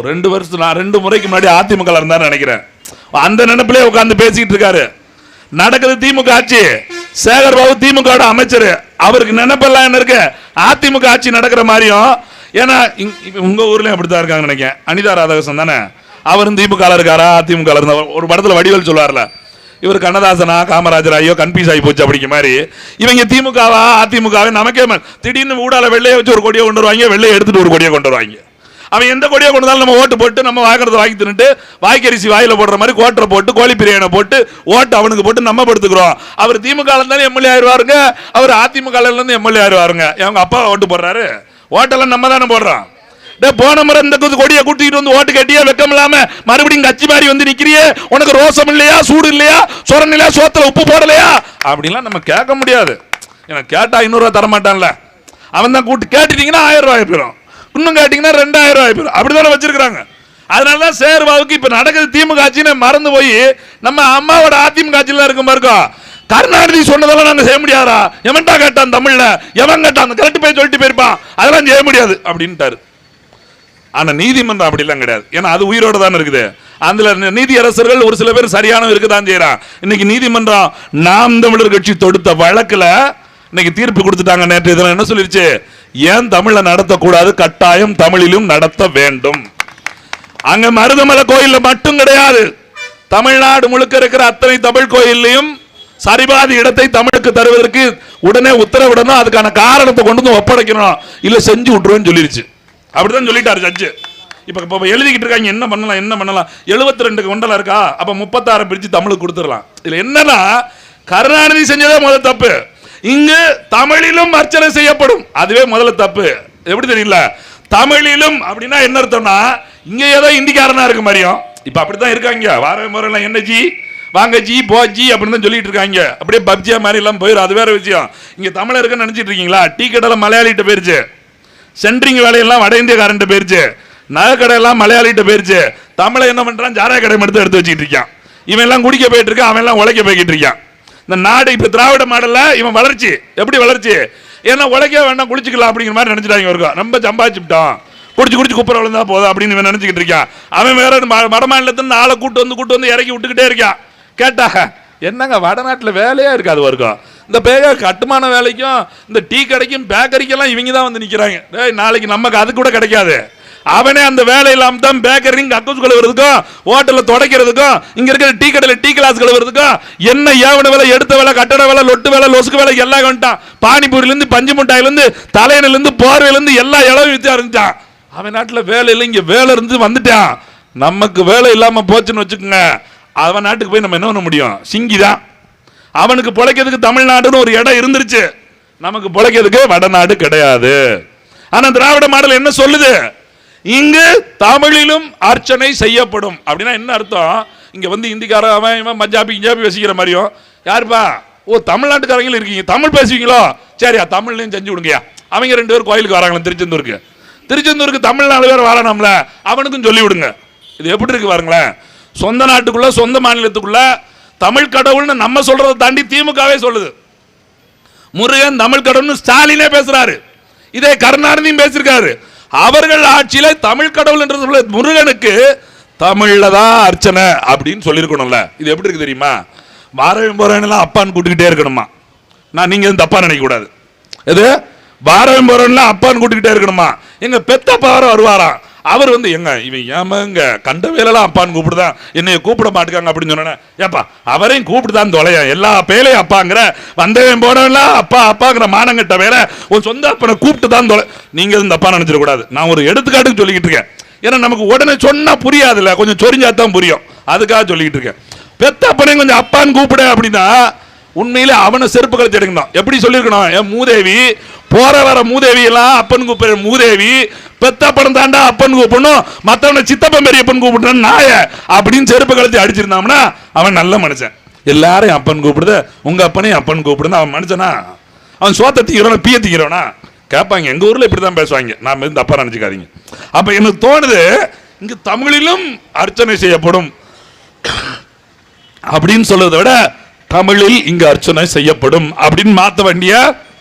2 வருஷம் நான் 2 முறைக்கு முன்னாடி அதிமுக இருந்தான்னு நினைக்கிறேன். அந்த நினைப்பிலே உட்கார்ந்து பேசிக்கிட்டு இருக்காரு. நடக்குது திமுக ஆட்சி. சேகர் பாபு திமுக அமைச்சர். அவருக்கு நினைப்பெல்லாம் என்ன இருக்கு? அதிமுக ஆட்சி நடக்கிற மாதிரியும். ஏன்னா உங்க ஊர்லயும் அப்படித்தான் இருக்காங்க நினைக்கிறேன். அனிதா ராதாகிருஷ்ணன் தானே, அவரும் திமுக இருக்காரா அதிமுக இருந்தா? ஒரு படத்துல வடிவேல் சொல்லுவார்ல, இவர் கண்ணதாசனா காமராஜர் ஐயோ கன்ஃபியூஸ் ஆகி போச்சு அப்படிங்கிற மாதிரி. இவங்க திமுகவா அதிமுகவே நமக்கே திடீர்னு ஊடால வெள்ளையை வச்சு ஒரு கொடியை கொண்டு வருவாங்க, வெள்ளையை எடுத்துட்டு ஒரு கொடியை கொண்டு வருவாங்க. அவன் எந்த கொடியை கொண்டு வந்தாலும் நம்ம ஓட்டு போட்டு நம்ம வாங்குறத வாங்கி தின்னுட்டு வாய்க்கரிசி வாயில போடுற மாதிரி கோட்டரை போட்டு கோழி பிரியாணி போட்டு ஓட்டு அவனுக்கு போட்டு நம்ம படுத்துக்கிறோம். அவர் திமுக இருந்தாலும் எம்எல்ஏ ஆயிடுவாருங்க, அவர் அதிமுக இருந்து எம்எல்ஏ ஆயிடுவாருங்க. அவங்க அப்பா ஓட்டு போடுறாரு, ஓட்டெல்லாம் நம்ம தானே போடுறோம். போன முறை இந்த கொடியை கூட்டிட்டு வந்து ஓட்டு கட்டியே வெக்கம் இல்லாம மறுபடியும் கட்சி மாதிரி வந்து நிக்கிறியே, உனக்கு ரோசம் இல்லையா, சூடு இல்லையா, சொரண் இல்லையா, சோத்துல உப்பு போடலையா அப்படின்லாம் நம்ம கேட்க முடியாது. எனக்கு கேட்டா 500 ரூபாய் தரமாட்டான்ல, அவன் தான் கூட்டு கேட்டுட்டீங்கன்னா 1000 ரூபாய் போயிடும், இன்னும் கேட்டீங்கன்னா 2000 ரூபாய் போயிடும். அப்படிதானே வச்சிருக்காங்க. அதனாலதான் சேர்வாவுக்கு இப்ப நடக்குது திமுக ஆட்சின்னு மறந்து போய் நம்ம அம்மாவோட அதிமுக ஆட்சியில இருக்கும் பாருக்கோம். கருணாநிதி சொன்னதெல்லாம் நாங்க செய்ய முடியாதா? எவன்டா கேட்டான் தமிழ்ல, எவன் கேட்டான் கரெக்ட் போய் சொல்லிட்டு போயிருப்பான், அதெல்லாம் செய்ய முடியாது அப்படின்ட்டாரு. ஆனா நீதிமன்றம் அப்படிலாம் கிடையாது. ஏன்னா அது உயிரோட தான் இருக்குது. அதுல நீதி அரசர்கள் ஒரு சில பேர் சரியான இருக்குதான் செய்யறான். இன்னைக்கு நீதிமன்றம் நாம் தமிழர் கட்சி தொடுத்த வழக்குல இன்னைக்கு தீர்ப்பு கொடுத்துட்டாங்க. நேற்று இதெல்லாம் என்ன சொல்லிருச்சு? ஏன் தமிழ்ல நடத்தக்கூடாது, கட்டாயம் தமிழிலும் நடத்த வேண்டும். அங்க மருதமலை கோயில்ல மட்டும் கிடையாது, தமிழ்நாடு முழுக்க இருக்கிற அத்தனை தமிழ் கோயிலையும் சரிபாதி இடத்தை தமிழுக்கு தருவதற்கு உடனே உத்தரவிடணும். அதுக்கான காரணத்தை கொண்டு வந்து ஒப்படைக்கணும், இல்ல செஞ்சு விட்டுருவேன்னு சொல்லிருச்சு. அப்படிதான் சொல்லிட்டாரு ஜட்ஜு. இப்ப எழுதிக்கிட்டு இருக்காங்க என்ன பண்ணலாம் என்ன பண்ணலாம். 72 மண்டலம் இருக்கா, அப்ப 36 பிரிச்சு தமிழுக்கு கொடுத்துடலாம். இதுல என்னன்னா கருணாநிதி செஞ்சதே முதல் தப்பு. இங்கு தமிழிலும் அர்ச்சனை செய்யப்படும், அதுவே முதல்ல தப்பு. எப்படி தெரியல? தமிழிலும் அப்படின்னா என்ன அர்த்தம்னா இங்க ஏதோ இந்திக்காரனா இருக்கு மாதிரியும். இப்ப அப்படித்தான் இருக்காங்க. வார முறையெல்லாம் என்ன ஜி வாங்க ஜி போ ஜி அப்படின்னு தான் சொல்லிட்டு இருக்காங்க. அப்படியே பப்ஜியா மாதிரி எல்லாம் போயிடும், அது வேற விஷயம். இங்க தமிழருக்குன்னு நினைச்சிட்டு இருக்கீங்களா? டீ கடைலாம் மலையாளிட்ட போயிருச்சு, சென்ட்ரிங் வேலையெல்லாம் வட இந்தியக்காரன்ட்டு போயிருச்சு, நகை கடையெல்லாம் மலையாளிட்ட போயிருச்சு. தமிழை என்ன பண்றான்? ஜாராய கடை மட்டும் எடுத்து வச்சுட்டு இருக்கான். இவன் எல்லாம் குடிக்க போயிட்டு இருக்கான், அவன் எல்லாம் உழைக்க போய்கிட்டு இருக்கான். இந்த நாடு இப்ப திராவிட மாடல்ல இவன் வளர்ச்சி எப்படி வளர்ச்சி? ஏன்னா உழைக்க வேண்டாம் குளிச்சுக்கலாம் அப்படிங்கிற மாதிரி நினைச்சிட்டாங்க. இருக்கும் ரொம்ப சம்பாதிச்சுட்டான், குடிச்சு குடிச்சு குப்புற விழுந்தா போதும் அப்படின்னு இவன் நினைச்சுக்கிட்டு இருக்கான். அவன் வேற வட மாநிலத்தின் ஆளை கூட்டு வந்து இறக்கி விட்டுக்கிட்டே இருக்கான். கேட்டாக என்னங்க வடநாட்டில் வேலையா இருக்காது வரைக்கும். இந்த பேக கட்டுமான வேலைக்கும் இந்த டீ கடைக்கும் பேக்கரிக்கெல்லாம் இவங்க தான் வந்து நிற்கிறாங்க. நாளைக்கு நமக்கு அது கூட கிடைக்காது. அவனே அந்த வேலை இல்லாம தான் பேக்கரிங் அக்கௌஸ் கழுவுறதுக்கும் ஹோட்டலில் துடைக்கிறதுக்கும் இங்க இருக்கிற டீ கடையில் டீ கிளாஸ் கழுவுறதுக்கும் என்ன ஏவன வேலை, எடுத்த வேலை, கட்டட வேலை, லொட்டு வேலை, லொசுக்கு வேலை எல்லாம் வந்துட்டான். பானிபூரிலேருந்து பஞ்சு முட்டாயிலேருந்து தலையணிலேருந்து போர்வையிலேருந்து எல்லா இளவும் வித்து ஆரம்பிச்சான். அவன் நாட்டில் வேலை இல்லை, இங்கே வேலை இருந்து வந்துட்டான். நமக்கு வேலை இல்லாமல் போச்சுன்னு வச்சுக்கோங்க, அவன் நாட்டுக்கு போய் நம்ம என்ன பண்ண முடியும்? சிங்கிதான். அவனுக்கு பிழைக்கிறதுக்கு தமிழ்நாடுன்னு ஒரு இடம் இருந்துருச்சு, நமக்கு பிழைக்கிறதுக்கு வடநாடு கிடையாது. ஆனா திராவிட மாடல் என்ன சொல்லுது? இங்கு தமிழிலும் அர்ச்சனை செய்யப்படும் அப்படின்னா என்ன அர்த்தம்? இங்க வந்து இந்திக்கார அவன் இவன் பஞ்சாபி வசிக்கிற மாதிரியும். யாருப்பா? ஓ தமிழ்நாட்டுக்காரங்களும் இருக்கீங்க, தமிழ் பேசுவீங்களோ? சரியா தமிழ்லையும் செஞ்சு விடுங்கயா. அவங்க 2 பேர் கோயிலுக்கு வராங்களா திருச்செந்தூருக்கு தமிழ் 4 பேர் வரானாம்ல, அவனுக்கும் சொல்லி விடுங்க. இது எப்படி இருக்கு பாருங்களேன். சொந்த நாட்டுக்குள்ள சொந்த மாநிலத்துக்குள்ள தமிழ் கடவுள்னு நம்ம சொல்றதை தாண்டி திமுகவே சொல்லுது. முருகன் தமிழ் கடவுள்னு ஸ்டாலினே பேசுறாரு, இதே கருணாநிதியும் பேசியிருக்காரு. அவர்கள் ஆட்சியில தமிழ் கடவுள் என்று சொல்ல முருகனுக்கு தமிழ்ல தான் அர்ச்சனை அப்படின்னு சொல்லியிருக்கணும்ல. இது எப்படி இருக்கு தெரியுமா? வாரவன் போறவன் அப்பான்னு கூட்டிக்கிட்டே இருக்கணுமா? நான் நீங்க தப்பா நினைக்க கூடாது. எது வாரவன் போறவன் அப்பான்னு கூட்டிக்கிட்டே இருக்கணுமா? எங்க பெத்தப்பா வருவாராம், அவர் வந்து எங்க இவன் ஏமாங்க கண்ட வேலைலாம் அப்பான்னு கூப்பிடுதான், என்னைய கூப்பிட மாட்டேங்க அப்படின்னு சொன்னேன். ஏப்பா அவரையும் கூப்பிட்டுதான் தொலைய, எல்லா பேலையும் அப்பாங்கிற, வந்தவன் போனவெல்லாம் அப்பா அப்பாங்கிற மானங்கிட்ட வேலை, ஒரு சொந்த அப்பனை கூப்பிட்டு தான் தொலை. நீங்க எதுவும் தப்பா நினைச்சிடக்கூடாது. நான் ஒரு எடுத்துக்காட்டுக்கு சொல்லிக்கிட்டு இருக்கேன். ஏன்னா நமக்கு உடனே சொன்னா புரியாதுல்ல, கொஞ்சம் சொரிஞ்சாதான் புரியும், அதுக்காக சொல்லிக்கிட்டு இருக்கேன். பெத்த அப்பனையும் கொஞ்சம் அப்பான்னு கூப்பிட அப்படின்னா உண்மையில அவனை செருப்பு கழிச்சு எடுக்கணும். எப்படி சொல்லியிருக்கணும்? என் மூதேவி போற வர மூதேவி எல்லாம் அப்பன் கூப்பிடுற மூதேவி, பெத்தப்பன் தாண்டா அப்பன் கூப்பிடணும், மற்றவனை சித்தப்பன் பெரியப்பன் கூப்பிடுறான் நாய அப்படின்னு செருப்பு கழிச்சு அடிச்சிருந்தாம்னா அவன் நல்ல மனுஷன். எல்லாரையும் அப்பன் கூப்பிடுது, உங்க அப்பனையும் அப்பன் கூப்பிடுது, அவன் மனுஷனா? அவன் சோத்த தீக்கிறவன பீய தீக்கிறவனா கேட்பாங்க. எங்க ஊர்ல இப்படிதான் பேசுவாங்க, நாம எதுவும் தப்பா நினைச்சுக்காதீங்க. அப்ப எனக்கு தோணுது இங்கு தமிழிலும் அர்ச்சனை செய்யப்படும் அப்படின்னு சொல்றதை விட தமிழில் இங்கு அர்ச்சனை செய்யப்படும் அப்படின்னு மாற்ற வேண்டிய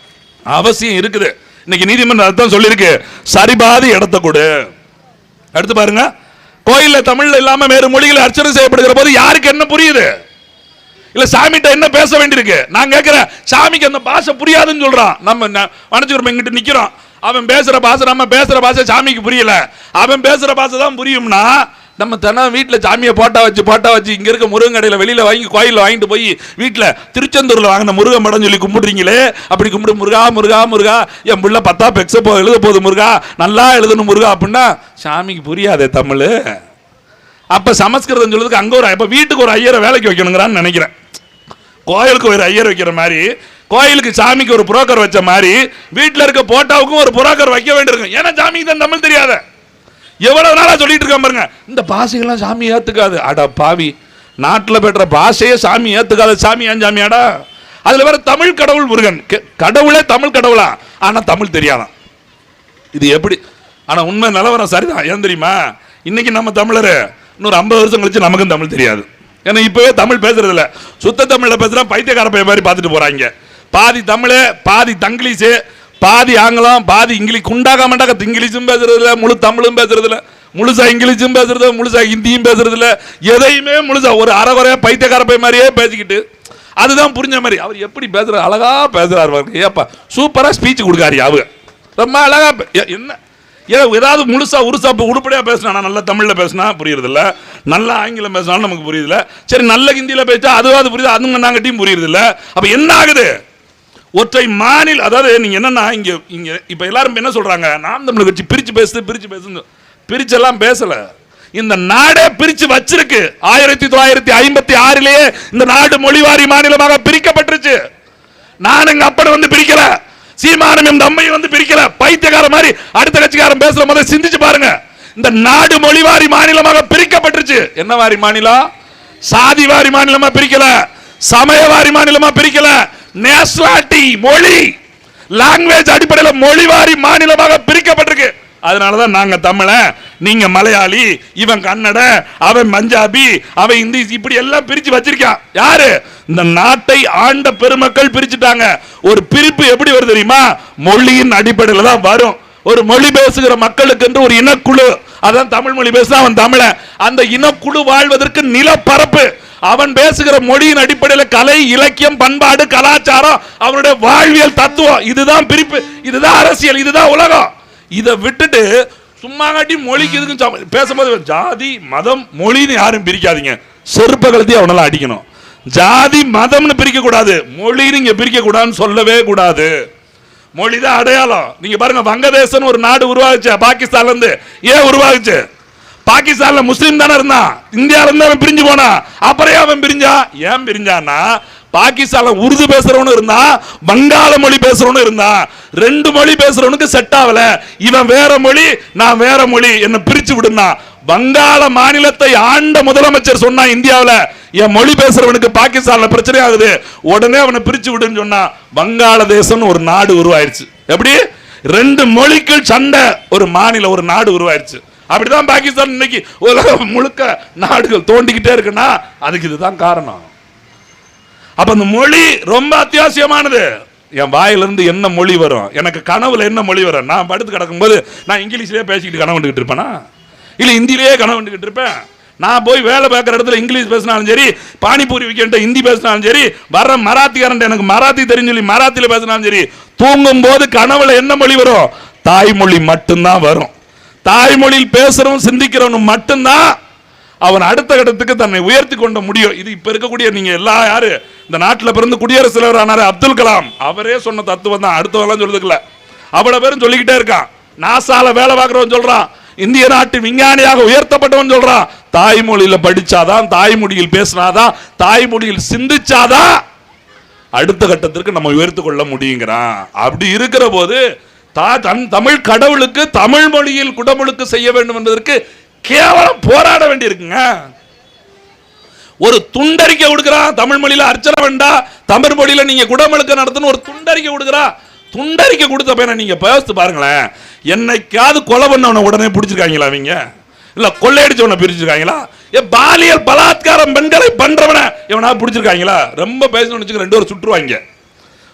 அவசியம் இருக்குது. இன்னைக்கு நீதிமன்றம் அர்த்தம் சொல்லியிருக்கு, சரிபாதி இடத்த கொடு. அடுத்து பாருங்க, கோயில்ல தமிழ்ல இல்லாம வேறு மொழிகள் அர்ச்சனை செய்யப்படுகிற போது யாருக்கு என்ன புரியுது? இல்ல சாமிகிட்ட என்ன பேச வேண்டியிருக்கு? நான் கேட்கிறேன், சாமிக்கு அந்த பாஷை புரியாதுன்னு சொல்றான். நம்ம மனசுக்குறோம், எங்கிட்ட நிக்கிறோம், அவன் பேசுற பாஷை நம்ம பேசுற பாஷை சாமிக்கு புரியல, அவன் பேசுற பாஷை தான் புரியும்னா நம்ம தினம் வீட்டில் சாமியை போட்டா வச்சு இங்க இருக்க முருகன் கடையில் வெளியில வாங்கி கோயிலில் வாங்கிட்டு போய் வீட்டில் திருச்செந்தூர்ல வாங்கின முருகன் படம் சொல்லி கும்பிடுறீங்களே, அப்படி கும்பிடு முருகா முருகா முருகா, என் பிள்ளை 10 எக்ஸ எழுத போகுது முருகா, நல்லா எழுதணும் முருகா அப்படின்னா சாமிக்கு புரியாதே தமிழ். அப்ப சமஸ்கிருதம் சொல்றதுக்கு அங்க ஒரு இப்ப வீட்டுக்கு ஒரு ஐயரை வேலைக்கு வைக்கணுங்கிறான்னு நினைக்கிறேன். கோயிலுக்கு ஒரு ஐயர் வைக்கிற மாதிரி, கோயிலுக்கு சாமிக்கு ஒரு புரோக்கர் வச்ச மாதிரி வீட்டில் இருக்க போட்டாவுக்கும் ஒரு புரோக்கர் வைக்க வேண்டியிருக்கும். ஏன்னா சாமிக்கு தான் தமிழ் தெரியாத. எவ்வளவு நாளா சொல்லிட்டு இருக்க பாருங்க, இந்த பாஷைகள்லாம் சாமி ஏத்துக்காது. அடா பாவி, நாட்டில் பெற்ற பாஷையே சாமி ஏத்துக்காது. சாமி ஏன் சாமியாடா? அதுல வேற தமிழ் கடவுள் முருகன், கடவுளே தமிழ் கடவுளா, ஆனா தமிழ் தெரியாதான். இது எப்படி? ஆனா உண்மை நிலவரம் சரிதான். ஏன் தெரியுமா? இன்னைக்கு நம்ம தமிழர் இன்னொரு 50 வருஷம் கழிச்சு நமக்கும் தமிழ் தெரியாது. ஏன்னா இப்பவே தமிழ் பேசுறது இல்ல, சுத்த தமிழ்ல பேசுறா பைத்தியக்கார பைய மாதிரி பார்த்துட்டு போறாங்க. பாதி தமிழ், பாதி தங்கிலீஷ், பாதி ஆங்கிலம், பாதி இங்கிலீஷ், குண்டாக மண்டாக இங்கிலீஷும் பேசுறது இல்ல, முழு தமிழும் பேசுறது இல்ல, முழுசா இங்கிலீஷும் பேசுறது, முழுசா ஹிந்தியும் பேசுறது இல்ல, எதையுமே முழுசா ஒரு அரைகுறையா பைத்தியக்கார பைய மாதிரியே பேசிக்கிட்டு அதுதான் புரிஞ்ச மாதிரி. அவர் எப்படி பேசுறாரு, அழகா பேசுறாரு. ஏப்பா சூப்பரா ஸ்பீச் கொடுக்காரு, அவங்க ரொம்ப அழகா. என்ன ஏதாவது முழுசா உருசா உருப்படியா பேசினா, நல்ல தமிழ்ல பேசினா புரியுறது இல்ல, நல்ல ஆங்கிலம் பேசினாலும் நமக்கு புரியுது இல்ல, சரி நல்ல ஹிந்தியில பேசிட்டா அதுவாது புரியுது, அதுங்க நாங்கட்டியும் புரியுறது இல்ல. அப்ப என்ன ஆகுது? ஒற்றை மாநில, அதாவது நீங்க என்னன்னா இங்க இப்ப எல்லாரும் என்ன சொல்றாங்க, நாம் தமிழ் கட்சி பிரிச்சு பேசுது, பிரிச்செல்லாம் பேசல. இந்த நாடே பிரிச்சு வச்சிருக்கு. 1956 இந்த நாடு மொழிவாரி மாநிலமாக பிரிக்கப்பட்டுருச்சு. நான் எங்க அப்பனை வந்து பிரிக்கல, சீமானம் என் தம்மை வந்து பிரிக்கல. பைத்தியக்கார மாதிரி அடுத்த கட்சிக்காரன் பேசுற மாதிரி சிந்திச்சு பாருங்க. இந்த நாடு மொழிவாரி மாநிலமாக பிரிக்கப்பட்டுருச்சு. என்ன வாரி மாநிலம்? சாதிவாரி மாநிலமா பிரிக்கல, சமயவாரி மாநிலமா பிரிக்கல, நேஷனாலிட்டி மொழி லாங்குவேஜ் அடிப்படையில் மொழிவாரி மாநிலமாக பிரிக்கப்பட்டிருக்கு. அதனாலதான் நாங்க தமிழன், நீங்க மலையாளி, இவன் கன்னட, அவன் பஞ்சாபி, அவன் இந்தி, இப்படி எல்லாம் பிரிச்சு வச்சிருக்கான். யாரு? இந்த நாட்டை ஆண்ட பெருமக்கள் பிரிச்சுட்டாங்க. ஒரு பிரிப்பு எப்படி வரும் தெரியுமா? மொழியின் அடிப்படையில் தான் வரும். ஒரு மொழி பேசுகிற மக்களுக்கு என்று ஒரு இனக்குழு, அதான் தமிழ் மொழி பேசுனா அவன் தமிழன். அந்த இனக்குழு வாழ்வதற்கு நிலப்பரப்பு, அவன் பேசுகிற மொழியின் அடிப்படையில் கலை, இலக்கியம், பண்பாடு, கலாச்சாரம், அவனுடைய வாழ்வியல் தத்துவம். இதுதான் பிரிப்பு, இதுதான் அரசியல், இதுதான் உலகம். இதை விட்டுட்டு சும்மா காட்டி மொழிக்கு எதுக்கும் பேசும்போது ஜாதி மதம் மொழின்னு யாரும் பிரிக்காதீங்க. செருப்ப கழுத்தி அவனெல்லாம் அடிக்கணும். ஜாதி மதம்னு பிரிக்க கூடாது, மொழி நீங்க பிரிக்க கூடாதுன்னு சொல்லவே கூடாது. மொழிதான் அடையாளம். நீங்க பாருங்க, வங்கதேசம் ஒரு நாடு உருவாகுச்சு பாகிஸ்தான்ல இருந்து. ஏன் உருவாகுச்சு? பாகிஸ்தான்ல முஸ்லீம் தானே இருந்தான், இந்தியால இருந்து அவன் பிரிஞ்சு போனா. அப்புறம் அவன் பிரிஞ்சா, ஏன் பிரிஞ்சான்னா பாகிஸ்தான்ல உருது பேசுறவனு இருந்தா, வங்காள மொழி பேசுறவனு இருந்தா. 2 மொழி பேசுறவனுக்கு செட் ஆகல. இவன் வேற மொழி, நான் வேற மொழி, என்ன பிரிச்சு விடுனா. வங்காள மாநிலத்தை ஆண்ட முதலமைச்சர் சொன்னா இந்தியாவில், என் மொழி பேசுறவனுக்கு பாகிஸ்தான்ல பிரச்சனை ஆகுது, உடனே அவனை பிரிச்சு விடுன்னு சொன்னா வங்காளதேசம் ஒரு நாடு உருவாயிருச்சு. எப்படி? 2 மொழிக்கு சண்டை, ஒரு மாநிலம், ஒரு நாடு உருவாயிருச்சு. அப்படிதான் பாகிஸ்தான் இன்னைக்கு உலகம் முழுக்க நாடுகள் தோண்டிக்கிட்டே இருக்குன்னா அதுக்கு இதுதான் காரணம். அப்ப அந்த மொழி ரொம்ப அத்தியாவசியமானது. என் வாயிலிருந்து என்ன மொழி வரும், எனக்கு கனவுல என்ன மொழி வரும்? நான் படுத்து கிடக்கும்போது நான் இங்கிலீஷ்லயே பேசிக்கிட்டு கனவு கண்டுகிட்டு இருப்பேனா, இல்ல ஹிந்திலேயே கனவு கண்டுகிட்டு இருப்பேன்? நான் போய் வேலை பார்க்குற இடத்துல இங்கிலீஷ் பேசினாலும் சரி, பானிபூரி விற்கிட்ட ஹிந்தி பேசினாலும் சரி, வர்ற மராத்திக்காரன் எனக்கு மராத்தி தெரியும் சொல்லி மராத்தியில பேசினாலும் சரி, தூங்கும் போது கனவுல என்ன மொழி வரும்? தாய்மொழி மட்டும்தான் வரும். தாய்மொழியில் பேசுறவன் சிந்திக்கிறவனும் மட்டும்தான் அவன் அடுத்த கட்டத்துக்கு தன்னை உயர்த்தி கொண்ட முடியும். இது இப்ப இருக்கக்கூடிய நீங்க எல்லா யாரு இந்த நாட்டில் பிறந்து குடியரசுத் தலைவர் ஆனாரு அப்துல் கலாம், அவரே சொன்ன தத்துவம் தான். அடுத்தவெல்லாம் சொல்றதுக்குல அவ்வளவு பேரும் சொல்லிக்கிட்டே இருக்கான். நாசால வேலை பார்க்கிறவன் சொல்றான், இந்திய நாட்டு விஞ்ஞானியாக உயர்த்தப்பட்டவன் சொல்றான், தாய்மொழியில படிச்சாதான், தாய்மொழியில் பேசினாதான், தாய்மொழியில் சிந்திச்சாதான் அடுத்த கட்டத்திற்கு நம்ம உயர்த்து கொள்ள முடியுங்கிறான். அப்படி இருக்கிற போது தமிழ் கடவுளுக்கு தமிழ் மொழியில் குடமுழுக்கு செய்ய வேண்டும் என்பதற்கு கேவலம் போராட வேண்டி இருக்குங்க. ஒரு துண்டறிக்கை கொடுக்கிறான், தமிழ் மொழியில அர்ச்சனை வேண்டா, தமிழ் மொழியில நீங்க குடமுழுக்கு நடத்தணும் ஒரு துண்டறிக்கை கொடுக்கிறா. துண்டறிக்கை கொடுத்த பையனை நீங்க பேசி பாருங்களேன். என்னைக்காவது கொலை பண்ணவனை உடனே பிடிச்சிருக்காங்களா அவங்க? இல்ல கொள்ளையடிச்சவனை பிரிச்சிருக்காங்களா? பாலியல் பலாத்காரம் பெண்களை பண்றவன இவனா பிடிச்சிருக்காங்களா? ரொம்ப பேசணும்னு வச்சுக்க 2 பேரும் சுட்டுருவாங்க.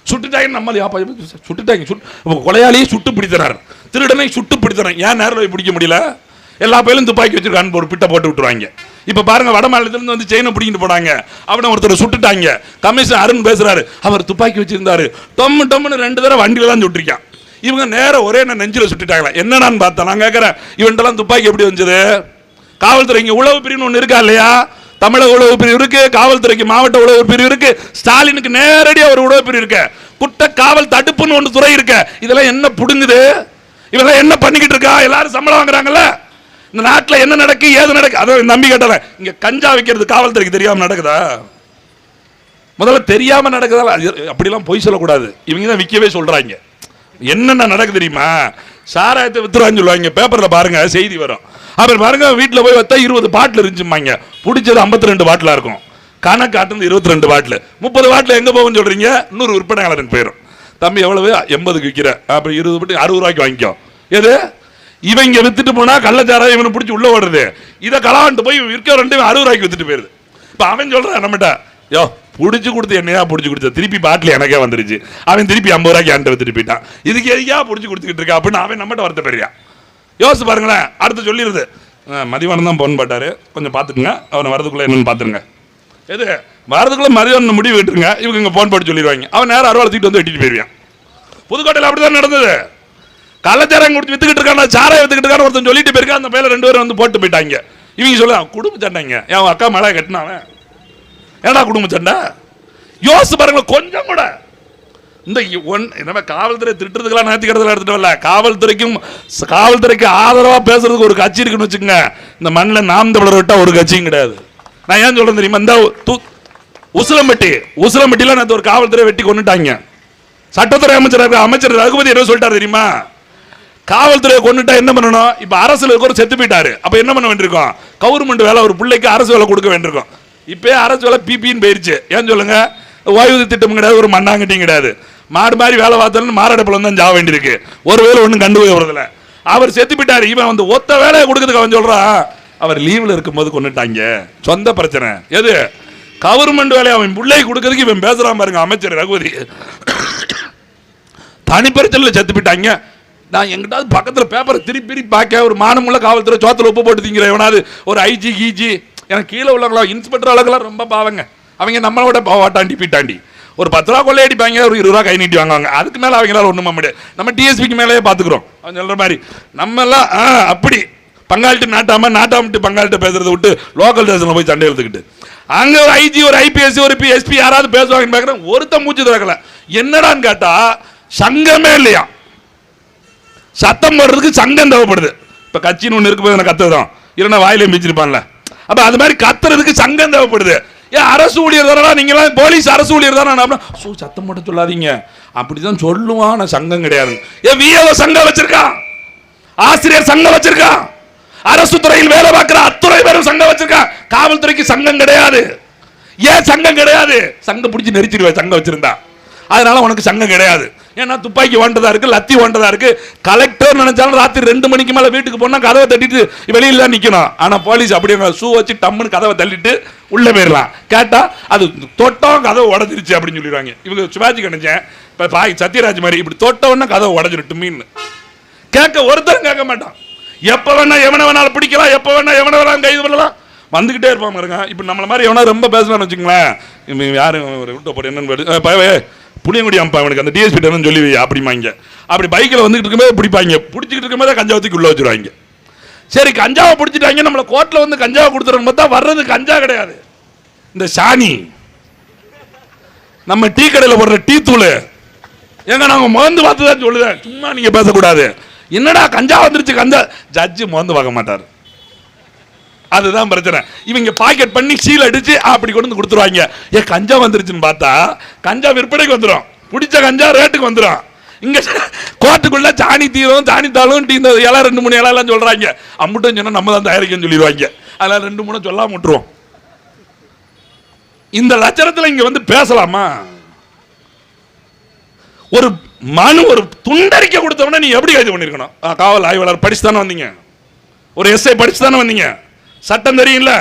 சுட்டுட்டாங்க, நம்ம சுட்டுட்டாங்க. கொலையாளியை சுட்டு பிடித்தனர், திருடனை சுட்டு பிடித்தனர். ஏன் நேரில் போய் பிடிக்க முடியல? எல்லா பையிலும் துப்பாக்கி வச்சிருக்கான்னு ஒரு பிட்டை போட்டு விட்டுருவாங்க. இப்ப பாருங்க, வட மாநிலத்திலிருந்து வந்து செயினை பிடிக்கிட்டு போனாங்க, அவனை ஒருத்தர் சுட்டுட்டாங்க. கமிஷனர் அருண் பேசுறாரு, அவர் துப்பாக்கி வச்சிருந்தாரு, டொம்மு டொம்முன்னு 2 தடவை வண்டியில தான் சுட்டிருக்கான். இவங்க நேரம் ஒரே நெஞ்சில சுட்டுட்டாங்களா என்னடான்னு பார்த்தா, நான் கேட்கறேன், இவன்ட்டெல்லாம் துப்பாக்கி எப்படி வந்தது? காவல்துறை இங்க உளவு பிரிவு ஒன்று இருக்கா இல்லையா? தமிழக உளவு பிரிவு இருக்கு, காவல்துறைக்கு மாவட்ட உளவு பிரிவு இருக்கு, ஸ்டாலினுக்கு நேரடியா ஒரு உளவு பிரிவு இருக்கு, குற்ற காவல் தடுப்புன்னு ஒன்று துறை இருக்கு. இதெல்லாம் என்ன புடுங்குது? இவெல்லாம் என்ன பண்ணிக்கிட்டு இருக்கா? எல்லாரும் சம்பளம் வாங்குறாங்கல்ல. இந்த நாட்டில் என்ன நடக்கு ஏது நடக்கு அதை நம்பி கேட்டல. இங்க கஞ்சா வைக்கிறது காவல்துறைக்கு தெரியாம நடக்குதா? முதல்ல தெரியாம நடக்குதா? அப்படிலாம் பொய் சொல்லக்கூடாது. இவங்க தான் விற்கவே சொல்றாங்க. என்னென்ன நடக்கு தெரியுமா? சாராயத்தை வித்துறான்னு சொல்லுவாங்க, பேப்பர்ல பாருங்க செய்தி வரும். அப்புறம் பாருங்க, வீட்டில் போய் வைத்தா 20 பாட்டில் இருந்துச்சுமாங்க, பிடிச்சது 52 பாட்டிலா இருக்கும், கணக்கு காட்டுறது 22 பாட்டில். 30 பாட்டில் எங்க போகும்னு சொல்றீங்க? இன்னொரு விற்பனையாளருக்கு போயிடும். தம்பி எவ்வளவு? 80க்கு விற்கிற, அப்படி 20 பாட்டு 60 ரூபாய்க்கு வாங்கிக்கோ. எது இவங்க வித்துட்டு போனா கள்ளச்சாராயம் இவனை பிடிச்சி உள்ள ஓடுறது, இதை களவாண்டு போய் விற்க 2 60 ரூபாய்க்கு வித்துட்டு போயிருது. இப்ப அவன் சொல்றான் நம்மகிட்ட, யோ பிடிச்சி கொடுத்து என்னையா பிடிச்சி கொடுத்த, திருப்பி பாட்டில் எனக்கே வந்துருச்சு, அவன் திருப்பி 50 ரூபாய்க்கு என்கிட்ட வித்துட்டு போயிட்டான், இதுக்கு எதையா பிடிச்சி கொடுத்துக்கிட்டு இருக்கா அப்படின்னு அவன் நம்மகிட்ட வருத்த பெரியா. யோசிச்சு பாருங்களேன். அடுத்து சொல்லிடுது, மதிவானம் தான் போன் பாட்டாரு, கொஞ்சம் பார்த்துக்குங்க, அவனை வரதுக்குள்ள என்னன்னு பார்த்துருங்க. எது வரதுக்குள்ள மதிவானம் முடிவு விட்டுருங்க, இவங்க இங்கே போன் போட்டு சொல்லிடுவாங்க. அவன் நேரம் அறுவாள் தூக்கிட்டு வந்து வெட்டிட்டு போயிருவான். புதுக்கோட்டையில் அப்படிதான் நடந்தது. கள்ளச்சாராயம் கொடுத்து வித்துக்கிட்டு இருக்கான, சாராயம் வித்துக்கிட்டு இருக்கான ஒருத்தன் சொல்லிட்டு போயிருக்கான், அந்த மேல 2 பேரும் வந்து போட்டு போயிட்டாங்க. இவங்க சொல்ல குடும்ப சண்டைங்க, என் அக்கா மேலே கட்டினாவன், ஏடா குடும்ப சண்டை? யோசிச்சு பாருங்க கொஞ்சம் கூட. இந்த என்ன காவல்துறை திட்டுறதுக்கெல்லாம் நேர்த்திக்கிறதுல எடுத்துட்டு வரல, காவல்துறைக்கு ஆதரவா பேசுறதுக்கு ஒரு கட்சி இருக்குன்னு வச்சுக்கோங்க. இந்த மண்ணில் நாம் தமிழர் விட்டா ஒரு கட்சியும் கிடையாது. நான் ஏன் சொல்றேன் தெரியுமா? இந்த உசிலம்பட்டியில நேற்று ஒரு காவல்துறை வெட்டி கொண்டுட்டாங்க. சட்டத்துறை அமைச்சர் ரகுபதி என்ன சொல்லிட்டாரு தெரியுமா? காவல்துறையை கொண்டுட்டா என்ன பண்ணணும்? இப்ப அரசுல இருக்க ஒரு செத்து போயிட்டாரு, அப்ப என்ன பண்ண வேண்டியிருக்கும்? கவர்மெண்ட் வேலை, ஒரு பிள்ளைக்கு அரசு வேலை கொடுக்க வேண்டியிருக்கும். இப்ப அரசு வேலை பிபின்னு போயிருச்சு. ஏன்னு சொல்லுங்க, ஓய்வு திட்டம் கிடையாது, ஒரு மண்ணாங்கட்டியும் கிடையாது. மாடு மாதிரி வேலை பார்த்தாலும் மாரடைப்புல தான் ஜாக வேண்டியிருக்கு. ஒரு வேலை ஒன்றும் கண்டு போகிறதில்ல. அவர் செத்து போயிட்டாரு. இவன் வந்து ஒத்த வேலையை கொடுக்கறதுக்கு அவன் சொல்றான், அவர் லீவ்ல இருக்கும்போது கொண்டுட்டாங்க, சொந்த பிரச்சனை. எது கவர்மெண்ட் வேலையை அவன் பிள்ளை கொடுக்கறதுக்கு இவன் பேசுறான் பாருங்க அமைச்சர் ரகுபதி. தனிப்பரிச்சல செத்து போயிட்டாங்க. நான் எங்கிட்டாவது பக்கத்தில் பேப்பரை திருப்பி பார்க்க, ஒரு மானமுள்ள காவல்துறை சோத்துல உப்பு போட்டு திங்கிற எவனாவது ஒரு ஐஜி கீஜி, எனக்கு கீழே உள்ளவங்களா இன்ஸ்பெக்டர் அளவுக்குலாம் ரொம்ப பாவங்க. அவங்க நம்மளோட பாவாட்டாண்டி பீட்டாண்டி ஒரு 10 ரூபா கொள்ளை அடிப்பாங்க, ஒரு 20 ரூபா கை நீட்டி வாங்குவாங்க. அதுக்கு மேலே அவங்களால ஒன்றும் முடியாது. நம்ம டிஎஸ்பிக்கு மேலேயே பார்த்துக்கிறோம். அவன் சொல்ற மாதிரி நம்ம எல்லாம் அப்படி பங்காளிட்டு நாட்டாமட்டு பங்காளிட்ட பேசுறதை விட்டு லோக்கல் ஸ்டேஷனில் போய் சண்டை எடுத்துக்கிட்டு அங்க ஒரு ஐஜி ஒரு ஐபிஎஸ் ஒரு எஸ்பி யாராவது பேசுவாங்கன்னு பார்க்குறேன். ஒருத்த மூச்சு திறக்கல. என்னடான்னு கேட்டா சங்கமே இல்லையா, சத்தம் போடுறதுக்கு சங்கம் தேவைப்படுது. இப்ப கட்சின்னு ஒன்று இருக்கு, கத்துதான் இல்லைன்னா வாயிலையும் பிச்சிருப்பான்ல. அப்ப அது மாதிரி கத்துறதுக்கு சங்கம் தேவைப்படுது. ஏன் அரசு ஊழியர் தானே நீங்களாம், போலீஸ் அரசு ஊழியர் தானே, சத்தம் மட்டும் சொல்லாதீங்க அப்படிதான் சொல்லுவான். சங்கம் கிடையாது. ஏன் விஏஓ சங்கம் வச்சிருக்கான், ஆசிரியர் சங்கம் வச்சிருக்கான், அரசு துறையில் வேலை பார்க்கிற அத்துறை பேரும் சங்கம் வச்சிருக்கான். காவல்துறைக்கு சங்கம் கிடையாது. ஏன் சங்கம் கிடையாது? சங்கம் பிடிச்சி நெரிச்சிருவேன் சங்கம் வச்சிருந்தா. அதனால உனக்கு சங்கம் கிடையாது. ஏன்னா துப்பாக்கி வாண்டதா இருக்கு, லத்தி வாண்டதா இருக்கு. கலெக்டர் நினைச்சாலும் ராத்திரி 2 மணிக்கு மேல வீட்டுக்கு போனா கதவை தட்டிட்டு வெளியில தான் நிக்கணும். ஆனா போலீஸ் அப்படியே ஷூ வச்சு டம்முன்னு கதவை தள்ளிட்டு உள்ள போயிடலாம். கேட்டா அது தொட்டம் கதவை உடஞ்சிருச்சு அப்படின்னு சொல்லிடுவாங்க. இவங்க சிவாஜி கணேசன் இப்ப சத்யராஜ் மாதிரி இப்படி தொட்டவொன்னா கதவை உடஞ்சிருட்டு மீன் கேட்க ஒருத்தரும் கேட்க மாட்டான். எப்ப வேணா எவனை வேணாலும் பிடிக்கலாம், எப்ப வேணா எவனை வேணாலும் கைது பண்ணலாம், வந்துகிட்டே இருப்பாங்க. இப்ப நம்மள மாதிரி எவனா ரொம்ப பேசலாம்னு வச்சுங்களேன், யாரும் விட்டு போட்டு என்னன்னு புளியங்குடி அம்பா அவனுக்கு அந்த டிஎஸ்பி சொல்லி அப்படிமாங்க. அப்படி பைக்கில் வந்துகிட்டு இருக்கும்போது பிடிப்பாங்க, பிடிச்சிக்கிட்டு இருக்கும்போது கஞ்சாவத்துக்கு உள்ள வச்சுருவாங்க. சரி கஞ்சாவை பிடிச்சிட்டாங்க, நம்மளை கோர்ட்டில் வந்து கஞ்சாவை கொடுத்துறோம் பார்த்தா வர்றது கஞ்சா கிடையாது, இந்த சாணி, நம்ம டீ கடையில் போடுற டீ தூள். ஏங்க நாங்கள் மருந்து பார்த்து தான் சொல்லுதேன், சும்மா நீங்கள் பேசக்கூடாது. என்னடா கஞ்சா வந்துருச்சு, கஞ்சா ஜட்ஜு மருந்து பார்க்க மாட்டார். அதுதான் பிரச்சனை. இவங்க பாக்கெட் பண்ணி சீல் அடிச்சு அப்படி கொண்டு வந்து கொடுத்துருவாங்க. ஏன் கஞ்சா வந்துருச்சுன்னு பார்த்தா கஞ்சா விற்பனைக்கு வந்துடும், பிடிச்ச கஞ்சா ரேட்டுக்கு வந்துடும். இங்க கோர்ட்டுக்குள்ள சாணி தீரும், சாணி தாளும், இந்த இலை 2-3 இலையெல்லாம் சொல்றாங்க. அம்முட்டும் சொன்னா நம்ம தான் தயாரிக்கன்னு சொல்லிடுவாங்க. அதெல்லாம் 2-3 சொல்லாம விட்டுருவோம். இந்த லட்சணத்தில் இங்க வந்து பேசலாமா? ஒரு மனு ஒரு துண்டறிக்கை கொடுத்தவன நீ எப்படி கைது பண்ணிருக்கணும்? காவல் ஆய்வாளர் படிச்சு தானே வந்தீங்க, ஒரு எஸ்ஐ படிச்சு தானே வந்தீங்க, சட்டம் தெரியும்ல.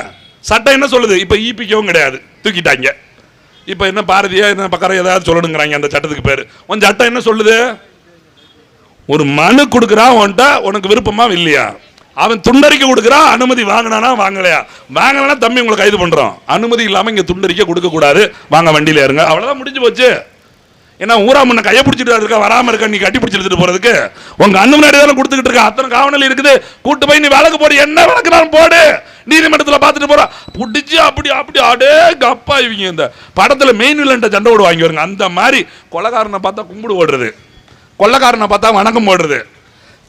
சட்டம் என்ன சொல்லுது? இப்ப இபிக்கவும் கிடையாது, தூக்கிட்டாங்க. இப்ப என்ன பாரதியா என்ன பக்கம் ஏதாவது சொல்லணுங்கிறாங்க. அந்த சட்டத்துக்கு பேரு உன் சட்டம் என்ன சொல்லுது? ஒரு மனு கொடுக்குறான், உன்கிட்ட உனக்கு விருப்பமா இல்லையா, அவன் துண்டறிக்கை கொடுக்குறான், அனுமதி வாங்கினானா வாங்கலையா, வாங்கலன்னா தம்பி உங்களை கைது பண்றோம், அனுமதி இல்லாம இங்க துண்டறிக்கை கொடுக்க கூடாது, வாங்க வண்டியில இருங்க, அவ்வளவுதான் முடிஞ்சு போச்சு. ஏன்னா ஊரா முன்ன கையை பிடிச்சிட்டு இருக்கா, வராம இருக்கா, நீ கட்டி பிடிச்சி எடுத்துட்டு போறதுக்கு உங்க அண்ணன் முன்னாடி தானே கொடுத்துக்கிட்டு இருக்க, அத்தனை காவல் இருக்குது, கூட்டு போய் நீ வழக்கு போடு, என்ன வழக்குனாலும் போடு, நீதிமன்றத்தில் பார்த்துட்டு போறா, பிடிச்சி அப்படி அப்படி அடே கப்பா. இவங்க இந்த படத்துல மெயின் வில்லன்ட்ட சண்டை ஓடு வாங்கி வருங்க, அந்த மாதிரி கொலைகாரனை பார்த்தா கும்பிடு ஓடுறது, கொள்ளைக்காரனை பார்த்தா வணக்கம் போடுறது.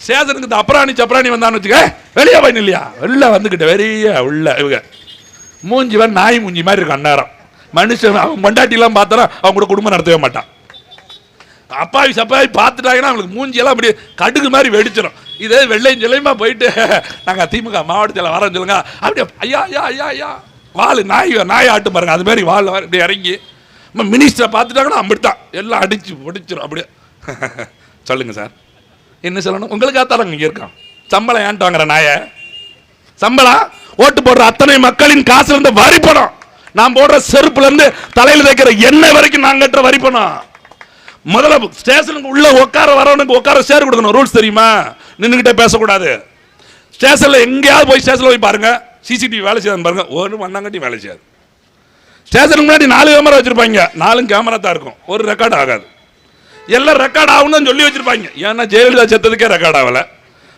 சேசனுக்கு அப்புறாணி சப்ராணி வந்தான்னு வச்சுக்க, வெளியே போய் இல்லையா, வெளில வந்துக்கிட்ட வெறிய உள்ள இவங்க மூஞ்சிவன் நாய் மூஞ்சி மாதிரி இருக்கும். அந்நேரம் மனுஷன் அவன் பொண்டாட்டிலாம் பார்த்தா அவங்க கூட குடும்பம் நடத்தவே மாட்டான். அப்பாவி சப்பாவி பார்த்துட்டாங்கன்னா அவங்களுக்கு மூஞ்சியெல்லாம் அப்படி கடுகு மாதிரி வெடிச்சிடும். இதே வெள்ளையும் சொல்லையுமா போயிட்டு நாங்கள் திமுக மாவட்டத்தில் வரோன்னு சொல்லுங்க, அப்படியே ஐயா ஐயா ஐயா ஐயா வாள் நாய் ஆட்டு பாருங்க, அது மாதிரி வாள் இப்படி இறங்கி மினிஸ்டரை பார்த்துட்டாங்கன்னா அப்படித்தான் எல்லாம் அடிச்சு பிடிச்சிடும். அப்படியே சொல்லுங்க சார், என்ன சொல்லணும், உங்களுக்காக தரங்க இங்கே இருக்கான். சம்பளம் ஏன்ட்டு வாங்குற நாய, சம்பளம் ஓட்டு போடுற அத்தனை மக்களின் காசுல இருந்து வரி பணம், நான் போடுற செருப்புல இருந்து தலையில் தைக்கிற எண்ணெய் வரைக்கும் நான் கட்டுற வரி பணம். முதல்ல ஸ்டேஷனுக்கு உள்ள உட்கார வரவனுக்கு உட்கார சேர் கொடுக்கணும், ரூல்ஸ் தெரியுமா, நின்றுகிட்டே பேசக்கூடாது. ஸ்டேஷன்ல எங்கேயாவது போய் ஸ்டேஷன்ல போய் பாருங்க, சிசிடிவி வேலை செய்யாது பாருங்க, ஒரு மண்ணாங்கட்டி வேலை செய்யாது. ஸ்டேஷனுக்கு முன்னாடி 4 கேமரா வச்சிருப்பாங்க, 4 கேமரா தான் இருக்கும், ஒரு ரெக்கார்ட் ஆகாது. எல்லாம் ரெக்கார்ட் ஆகும்னு சொல்லி வச்சிருப்பாங்க. ஏன்னா ஜெயலலிதா செத்ததுக்கே ரெக்கார்ட் ஆகல,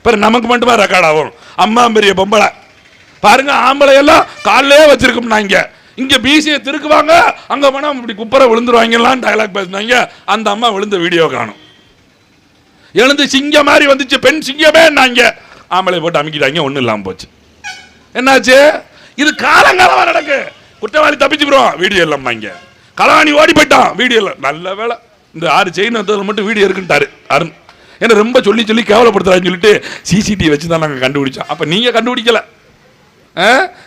பிறகு நமக்கு மட்டுமா ரெக்கார்ட் ஆகும். அம்மா பெரிய பொம்பளை பாருங்க, ஆம்பளை எல்லாம் காலையே வச்சிருக்கோம்னாங்க, இங்க பிசியை திருக்குவாங்க, அங்க போனா இப்படி குப்பரை விழுந்துருவாங்கலாம் டயலாக் பேசினாங்க. அந்த அம்மா விழுந்த வீடியோ காணும், எழுந்து சிங்க மாதிரி வந்துச்சு, பெண் சிங்கமே நாங்க ஆம்பளை போட்டு அமைக்கிட்டாங்க, ஒன்றும் இல்லாமல் போச்சு. என்னாச்சு, இது காலங்காலமா நடக்கு. குற்றவாளி தப்பிச்சுக்கிறோம், வீடியோ இல்லாம இங்க களவாணி ஓடி போயிட்டான், வீடியோ இல்லை. நல்ல வேலை இந்த 6 செயின் மட்டும் வீடியோ இருக்குன்ட்டாரு அருண். ஏன்னா ரொம்ப சொல்லி சொல்லி கேவலப்படுத்துறான்னு சொல்லிட்டு சிசிடிவி வச்சு தான் நாங்கள் கண்டுபிடிச்சோம். அப்போ நீங்கள் கண்டுபிடிக்கல,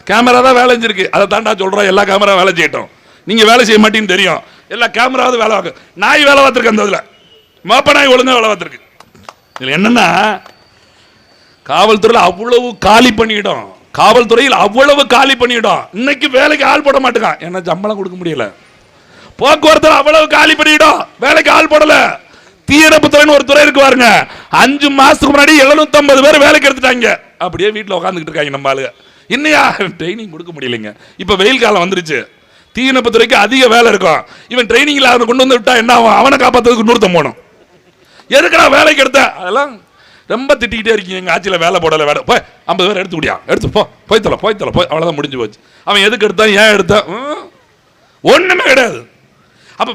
கேமரா தான் வேலை செஞ்சிருக்கு, அதை தாண்டா சொல்கிறோம். எல்லா கேமரா வேலை செய்யட்டும், நீங்கள் வேலை செய்ய மாட்டேன்னு தெரியும், எல்லா கேமராவது வேலை பார்க்க. நாய் வேலை பார்த்துருக்கு, அந்த இதில் மாப்ப நாய் ஒழுங்காக வேலை பார்த்துருக்கு. இதில் என்னன்னா, காவல்துறையில் அவ்வளவு காலி பண்ணிடும், காவல்துறையில் அவ்வளவு காலி பண்ணிடும். இன்னைக்கு வேலைக்கு ஆள் போட மாட்டேங்கான், ஏன்னா சம்பளம் கொடுக்க முடியல. போக்குவரத்து அவ்வளவு காலி பண்ணிடும், வேலைக்கு ஆள் போடல. தீயணைப்பு துறைன்னு ஒரு துறை இருக்கு பாருங்க, 5 மாசத்துக்கு முன்னாடி 750 பேர் வேலைக்கு எடுத்துட்டாங்க, அப்படியே வீட்டில் உட்காந்துக்கிட்டு இருக்காங்க நம்ம ஆளுங்க. இன்னையா ட்ரைனிங் கொடுக்க முடியலைங்க. இப்போ வெயில் காலம் வந்துருச்சு, தீயணைப்பு துறைக்கு அதிக வேலை இருக்கும். இவன் ட்ரைனிங்ல அவனை கொண்டு வந்து விட்டா என்ன ஆகும், அவனை காப்பாற்றுறதுக்கு 100 போகணும். எதுக்குடா வேலைக்கு எடுத்த, அதெல்லாம் ரொம்ப திட்டிக்கிட்டே இருக்கீங்க. எங்கள் ஆட்சியில் வேலை போடலை, வேலை போய் 50 பேர் எடுத்து முடியா, எடுத்து போய் தலை அவ்வளோதான் முடிஞ்சு போச்சு. அவன் எதுக்கு எடுத்தான், ஏன் எடுத்தான், ஒன்றுமே கிடையாது. அப்போ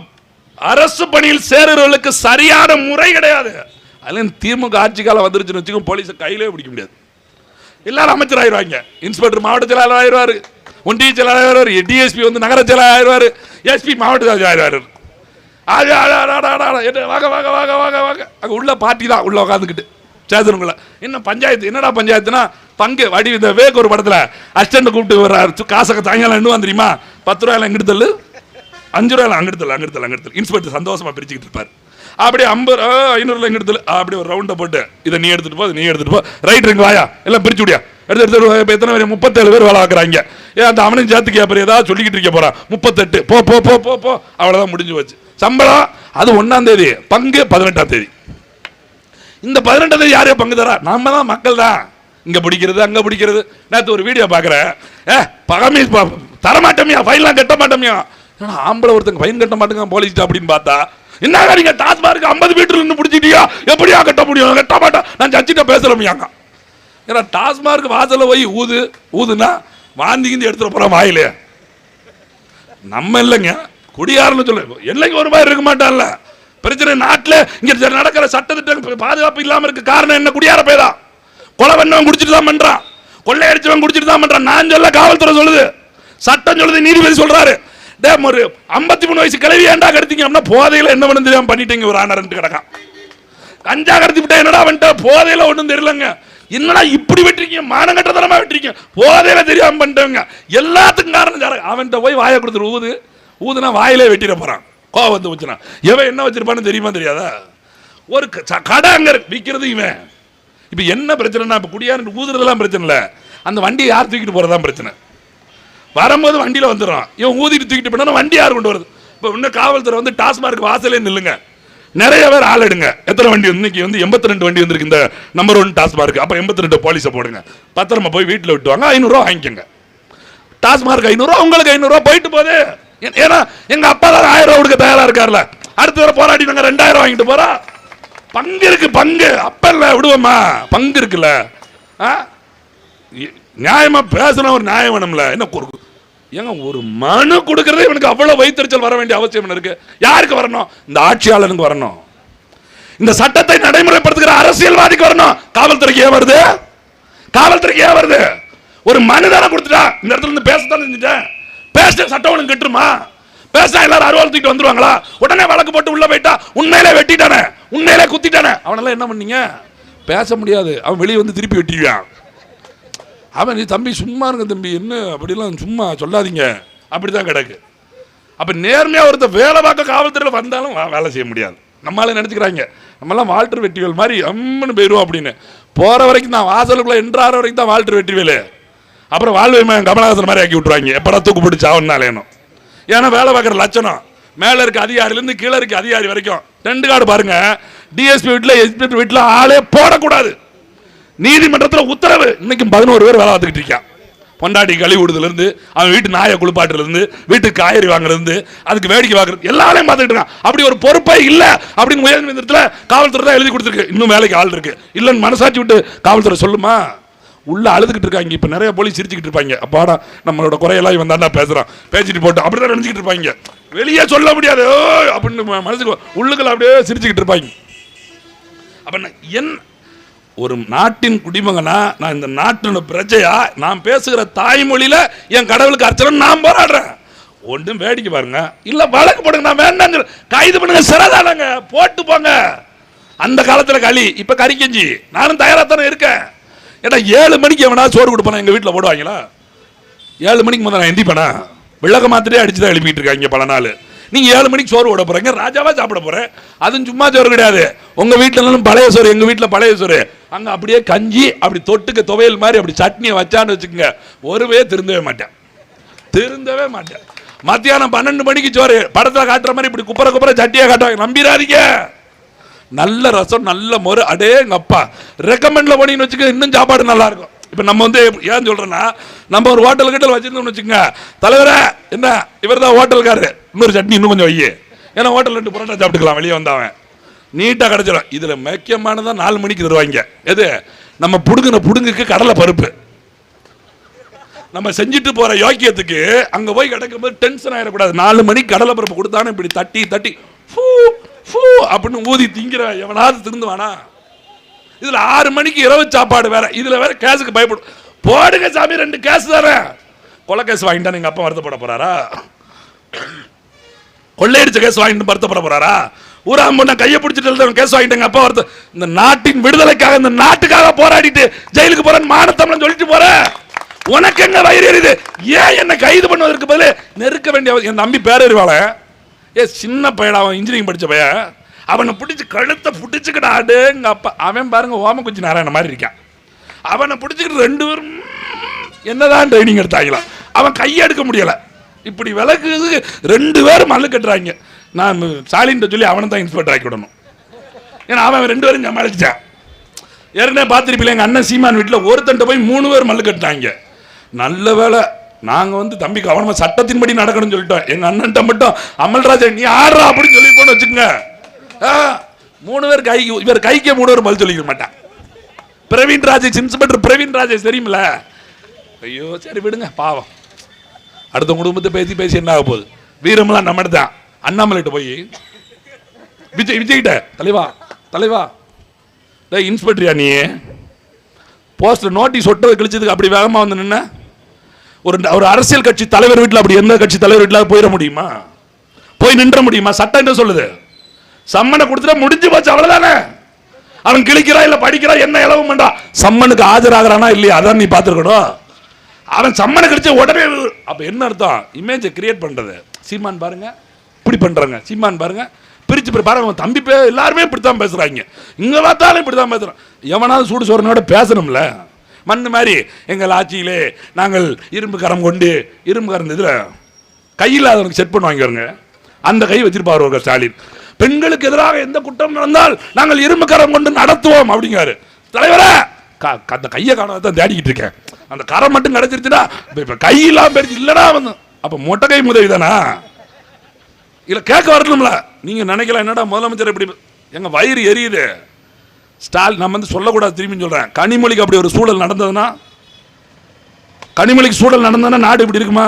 அரசு பணியில் சேருறவர்களுக்கு சரியான முறை கிடையாது. அதுலேயும் திமுக ஆட்சி காலம் வந்துருச்சுன்னு வச்சுக்கோங்க, போலீஸை கையிலே பிடிக்க முடியாது. எல்லாரும் அமைச்சர் ஆயிடுவாங்க, இன்ஸ்பெக்டர் மாவட்ட செயலாளர் ஆயிடுவார், ஒன்றிய செயலாளர் ஆயிடுவார், டிஎஸ்பி வந்து நகர செயலாளர் ஆயிடுவார், எஸ்பி மாவட்ட ஆயிடுவார். வாங்க வாங்க வாங்க வாங்க வாங்க, அங்கே உள்ள பார்ட்டி தான் உள்ள உட்காந்துக்கிட்டு சேதனுங்கள. என்ன பஞ்சாயத்து, என்னடா பஞ்சாயத்துனா பங்கு வடி. இந்த வேக் ஒரு படத்தில் அசிஸ்டன்ட் கூப்பிட்டு வர்றாரு, காசை சாயங்காலம் என்ன வந்துருமா, 10 ரூபாயில எங்கிட்டு தள்ளு, 5 ரூபாயில அங்கிட்டு இன்ஸ்பெக்டர் சந்தோஷமா பிரிச்சுக்கிட்டு இருப்பார். அப்படியே 50 500 எங்கிட்டு அப்படி ஒரு ரவுண்டை போட்டு, இதை நீ எடுத்துட்டு போ, நீ எடுத்துட்டு போ, ரைட் இருக்கு வாயா, எல்லாம் பிரிச்சு விடியா, எடுத்து எத்தனை பேர், 37 பேர் வேலை பார்க்குறாங்க. அந்த அவனையும் சேர்த்துக்கு அப்புறம் ஏதாவது சொல்லிக்கிட்டு இருக்க போறான், 38 போ போ போ போ போ, அவ்வளோதான் முடிஞ்சு போச்சு. சம்பளம் அது 1ஆம் தேதி, பங்கு 18ஆம் தேதி. இந்த 18ஆம் தேதி யாரையோ பங்கு தரா, நாம தான், மக்கள் தான். இங்க பிடிக்கிறது அங்க பிடிக்கிறது. நேற்று ஒரு வீடியோ பார்க்குறேன், பகமே தரமாட்டோமியா, ஃபைன்லாம் கட்ட மாட்டோமியா. ஏன்னா ஆம்பளை ஒருத்தங்க ஃபைன் கட்ட மாட்டேங்க போலீஸ் அப்படின்னு பார்த்தா, என்ன நீங்க டாஸ்மார்க் 50 மீட்டர் நின்று பிடிச்சிட்டியா, எப்படியா கட்ட முடியும், கட்ட மாட்டேன், நான் சச்சிட்ட பேசுறோமியாங்க. ஏன்னா டாஸ்மார்க் வாசல போய் ஊதுனா வாந்திக்கிந்து எடுத்துட போறான் வாயிலே. நம்ம இல்லைங்க, குடியாரன்னு சொல்ல என்னைக்கு ஒரு மாதிரி இருக்க மாட்டான்ல. பிரச்சனை நாட்டில் இங்க நடக்கிற சட்டத்திட்டம் பாதுகாப்பு இல்லாம இருக்க காரணம் என்ன, குடியார பேதான். கொலை பண்ணவன் குடிச்சிட்டு தான் பண்றான், கொள்ளையடிச்சவன் குடிச்சிட்டு தான் பண்றான். நான் சொல்ல, காவல்துறை சொல்லுது, சட்டம் சொல்லுது, நீதிபதி சொல்றாரு. ஒரு 53 வயசு கிளவி ஏண்டா கடத்தீங்க அப்படின்னா, போதையில என்ன பண்ணு தெரியாம பண்ணிட்டீங்க ஒரு ஆனரன்ட்டு கிடக்கான். கஞ்சா கடத்தி விட்டா என்னடா வந்துட்ட, போதையில ஒன்றும் தெரியலங்க, என்னடா இப்படி வெட்டிருக்கீங்க, மானங்கட்டத்தனமா வெட்டிருக்கீங்க, போதையில தெரியாம பண்ணிட்டவங்க. எல்லாத்துக்கும் காரணம் அவன்கிட்ட போய் வாயை கொடுத்துரு, ஊதுனா வாயிலே வெட்டிட போறான். கோவம் வந்து வச்சுனா எவன் என்ன வச்சிருப்பான்னு தெரியுமா தெரியாதா. ஒரு கடை அங்க விற்கிறது இவன். இப்ப என்ன பிரச்சனைனா, இப்ப குடியாரன் ஊதுறதெல்லாம் பிரச்சனை இல்லை, அந்த வண்டியை யார் தூக்கிட்டு போறதான் பிரச்சனை. வரும்போது வண்டியில வந்துடும், இவன் ஊதிட்டு தூக்கிட்டு போனா வண்டி யார் கொண்டு வருது. இப்போ இன்னும் காவல்துறை வந்து டாஸ்மார்க் வாசலே நில்லுங்க, நிறைய பேர் ஆள் எடுங்க. எத்தனை வண்டி இன்னைக்கு வந்து 82 வண்டி வந்திருக்கு இந்த நம்பர் 1 டாஸ்மார்க். அப்ப 82 போலீஸை போடுங்க, பத்திரமா போய் வீட்டில் விட்டுவாங்க, 500 ரூபா வாங்கிக்கோங்க. டாஸ்மார்க் 500 ரூபா, உங்களுக்கு 500 ரூபா போயிட்டு போகுது. ஏன்னா எங்க அப்பா தான் 1000 ரூபா கொடுக்க தயாரா இருக்காருல, அடுத்த வர போராடி நாங்க 2000 வாங்கிட்டு போறோம். பங்கு இருக்கு, பங்கு அப்பல்ல விடுவோமா, பங்கு இருக்குல்ல. நியாயமா பேசணும், ஒரு நியாயம் வேணும்ல. என்ன ஏங்க ஒரு மனு கொடுக்கறதே இவனுக்கு அவ்வளவு வைத்தறிச்சல் வர வேண்டிய அவசியம் இருக்கு. யாருக்கு வரணும்? இந்த ஆட்சியாளனுக்கு வரணும், இந்த சட்டத்தை நடைமுறைப்படுத்துகிற அரசியல்வாதிக்கு வரணும். காவல்துறைக்கு ஏன் வருது? காவல்துறைக்கு ஏன் வருது? ஒரு மனு தானே கொடுத்துட்டா, இந்த இடத்துல இருந்து பேசத்தானே செஞ்சுட்டேன், பேச சட்டம் ஒழுங்கு கெட்டுருமா? பேச எல்லாரும் அறுவாள் தூக்கிட்டு வந்துருவாங்களா? உடனே வழக்கு போட்டு உள்ள போயிட்டா உண்மையிலே வெட்டிட்டானே, உண்மையிலே குத்திட்டானே, அவனெல்லாம் என்ன பண்ணீங்க? பேச முடியாது, அவன் வெளியே வந்து திருப்பி வெட்டிடுவான். அவன் நீ தம்பி சும்மா இருங்க தம்பி, என்ன அப்படிலாம் சும்மா சொல்லாதீங்க, அப்படிதான் கிடக்கு. அப்ப நேர்மையா ஒருத்தர் வேலை பார்க்க காவல்துறையில் வந்தாலும் வேலை செய்ய முடியாது. நம்மளால நினைச்சுக்கிறாங்க நம்மளாம் வால்டர் வெற்றிவேல் மாதிரி அம்மனு போயிடுவோம் அப்படின்னு. போற வரைக்கும் தான், வாசலுக்குள்ள என்றார வரைக்கும் தான் வால்டர் வெற்றிவேலு. அப்புறம் வாழ்வை கமலஹாசன் மாதிரி ஆக்கி விட்டுருவாங்க, எப்படா தூக்கு பிடிச்சி ஆகணும்னாலேனும். ஏன்னா வேலை பார்க்குற லட்சணம் மேல இருக்க அதிகாரிலேருந்து கீழே இருக்க அதிகாரி வரைக்கும் 2 கார்டு பாருங்க. டிஎஸ்பி வீட்டில், எஸ்பி வீட்டில் ஆளே போடக்கூடாது. நீதிமன்றத்தில் உத்தரவு. இன்னைக்கும் 11 பேர் வேலை பார்த்துக்கிட்டு இருக்கான். பொண்டாட்டி கழிவு விடுதலிருந்து, அவன் வீட்டு நாயை குளிப்பாட்டுலேருந்து, வீட்டுக்கு காய்கறி வாங்குறது, அதுக்கு வேடிக்கை வாங்குறது, எல்லாரையும் பார்த்துக்கிட்டு இருக்கான். அப்படி ஒரு பொறுப்பே இல்லை அப்படின்னு உயர்நீதிமன்றத்தில் காவல்துறை தான் எழுதி கொடுத்துருக்கு. இன்னும் வேலைக்கு ஆள் இருக்கு இல்லைன்னு மனசாட்சி விட்டு காவல்துறை சொல்லுமா? உள்ள அழுதுகிட்டு இருக்காங்க. இப்ப நிறைய போலீஸ் சிரிச்சுக்கிட்டு இருப்பாங்க, அப்பாடா நம்மளோட குறையெல்லாம் இவன் தாண்டா பேசுறான், பேசிட்டு போட்டு அப்படிதான் நினைச்சுக்கிட்டு இருப்பாங்க. வெளியே சொல்ல முடியாது அப்படின்னு மனசுக்கு உள்ளுக்குள்ள அப்படியே சிரிச்சுக்கிட்டு இருப்பாங்க. அப்ப என் ஒரு நாட்டின் குடிமகனா, நான் இந்த நாட்டின் பிரஜையா, நான் பேசுகிற தாய்மொழியில என் கடவுளுக்கு அர்ச்சனை நான் போராடுறேன். ஒன்றும் வேடிக்கை பாருங்க, இல்ல வழக்கு போடுங்க, நான் வேண்டாம் கைது பண்ணுங்க, சிறதானங்க போட்டு போங்க. அந்த காலத்துல களி, இப்ப கறிக்கஞ்சி. நானும் தயாரா தானே இருக்கேன். ஏன்னா 7 மணிக்கு எவனா சோறு கொடுப்பானா? எங்க வீட்டில் போடுவாங்களா? 7 மணிக்கு முதல்ல நான் எந்திப்பேனா? விளக்க மாத்திரே அடிச்சு தான் எழுப்பிட்டு இருக்காங்க பல நாள். நீங்க 7 மணிக்கு சோறு ஓட போறீங்க, ராஜாவா சாப்பிட போறேன். அதுவும் சும்மா சோறு கிடையாது. உங்க வீட்டுல பழைய சோறு, எங்க வீட்டுல பழைய சோறு. அங்க அப்படியே கஞ்சி, அப்படி தொட்டுக்க துவையல் மாதிரி அப்படி சட்னியை வச்சான்னு வச்சுக்கோங்க, ஒருவே திருந்தவே மாட்டேன், திருந்தவே மாட்டேன். மத்தியானம் 12 மணிக்கு சோறு, படத்துல காட்டுற மாதிரி இப்படி குப்பரை குப்பரை சட்டியா காட்டுவாங்க, நம்பிடாதீங்க. நல்ல ரசம், நல்ல மொறு, அடே எங்க அப்பா ரெக்கமெண்ட்ல போனீங்கன்னு வச்சுக்க, இன்னும் சாப்பாடு நல்லா இருக்கும். இப்ப நம்ம வந்து ஏன் சொல்றேன்னா, நம்ம ஒரு ஹோட்டல் கிட்ட வச்சிருந்தோம்னு வச்சுக்கோங்க, தலைவரே என்ன இவர் தான் ஹோட்டல்காரரு, இன்னொரு சட்னி இன்னும் கொஞ்சம் வையே, ஏன்னா ஹோட்டல் 2 பரோட்டா சாப்பிட்டுக்கலாம், வெளியே வந்தவன் நீட்டா கிடைச்சிடும். இதுல முக்கியமானதான் 4 மணிக்கு தருவாங்க. எது? நம்ம புடுங்கின புடுங்குக்கு கடலை பருப்பு. நம்ம செஞ்சுட்டு போற யோக்கியத்துக்கு அங்க போய் கிடைக்கும் போது டென்ஷன் ஆயிடக்கூடாது. 4 மணிக்கு கடலை பருப்பு கொடுத்தானே இப்படி தட்டி தட்டி அப்படின்னு ஊதி திங்கிற எவனாவது திருந்துவானா? இதுல 6 மணிக்கு இரவு சாப்பாடு வேற, இதுல வேற கேஸுக்கு பயப்படும். போடுங்க சாமி 2 கேஸ் தானே. கொலை கேஸ் வாங்கிட்டா எங்க அப்பா வருத்தப்பட போறாரா? கொள்ளையடிச்ச கேஸ் வாங்கிட்டு வருத்தப்பட போறாரா? ஊராம் பொண்ண கையை பிடிச்சிட்டு கேஸ் வாங்கிட்டாங்க அப்பா வருத்த. இந்த நாட்டின் விடுதலைக்காக, இந்த நாட்டுக்காக போராடிட்டு ஜெயிலுக்கு போறேன்னு மானத்தமிழன் சொல்லிட்டு போற உனக்கு என்ன வயிறு எரியுது? ஏன் என்ன கைது பண்ணுவதற்கு பதில் நெருக்க வேண்டிய என் தம்பி பேரறிவாள, சின்ன பையன், அவன் இன்ஜினியரிங் படிச்ச பையன், அவனை பிடிச்சி கழுத்தை பிடிச்சிக்கிட்டாடு எங்க அப்பா. அவன் பாருங்க ஓம குச்சி நாராயண மாதிரி இருக்கான். அவனை பிடிச்சிக்கிட்டு 2 பேரும் என்னதான் ட்ரைனிங் எடுத்தாங்களாம். அவன் கையெடுக்க முடியல, இப்படி விளக்கு 2 பேரும் மல்லு கட்டுறாங்க. நான் ஸ்டாலின் சொல்லி அவனை தான் இன்ஸ்பெக்டர் ஆக்கி விடணும். ஏன்னா அவன் 2 பேரும் சமாளிச்சிட்டான். ஏற்கனவே பார்த்துருப்பீங்க, எங்க அண்ணன் சீமான் வீட்டில் ஒருத்தன்ட்ட போய் 3 பேர் மல்லு கட்டுறாங்க. நல்ல வேலை நாங்க வந்து தம்பி கவனமா சட்டத்தின்படி நடக்கணும்னு சொல்லிட்டோம். எங்க அண்ணன்ட்ட மட்டும் அமல்ராஜன் நீ ஆடுறா அப்படின்னு சொல்லி போன்னு வச்சுக்கோங்க, 3 பேர் கை, இவர் கைக்கே 3 பேர் பதில் சொல்லிக்க மாட்டான். பிரவீன் ராஜேஷ், இன்ஸ்பெக்டர் பிரவீன் ராஜேஷ் தெரியுமில்ல? ஐயோ சரி விடுங்க பாவம், அடுத்த குடும்பத்தை பேசி பேசி என்ன ஆக போகுது? வீரமெல்லாம் நம்ம தான். அண்ணாமலைகிட்ட போய் விஜய்கிட்ட தலைவா தலைவா இன்ஸ்பெக்டரியா நீ போஸ்டர் நோட்டீஸ் ஒட்டவை கழிச்சதுக்கு அப்படி வேகமா வந்து நின்ன ஒரு அரசியல் கட்சி தலைவர் வீட்டில், அப்படி எந்த கட்சி தலைவர் வீட்டில் போயிட முடியுமா? போய் நின்ற முடியுமா? சட்டம் என்ன சொல்லுது? சம்மனை கொடுத்துட்டா முடிஞ்சு போச்சு, அவ்வளவுதானே. அவன் கிழிக்கிறா இல்ல படிக்கிறா என்ன இலவம் பண்றா, சம்மனுக்கு ஆஜராகிறானா இல்லையா அதான் நீ பார்த்துருக்கணும். அவன் சம்மனை கிடைச்ச உடனே, அப்ப என்ன அர்த்தம்? இமேஜை கிரியேட் பண்றது. சீமான் பாருங்க இப்படி பண்றாங்க, சீமான் பாருங்க பிரிச்சு பாருங்க, தம்பி எல்லாருமே இப்படித்தான் பேசுறாங்க, இங்க பார்த்தாலும் இப்படித்தான் பேசுறான். எவனாவது சூடு சோறனோட பேசணும்ல. மண்ணு மாதிரி எங்கள் ஆட்சியிலே நாங்கள் இரும்பு கரம் கொண்டு, இரும்பு கரம் இதுல கையில் அதனுக்கு செட் பண்ணுவாங்க, அந்த கை வச்சிருப்பாரு ஸ்டாலின். பெண்களுக்கு எதிராக எந்த குற்றம் நடந்தால் நாங்கள் இரும்பு கரம் கொண்டு நடத்துவோம் அப்படிங்காரு. தலைவரே அந்த கையை காணாதான் தேடிக்கிட்டு இருக்கேன், அந்த கரம் மட்டும் கிடைச்சிருச்சுன்னா இப்ப கையெல்லாம் பெருச்சு இல்லடா வந்து அப்ப மொட்டை கை முதவி தானா இல்ல கேட்க வரணும்ல. நீங்க நினைக்கலாம் என்னடா முதலமைச்சர் இப்படி, எங்க வயிறு எரியுது. ஸ்டாலின் நம்ம வந்து சொல்லக்கூடாது, திரும்பி சொல்றேன். கனிமொழிக்கு அப்படி ஒரு சூழல் நடந்ததுன்னா, கனிமொழிக்கு சூழல் நடந்ததுன்னா நாடு இப்படி இருக்குமா?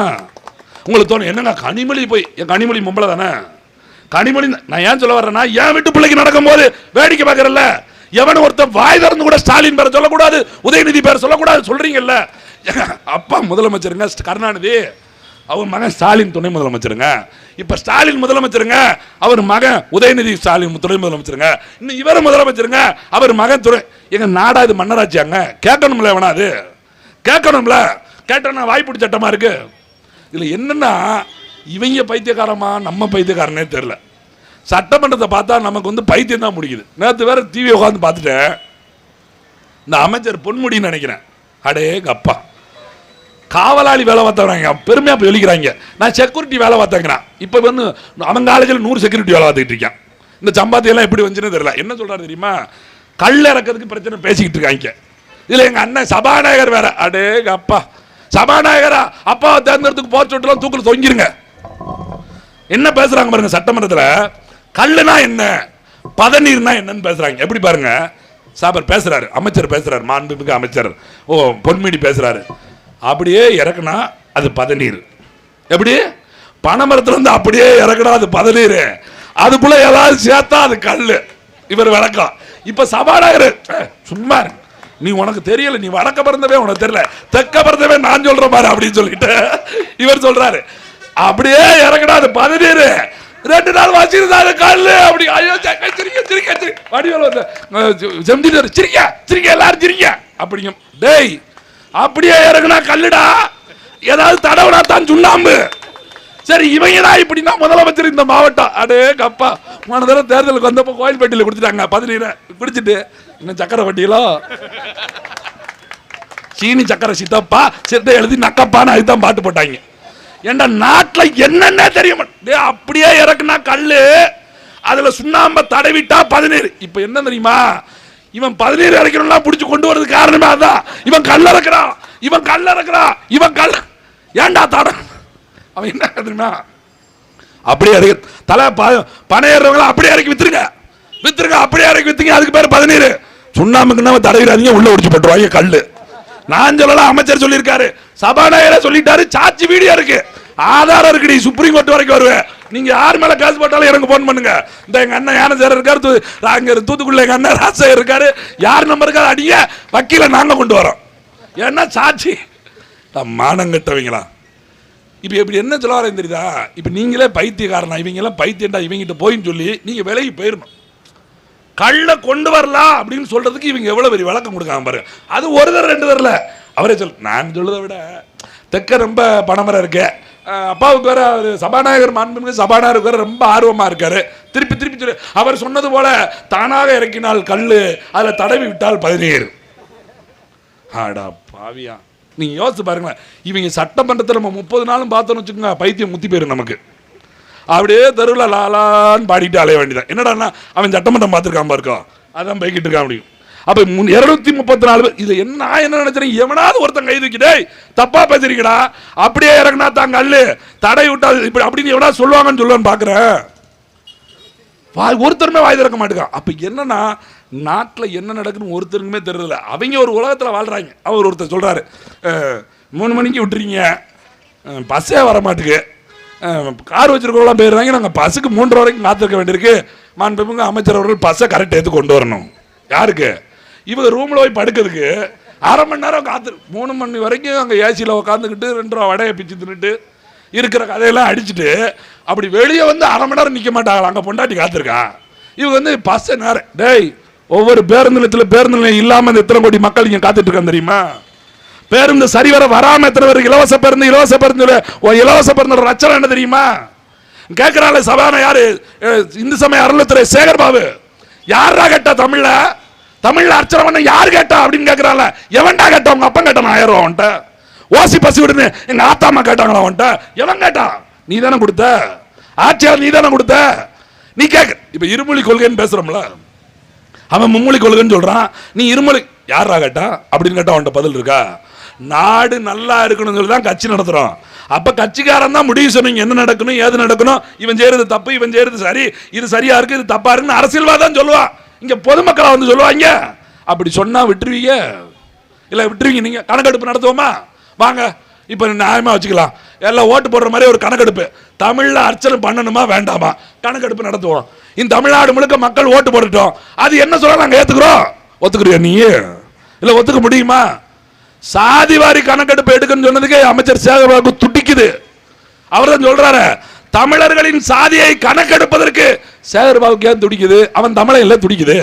உங்களுக்கு தோணும் என்னங்க கனிமொழி போய், என் கனிமொழி பொம்பளை தானே, கனிமொழி நான் ஏன் சொல்ல வர்றேன்னா, என் வீட்டு பிள்ளைக்கு நடக்கும் போது வேடிக்கை பார்க்கறல்ல, எவன் ஒருத்தன் வாய் திறந்து கூட ஸ்டாலின் பேரை சொல்லக்கூடாது, உதயநிதி பேரை சொல்லக்கூடாது சொல்றீங்கல்ல. அப்பா முதலமைச்சருங்க கருணாநிதி, அவர் மகன் ஸ்டாலின் துணை முதலமைச்சருங்க. இப்ப ஸ்டாலின் முதலமைச்சருங்க, அவர் மகன் உதயநிதி ஸ்டாலின் துணை முதலமைச்சருங்க. இன்னும் இவர் முதலமைச்சருங்க, அவர் மகன் துணை. எங்க நாடா இது மன்னராட்சியாங்க? கேட்கணும்ல, வேணா அது கேட்கணும்ல. கேட்டா வாய்ப்பு சட்டமா இருக்கு. இதுல என்னன்னா, இவங்க பைத்தியக்காரமா நம்ம பைத்தியக்காரனே தெரியல. சட்டமன்றத்தை பார்த்தா நமக்கு வந்து பைத்தியம் தான் முடிக்குது. நேற்று வேற டிவி உட்காந்து பார்த்துட்டேன், இந்த அமைச்சர் பொன்முடின்னு நினைக்கிறேன், அடே அப்பா காவலாளி வேலை பார்த்தவங்க பெருமையா போய் வெளிக்கிறாங்க. நான் செக்யூரிட்டி வேலை பார்த்தேங்கிறான். இப்போ வந்து அவன் காலேஜில் 100 செக்யூரிட்டி வேலை பார்த்துக்கிட்டு இருக்கான். இந்த சம்பாத்தி எல்லாம் எப்படி வந்துச்சுன்னு தெரியல. என்ன சொல்றாரு தெரியுமா, கல் இறக்கிறதுக்கு பிரச்சனை பேசிக்கிட்டு இருக்காங்க. இதுல எங்க அண்ணன் சபாநாயகர் வேற, அடே அப்பா சபாநாயகரா, அப்பாவை தேர்ந்தெடுத்துக்கு போச்சுலாம் தூக்கில் தொங்கிருங்க. என்ன பேசுறாங்க பாருங்க சட்டமன்றத்தில். கல்லுனா என்ன, பதநீர்னா என்னன்னு பேசுறாங்க. எப்படி பாருங்க, சாபர் பேசுறாரு, அமைச்சர் பேசுறாரு, மாண்புமிகு அமைச்சர் பொன்முடி பேசுறாரு. அப்படியே இறக்குனா அது பதநீர். எப்படி பனைமரத்துல இருந்து அப்படியே இறக்குனா அது பதநீர், அதுக்குள்ள ஏதாவது சேர்த்தா அது கல்லு. இவர் விளக்கம். இப்ப சபாநாயகர் சும்மா நீ உனக்கு தெரியல, நீ வடக்க பிறந்தவே உனக்கு தெரியல, தெற்க பிறந்தவே நான் சொல்ற மாதிரி அப்படின்னு சொல்லிட்டு இவர் சொல்றாரு. அப்படியே இறக்குனா அது பதநீர், 2 நாள் வச்சிருந்தாரு கல்லு. அப்படி ஐயோ சிரிக்க சிரிக்க வடிவேல் செஞ்சுட்டு சிரிக்க சிரிக்க எல்லாரும் சிரிக்க அப்படிங்க. டேய் அப்படியே இறங்குனா கல்லுடா, ஏதாவது தடவுனா தான் சுண்ணாம்பு. சரி இவங்க தான் இப்படின்னா முதலமைச்சர் இந்த மாவட்டம், அடே கப்பா போன தடவை தேர்தலுக்கு வந்தப்போ கோயில்பட்டியில் கொடுத்துட்டாங்க பதநீரை குடிச்சிட்டு. இன்னும் சக்கரை வட்டியிலோ சீனி சக்கரை சித்தப்பா சித்த எழுதி நக்கப்பான்னு அதுதான் பாட்டு போட்டாங்க. ஏண்டா நாட்டில் என்னென்ன தெரியும், அப்படியே இறக்குனா கல்லு, அதுல சுண்ணாம்ப தடவிட்டா பதநீர். இப்ப என்ன தெரியுமா, இவன் பதநீர் இறக்கணும்னா பிடிச்சு கொண்டு வரது காரணமே அதான். இவன் கல்ல இறக்குறான், இவன் கல்ல இறக்குறான், இவன் கல்ல ஏண்டா தட. அவன் என்ன தெரியுமா, அப்படியே இறக்கி தலை பனையறவங்கள அப்படியே இறக்கி வித்துருங்க வித்துருங்க, அப்படியே இறக்கி வித்துங்க, அதுக்கு பேர் பதநீர். சுண்ணாம்புக்குன்னா தடவிடாதீங்க, உள்ள ஒடிச்சு போட்டுருவாங்க கல்லு. நான் சொல்லலாம், அமைச்சர் சொல்லியிருக்காரு, சபாநாயகர் சொல்லிட்டாரு, சாட்சி வீடியோ இருக்கு, ஆதாரம் இருக்குடி, சுப்ரீம் கோர்ட் வரைக்கும் வருவேன். நீங்க யார் மேல கேஸ் போட்டாலும் எனக்கு போன் பண்ணுங்க. இந்த எங்க அண்ணன் யானசேகர் இருக்காரு, அங்க தூத்துக்குள்ள எங்க அண்ணன் ராஜசேகர் இருக்காரு, யார் நம்பருக்கு அடிங்க, வக்கீல நாங்க கொண்டு வரோம். ஏன்னா சாட்சி மானங்கட்டவங்களா. இப்ப எப்படி என்ன சொல்ல வரேன் தெரியுதா, இப்ப நீங்களே பைத்தியக்காரனா, இவங்க எல்லாம் பைத்தியண்டா இவங்கிட்ட போயின்னு சொல்லி நீங்க விலகி போயிடணும். கள்ள கொண்டு வரலாம் அப்படின்னு சொல்றதுக்கு இவங்க எவ்வளவு பெரிய விளக்கம் கொடுக்காம பாருங்க. அது ஒரு தடவை 2 தடவை அவரே நான் சொல்றதை விட தெற்க ரொம்ப பணமரம் இருக்கு, அப்பாவுக்கு வேற சபாநாயகர் மாண்புமிகு சபாநாயகருக்கு வேற ரொம்ப ஆர்வமா இருக்காரு. திருப்பி திருப்பி சொல்லி அவர் சொன்னது போல தானாக இறக்கினால் கல்லு, அதுல தடவி விட்டால் பதநீர். ஆடா பாவியா, நீங்க யோசிச்சு பாருங்களேன். இவங்க சட்டமன்றத்தில் நம்ம 30 நாளும் பார்த்தோன்னு வச்சுக்கோங்க, பைத்தியம் முத்தி போயிடும் நமக்கு. அப்படியே தெருவில் லாலான்னு பாடிட்டு அலைய வேண்டியதான். என்னடா அவன் சட்டமன்றம் பார்த்துருக்காம இருக்கோம், அதான் போய்கிட்டு இருக்கான் முடியும். அப்ப 234 பேர். இது என்ன என்ன நினைச்சேன், எவனாவது ஒருத்தன் கை தூக்கிட்டே தப்பா பேசுறீங்கடா, அப்படியே இறங்கினா தாங்க அல்லு தடை விட்டா இப்படி அப்படின்னு எவனா சொல்லுவாங்கன்னு சொல்லுவான்னு பாக்குறேன். ஒருத்தருமே வாய் திறக்க மாட்டேங்கான். அப்ப என்னன்னா, நாட்டில் என்ன நடக்குன்னு ஒருத்தருக்குமே தெரியல. அவங்க ஒரு உலகத்தில் வாழ்றாங்க. அவர் ஒருத்தர் சொல்றாரு, 3 மணிக்கு விட்டுறீங்க, பஸ்ஸே வர மாட்டுக்கு, கார் வச்சிருக்கவங்களாம் போயிடுறாங்க, நாங்கள் பஸ்ஸுக்கு 3:30 வரைக்கும் காத்திருக்க வேண்டியிருக்கு. மாண்புமிகு அமைச்சர் அவர்கள் பஸ்ஸை கரெக்ட் எடுத்து கொண்டு வரணும். யாருக்கு? இவங்க ரூம்ல போய் படுக்கிறதுக்கு 1/2 மணி நேரம் காத்து, 3 மணி வரைக்கும் அங்கே ஏசியில் உட்காந்துக்கிட்டு 2 ரூபா வடையை பிச்சு தின்னுட்டு இருக்கிற கதையெல்லாம் அடிச்சுட்டு அப்படி வெளியே வந்து 1/2 மணி நேரம் நிற்க மாட்டாங்களா, அங்கே பொண்டாட்டி காத்திருக்கா. இவங்க வந்து பஸ்ஸை நேரம், டேய் ஒவ்வொரு பேருந்து நிலையம் இல்லாமல் இந்த எத்தனை கோடி மக்கள் இங்கே காத்துட்டு இருக்காங்க தெரியுமா? பேருந்து சரிவர வராம எத்தனை பேருக்கு இலவச பேருந்து இலவச பேருந்து ரச்சனை என்ன தெரியுமா? கேட்கிறாள் சபான யாரு, இந்து சமய அறநிலையத்துறை சேகர் பாபு. யாரா கேட்டா தமிழ்ல அர்ச்சனை பண்ண யாரு கேட்டா அப்படின்னு கேட்கிறாள். எவன்டா கேட்டா? உங்க அப்பா கேட்டான் 1000 ரூபா அவன்கிட்ட. ஓசி பசி விடுன்னு எங்க ஆத்தாமா கேட்டாங்களா அவன்கிட்ட? எவன் கேட்டா? நீ தானே கொடுத்த, ஆட்சியாளர் நீ தானே கொடுத்த. நீ கேட்க. இப்ப இருமொழி கொள்கைன்னு பேசுறோம்ல, அவன் மும்மொழி கொள்கைன்னு சொல்றான், நீ இருமொழி யாரா கேட்டா அப்படின்னு கேட்டா அவன்கிட்ட பதில் இருக்கா? நாடு நல்லா இருக்கணும்னு சொல்லி தான் கட்சி நடத்துறோம். அப்ப கட்சிக்காரன் தான் முடிவு சொன்னீங்க என்ன நடக்கணும் ஏது நடக்கணும், இவன் செய்யறது தப்பு இவன் செய்யறது சரி, இது சரியா இருக்கு இது தப்பா இருக்குன்னு அரசியல்வாதான் சொல்லுவான். இங்க பொதுமக்களா வந்து சொல்லுவாங்க. அப்படி சொன்னா விட்டுருவீங்க இல்ல? விட்டுருவீங்க. நீங்க கணக்கெடுப்பு நடத்துவோமா? வாங்க இப்ப நியாயமா வச்சுக்கலாம், எல்லாம் ஓட்டு போடுற மாதிரி ஒரு கணக்கெடுப்பு. தமிழ்ல அர்ச்சனை பண்ணணுமா வேண்டாமா கணக்கெடுப்பு நடத்துவோம். இந்த தமிழ்நாடு முழுக்க மக்கள் ஓட்டு போட்டுட்டோம், அது என்ன சொல்ல நாங்க ஏத்துக்கிறோம். ஒத்துக்கிறியா நீ? இல்ல ஒத்துக்க முடியுமா? சாதிவாரி கணக்கெடுப்பு எடுக்கன்னு சொன்னதுக்கு அமைச்சர் சேகர்பாபு துடிக்குது. அவர் தான் சொல்றாரு, தமிழர்களின் சாதியை கணக்கெடுப்பதற்கு சேகர்பாபுக்கு ஏன் துடிக்குது? அவன் தமிழை இல்ல துடிக்குது.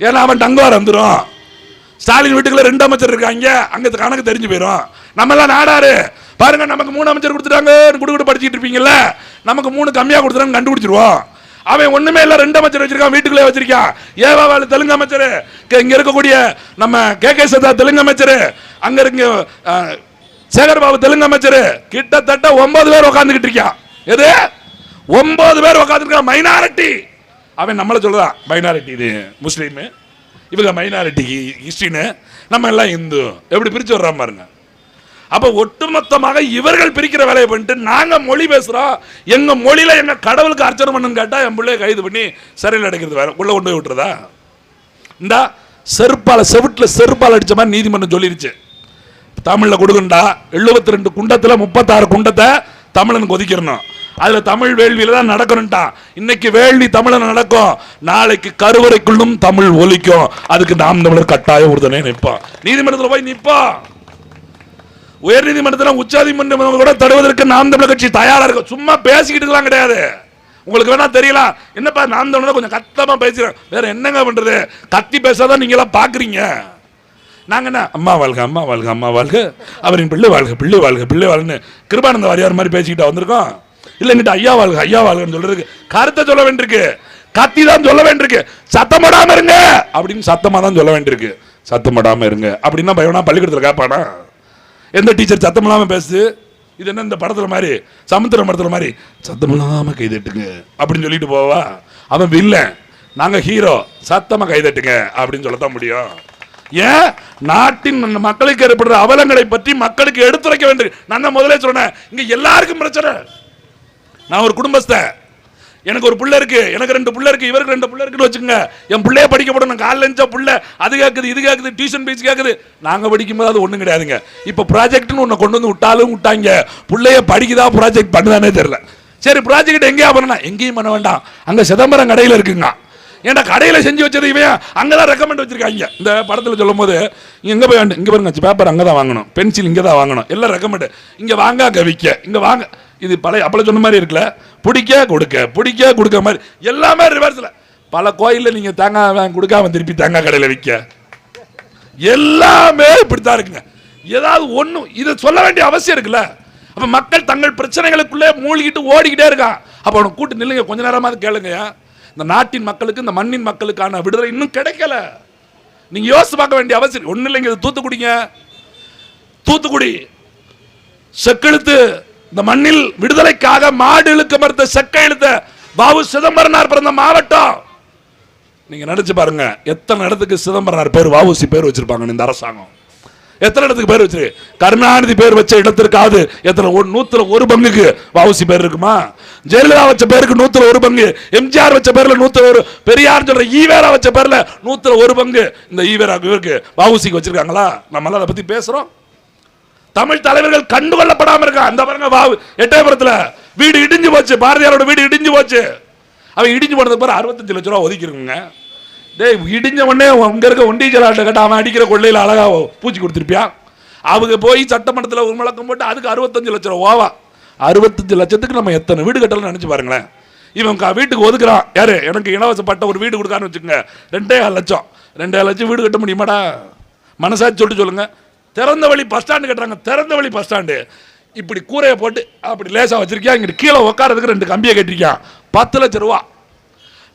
ஏன்னா அவன் டங்குவார் வந்துடும். ஸ்டாலின் வீட்டுக்குள்ள 2 அமைச்சர் இருக்காங்க, அங்க கணக்கு தெரிஞ்சு போயிடும். நம்ம எல்லாம் நாடாரு பாருங்க, நமக்கு 3 அமைச்சர் கொடுத்துட்டாங்க குடுகுடு படிச்சுட்டு இருப்பீங்கல்ல, நமக்கு 3 கம்மியா கொடுத்துட்டாங்க கண்டுபிடிச்சிருவோம். அவன் ஒண்ணுமே இல்ல 2 அமைச்சர் வச்சிருக்கான், வீட்டுக்குள்ளே வச்சிருக்கான். ஏவாவால தெலுங்கு அமைச்சர், இங்க இருக்கக்கூடிய நம்ம கே சதா தெலுங்கு அமைச்சர், அங்க இருக்க சேகர்பாபு தெலுங்கு அமைச்சர், கிட்டத்தட்ட 9 பேர் உட்காந்துக்கிட்டு இருக்கான். எது 9 பேர் உட்காந்துருக்கான், மைனாரிட்டி. அவன் நம்மள சொல்றான் மைனாரிட்டி இது முஸ்லீம், இவங்க மைனாரிட்டி கிறிஸ்டின், நம்ம எல்லாம் இந்து. எப்படி பிரிச்சு வர்றான் பாருங்க. அப்ப ஒட்டுமொத்தமாக இவர்கள் பிரிக்கிற வேலையை பண்ணிட்டு நாங்க மொழி பேசுறோம், எங்க மொழியில எங்க கடவுளுக்கு அர்ச்சனை பண்ணுன்னு கேட்டா என் பிள்ளைய கைது பண்ணி சிறையில் அடைக்கிறது வேற, உள்ள கொண்டு போய் விட்டுறதா? இந்த செருப்பால செவிட்டுல செருப்பால் அடிச்ச மாதிரி நீதிமன்றம் சொல்லிருச்சு. தமிழ்ல கொடுக்கண்டா 72 குண்டத்துல 36 குண்டத்தை தமிழனுக்கு ஒதுக்கிடணும். அதுல தமிழ் வேள்வியில தான் நடக்கணும்டா. இன்னைக்கு வேள்வி தமிழன் நடக்கும், நாளைக்கு கருவறைக்குள்ளும் தமிழ் ஒலிக்கும். அதுக்கு நாம் தமிழர் கட்டாய உறுதுணை நிற்போம். நீதிமன்றத்தில் போய் நிற்போம். உயர் நீதிமன்றத்தில் உச்சநீதிமன்றம் கூட தடுவதற்கு நாம் தமிழர் கட்சி தயாரா இருக்கும். சும்மா பேசிக்கிட்டு கிடையாது. உங்களுக்கு வேணா தெரியலாம், என்னப்பா நாம் தமிழர் கொஞ்சம் கத்தமா பேசுறேன், வேற என்னங்க பண்றது, கத்தி பேசாதான் நீங்க எல்லாம் பாக்குறீங்க. நாங்க என்ன அம்மா வாழ்க அம்மா வாழ்க அம்மா வாழ்க, அவரின் பிள்ளை வாழ்க பிள்ளை வாழ்க பிள்ளை வாழ்கன்னு கிருபானந்த வாரியார் மாதிரி பேசிக்கிட்டா வந்திருக்கோம். இல்லங்கிட்ட ஐயா வாழ்க ஐயா வாழ்கன்னு சொல்றதுக்கு கருத்தை சொல்ல வேண்டியிருக்கு, கத்தி தான் சொல்ல வேண்டியிருக்கு. சத்தம் போடாம இருங்க அப்படின்னு சத்தமா தான் சொல்ல வேண்டியிருக்கு. சத்தம் போடாம இருங்க அப்படின்னா பயனா பள்ளிக்கூடத்தில் கேட்பானா? எந்த டீச்சர் சத்தம் இல்லாம பேசுது? இது என்ன இந்த படத்துல மாதிரி சமுத்திர படத்துல மாதிரி சத்தம் இல்லாம கைதட்டுங்க அப்படின்னு சொல்லிட்டு போவா? அவன் வில்லன், நாங்க ஹீரோ, சத்தமா கைதட்டுங்க அப்படின்னு சொல்லத்தான் முடியும். ஏன் நாட்டின் மக்களுக்கு ஏற்படுற அவலங்களை பற்றி மக்களுக்கு எடுத்துரைக்க வேண்டும். நான் முதலே சொன்னேன், இங்க எல்லாருக்கும் பிரச்சனை. நான் ஒரு குடும்பஸ்தன், எனக்கு ஒரு பிள்ளை இருக்கு, எனக்கு 2 பிள்ளை இருக்கு, இவருக்கு 2 பிள்ளை இருக்குன்னு வச்சுக்கோங்க. என் பிள்ளைய படிக்க போடணும், காலைல இருந்துச்சா பிள்ளை அது கேட்குது இது கேட்குது, டியூஷன் ஃபீஸ் கேட்குது. நாங்கள் படிக்கும்போது அது ஒன்றும் கிடையாதுங்க. இப்போ ப்ராஜெக்ட்னு ஒன்று கொண்டு வந்து விட்டாலும் விட்டாங்க, பிள்ளைய படிக்குதா ப்ராஜெக்ட் பண்ணுதானே தெரியல. சரி ப்ராஜெக்ட் எங்கேயா பண்ணணும்? எங்கேயும் பண்ண வேண்டாம், அங்கே சிதம்பரம் கடையில் இருக்குங்க. ஏன்னா கடையில் செஞ்சு வச்சது இவன் அங்கதான் ரெக்கமெண்ட் வச்சிருக்காங்க. இந்த படத்தில் சொல்லும் போது எங்க போய் இங்க பாருங்க, பேப்பர் அங்கே தான் வாங்கணும், பென்சில் இங்கே தான் வாங்கணும், எல்லாம் ரெக்கமெண்ட். இங்கே வாங்க அங்கே விற்க, இங்கே வாங்க. இது பழைய அப்பள சொன்ன மாதிரி இருக்குல்ல, பிடிக்க கொடுக்க மாதிரி எல்லாமே ரிவர்ஸ்ல. பல கோயிலில் நீங்க தேங்காய் கொடுக்காம திருப்பி தேங்காய் கடையில் விற்க, எல்லாமே இப்படித்தான் இருக்குங்க. ஏதாவது ஒண்ணு இதை சொல்ல வேண்டிய அவசியம் இருக்குல்ல. அப்ப மக்கள் தங்கள் பிரச்சனைகளுக்குள்ளே மூழ்கிட்டு ஓடிக்கிட்டே இருக்கான். அப்ப அவனை கூட்டு நில்லுங்க, கொஞ்ச நேரமாவது கேளுங்க. இந்த நாட்டின் மக்களுக்கு, இந்த மண்ணின் மக்களுக்கான விடுதலை இன்னும் கிடைக்கல. நீங்க யோசிச்சு பார்க்க வேண்டிய அவசியம் ஒண்ணு இல்லைங்க. தூத்துக்குடி செக்கெழுத்து, இந்த மண்ணில் விடுதலைக்காக மாடு இழுக்க மறுத்த செக்க இழுத்த பாபு சிதம்பரனார் பிறந்த மாவட்டம். நீங்க நினைச்சு பாருங்க, எத்தனை இடத்துக்கு சிதம்பரனார் பேர் வாவுசி பேர் வச்சிருப்பாங்க இந்த அரசாங்கம். எத்தனை இடத்துக்கு பேர் வச்சு, கருணாநிதி பேர் வச்ச இடத்திற்காவது எத்தனை 100ல் 1 பங்குக்கு வாவுசி பேர் இருக்குமா? ஜெயலலிதா வச்ச பேருக்கு 100ல் 1 பங்கு, எம்ஜிஆர் வச்ச பேர்ல 100ல் 1, பெரியார் சொல்ற ஈவேரா வச்ச பேர்ல 100ல் 1 பங்கு இந்த ஈவேரா இவருக்கு வாவுசிக்கு வச்சிருக்காங்களா? நம்ம அதை பத்தி பேசுறோம். தமிழ் தலைவர்கள் கண்டுகொள்ளப்படாம இருக்கா. அந்த பாருங்க எட்டயபுரத்துல வீடு இடிஞ்சு போச்சு, பாரதியாரோட வீடு இடிஞ்சு போச்சு. அவன் இடிஞ்சு போனதுக்கு பிறகு 65 லட்சம் ரூபா ஒதுக்கிருங்க. இடிஞ்ச உடனே அங்க இருக்க ஒண்டிச்சலாட்ட கட்ட அவன் அடிக்கிற கொள்ளையில அழகா பூச்சி கொடுத்துருப்பியா? அவங்க போய் சட்டமன்றத்தில் ஒரு முழக்கம் போட்டு அதுக்கு 65 லட்சம் ரூபாவா? 65 லட்சத்துக்கு நம்ம எத்தனை வீடு கட்டலாம் நினைச்சு பாருங்களேன். இவன் வீட்டுக்கு ஒதுக்குறான். யாரு? எனக்கு இலவசப்பட்ட ஒரு வீடு கொடுக்கான்னு வச்சுக்கோங்க, 2.5 லட்சம். 2.5 லட்சம் வீடு கட்ட முடியுமாடா? மனசாட்சி சொல்லிட்டு சொல்லுங்க. திறந்த வழி பஸ் ஸ்டாண்டு கட்டுறாங்க, திறந்த வழி பஸ் ஸ்டாண்டு. இப்படி கூரையை போட்டு அப்படி லேசா வச்சிருக்கியா, இங்க கீழே உட்காரதுக்கு 2 கம்பியை கட்டிருக்கான், 10 லட்சம் ரூபா.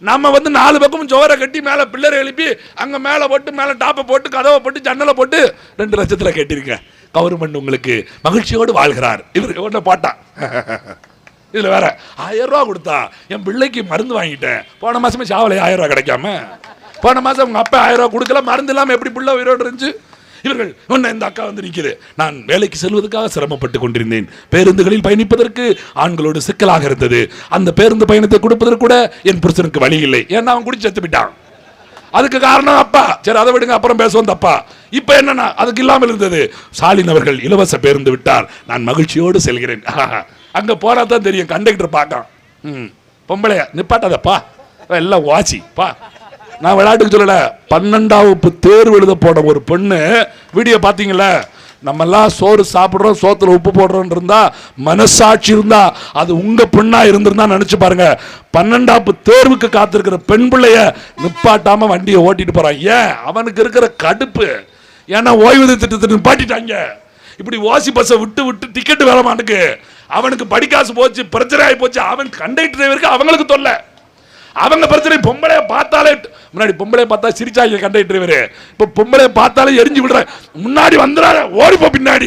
நம்ம 4 பக்கமும் சோரை கட்டி மேல பில்லரை எழுப்பி அங்க மேல போட்டு மேல டாப்பை போட்டு கதவை போட்டு ஜன்னலை போட்டு 2 லட்சத்துல கட்டிருக்கேன். கவர்மெண்ட் உங்களுக்கு மகிழ்ச்சியோடு வாழ்கிறார். இவர் ஒன்ன பாட்டான் இதுல வேற 1000 ரூபா கொடுத்தா என் பிள்ளைக்கு மருந்து வாங்கிட்டேன், போன மாசமே சாவலை 1000 ரூபா கிடைக்காம, போன மாசம் உங்க அப்பா 1000 ரூபா கொடுக்கல, மருந்து இல்லாம எப்படி பிள்ளை உயிரோடு இருந்துச்சு? இவர்கள் ஒன்னு இந்த அக்கா வந்து நிக்குது, நான் வேலைக்கு செல்வதற்காக சிரமப்பட்டு கொண்டிருந்தேன், பேருந்துகளில் பயணிப்பதற்கு ஆண்களோடு சிக்கலாக இருந்தது, அந்த பேருந்து பயணத்தை கொடுப்பதற்கு கூட என் புருஷனுக்கு வழி இல்லை, ஏன்னா அவன் குடிச்சு செத்து போயிட்டான், அதுக்கு காரணம் அப்பா. சரி அதை விடுங்க, அப்புறம் பேசுவோம் தப்பா. இப்ப என்னன்னா அதுக்கு இல்லாமல் இருந்தது. ஸ்டாலின் அவர்கள் இலவச பேருந்து விட்டார், நான் மகிழ்ச்சியோடு செல்கிறேன். அங்க போனா தான் தெரியும், கண்டக்டர் பார்க்கான், பொம்பளைய நிப்பாட்டாதப்பா, எல்லாம் வாசி பா. நான் விளையாட்டுக்கு சொல்லல, 12ஆம் வகுப்பு தேர்வு எழுத போன ஒரு பொண்ணு வீடியோ பாத்தீங்களா? நம்ம எல்லாம் சோறு சாப்பிடுறோம், சோத்துல உப்பு போடுறோம் இருந்தா, மனசாட்சி இருந்தா, அது உங்க பெண்ணா இருந்திருந்தா நினைச்சு பாருங்க. 12ஆம் வகுப்பு தேர்வுக்கு காத்திருக்கிற பெண் பிள்ளைய நிப்பாட்டாம வண்டியை ஓட்டிட்டு போறான். ஏன்? அவனுக்கு இருக்கிற கடுப்பு. ஏன்னா ஓய்வு திட்டத்தை நிப்பாட்டிட்டாங்க. இப்படி ஓசி பஸ்ஸை விட்டு விட்டு டிக்கெட் வேற மாட்டுக்கு, அவனுக்கு படிக்காசு போச்சு, பிரச்சனை ஆகி போச்சு, அவன் கண்டக்டர் டிரைவருக்கு அவங்களுக்கு தொல்லை, அவங்க பிரச்சனை. பொம்பளைய பார்த்தாலே, முன்னாடி பொம்பளைய பார்த்தா சிரிச்சாங்க கண்டக்டர் டிரைவர், இப்ப பொம்பளைய பார்த்தாலே எரிஞ்சு விடுற, முன்னாடி வந்துடாத ஓடிப்போ பின்னாடி.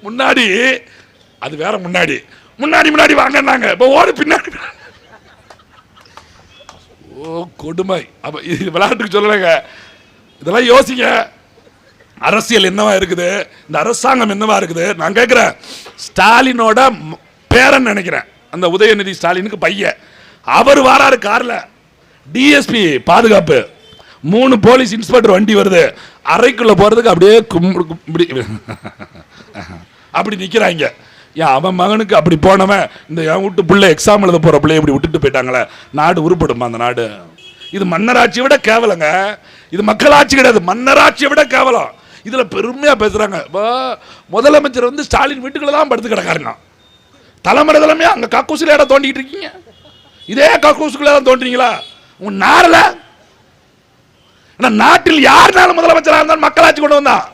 முன்னாடி அது வேற, முன்னாடி முன்னாடி முன்னாடி வாங்கினாங்க, இப்ப ஓடி பின்னாடி. ஓ கொடுமை. அப்ப இது விளையாட்டுக்கு சொல்லலைங்க, இதெல்லாம் யோசிங்க. அரசியல் என்னவா இருக்குது, இந்த அரசாங்கம் என்னவா இருக்குது. நான் கேட்கிறேன், ஸ்டாலினோட பேரன் நினைக்கிறேன், அந்த உதயநிதி ஸ்டாலினுக்கு பையன், அவர் வராரு கார்ல, டிஎஸ்பி பாதுகாப்பு, 3 போலீஸ் இன்ஸ்பெக்டர் வண்டி வருது, அறைக்குள்ள போறதுக்கு அப்படியே அப்படி நிக்கிறாங்க. ஏன் அவன் மகனுக்கு அப்படி போனவன், இந்த என் வீட்டு பிள்ளை எக்ஸாம் எழுத போற பிள்ளை இப்படி விட்டுட்டு போயிட்டாங்களே, நாடு உருப்படுமா? அந்த நாடு இது மன்னராட்சியை விட கேவலங்க, இது மக்களாட்சி கிடையாது, மன்னராட்சியை விட கேவலம். இதுல பெருமையா பேசுறாங்க. முதலமைச்சர் வந்து ஸ்டாலின் வீட்டுக்குள்ள தான் படுத்து கிடக்காருங்க, தலைமுறை தலைமையா அங்க கக்கூசில இடம் தோண்டிட்டு இருக்கீங்க, இதே கக்கூசுக்குள்ள தான் தோன்றீங்களா? உன் நாரல நாட்டில் யாருனாலும் முதலமைச்சராக இருந்தாலும் மக்களாட்சி கொண்டு வந்தான்,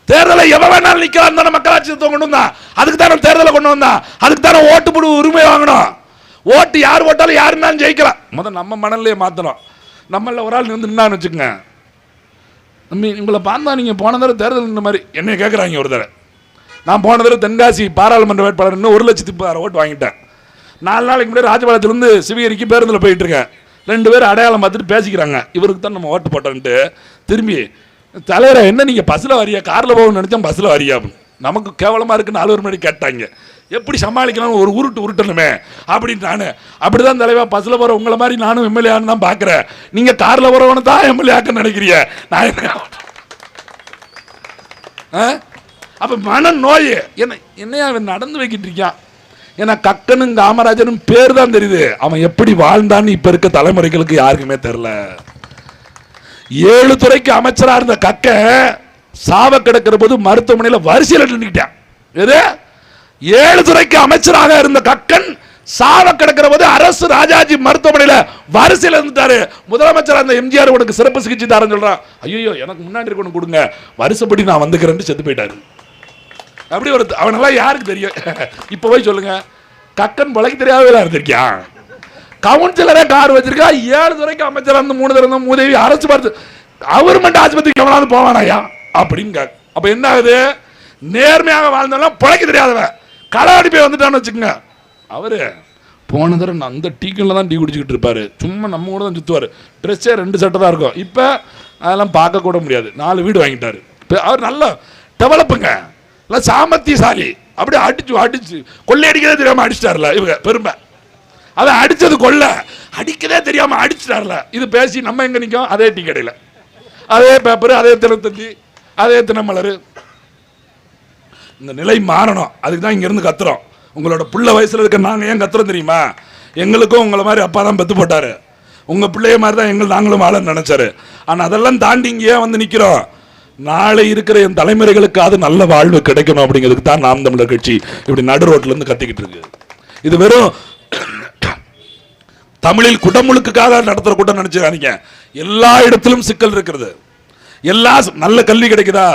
தேர்தலை எவ வேணாலும் நிக்கலாம் தானே மக்களாட்சி கொண்டு வந்தான், அதுக்கு தானே தேர்தலை கொண்டு வந்தான், அதுக்கு தானே ஓட்டு போடு உரிமை வாங்கணும், ஓட்டு யார் ஓட்டாலும் யாருனாலும் ஜெயிக்கலாம். முதல் நம்ம மனநிலையை மாத்தணும். நம்மள ஒரு ஆள் வந்து நின்னான்னு வச்சுக்கோங்க, உங்களை பார்த்தா நீங்க போன தடவை தேர்தல் இந்த மாதிரி என்னை கேட்குறாங்க. ஒரு தடவை நான் போன தடவை தென்காசி பாராளுமன்ற வேட்பாளர் 1,06,000 ஓட்டு வாங்கிட்டேன். 4 நாளைக்கு முன்னாடி ராஜபாளையத்திலிருந்து சிவகிரிக்கு பேருந்தில் போயிட்டு இருக்கேன், 2 பேர் அடையாளம் பார்த்துட்டு பேசிக்கிறாங்க, இவருக்கு தான் நம்ம ஓட்டு போட்டோன்ட்டு. திரும்பி தலைவரை என்ன நீங்க பஸ்ல வரியா கார்ல போகணும்னு நினைச்சா பஸ்ல வரியா, நமக்கு கேவலமா இருக்கு 4 பேர் முன்னாடி கேட்டாங்க, எப்படி சமாளிக்கலாம், ஒரு உருட்டணுமே அப்படின்னு. நான் அப்படிதான் தலைவா பஸ்ல போற உங்களை மாதிரி நானும் எம்எல்ஏ தான் பாக்குறேன், நீங்க கார்ல போறவன தான் எம்எல்ஏ ஆக்க நினைக்கிறீங்க. நான் அப்ப மன நோய் என்னையா அவன் நடந்து வைக்கிட்டு இருக்கான். ஏன்னா கக்கனும் காமராஜனும் பேர் தான் தெரியுது, அவன் எப்படி வாழ்ந்தான்னு இப்ப இருக்க தலைமுறைகளுக்கு யாருக்குமே தெரியல. 7 துறைக்கு அமைச்சரா இருந்த கக்க சாவ கிடக்கிற போது மருத்துவமனையில் வரிசையில் நின்றுட்டான். 7 துறைக்கு அமைச்சராக இருந்த கக்கன் சாவ கிடக்கிற போது அரசு ராஜாஜி மருத்துவமனையில் வரிசையில் இருந்துட்டாரு. முதலமைச்சர் அந்த எம்ஜிஆர் உனக்கு சிறப்பு சிகிச்சை தரேன்னு சொல்றான், ஐயோ எனக்கு முன்னாடி இருக்கணும் கொடுங்க, வருஷப்படி நான் வந்துக்கிறேன்னு செத்து போயிட்டாரு. அப்படி ஒரு அவனெல்லாம் யாருக்கு தெரியும்? இப்ப போய் சொல்லுங்க, கக்கன் பொழைக்க தெரியாத இருந்திருக்கியான், கவுன்சிலரே கார் வச்சிருக்கா, 7 துறைக்கு அமைச்சர் அந்த 3 தரம் உதவி அரசு பார்த்து கவர்மெண்ட் ஆஸ்பத்திரிக்கு எவனாவது போவானாயா அப்படின்னு. அப்ப என்ன ஆகுது, நேர்மையாக வாழ்ந்தாலும் பொழைக்க தெரியாதவன் களவாடி போய் வந்துட்டான்னு வச்சுக்கோங்க. அவரு போன தடவை அந்த டீக்கன்ல தான் டீ குடிச்சுக்கிட்டு இருப்பாரு, சும்மா நம்ம கூட தான் சுத்துவாரு, ட்ரெஸ்ஸே 2 சட்டை தான் இருக்கும். இப்ப அதெல்லாம் பார்க்க கூட முடியாது, 4 வீடு வாங்கிட்டாரு. அவர் நல்ல டெவலப்புங்க, சாமர்த்தியசாலி, அப்படியே அடிச்சு கொள்ளையடிக்கதே தெரியாம அடிச்சிட்டாருல இவங்க பெருமை. அவன் அடிச்சது கொள்ள அடிக்கதே தெரியாம அடிச்சிட்டாருல. இது பேசி நம்ம எங்க நிற்கும், அதே டீ கடையில் அதே பேப்பர், அதே தினத்தந்தி, அதே தினமலர். இந்த நிலை மாறணும், அதுக்கு தான் இங்க இருந்து கத்துறோம். உங்களோட புள்ள வயசுல இருக்க நாங்க ஏன் கத்துறோம் தெரியுமா? எங்களுக்கும் உங்களை மாதிரி அப்பா தான் பெத்து போட்டாரு, உங்க பிள்ளைய மாதிரி தான் நாங்களும் வாழ நினைச்சாரு. ஆனா அதெல்லாம் தாண்டி இங்கே வந்து நிக்கிறோம். நாளை இருக்கிற என் தலைமுறைகளுக்கு அது நல்ல வாழ்வு கிடைக்கணும் அப்படிங்கிறதுக்கு தான் நாம் தமிழர் கட்சி இப்படி நடு ரோட்ல இருந்து கத்திக்கிட்டு இருக்கு. இது வெறும் தமிழில் குடமுழுக்குக்காக நடத்துற கூட்டம் நினைச்சுக்காதீங்க. எல்லா இடத்திலும் சிக்கல் இருக்கிறது. எல்லா நல்ல கல்வி கிடைக்குதா?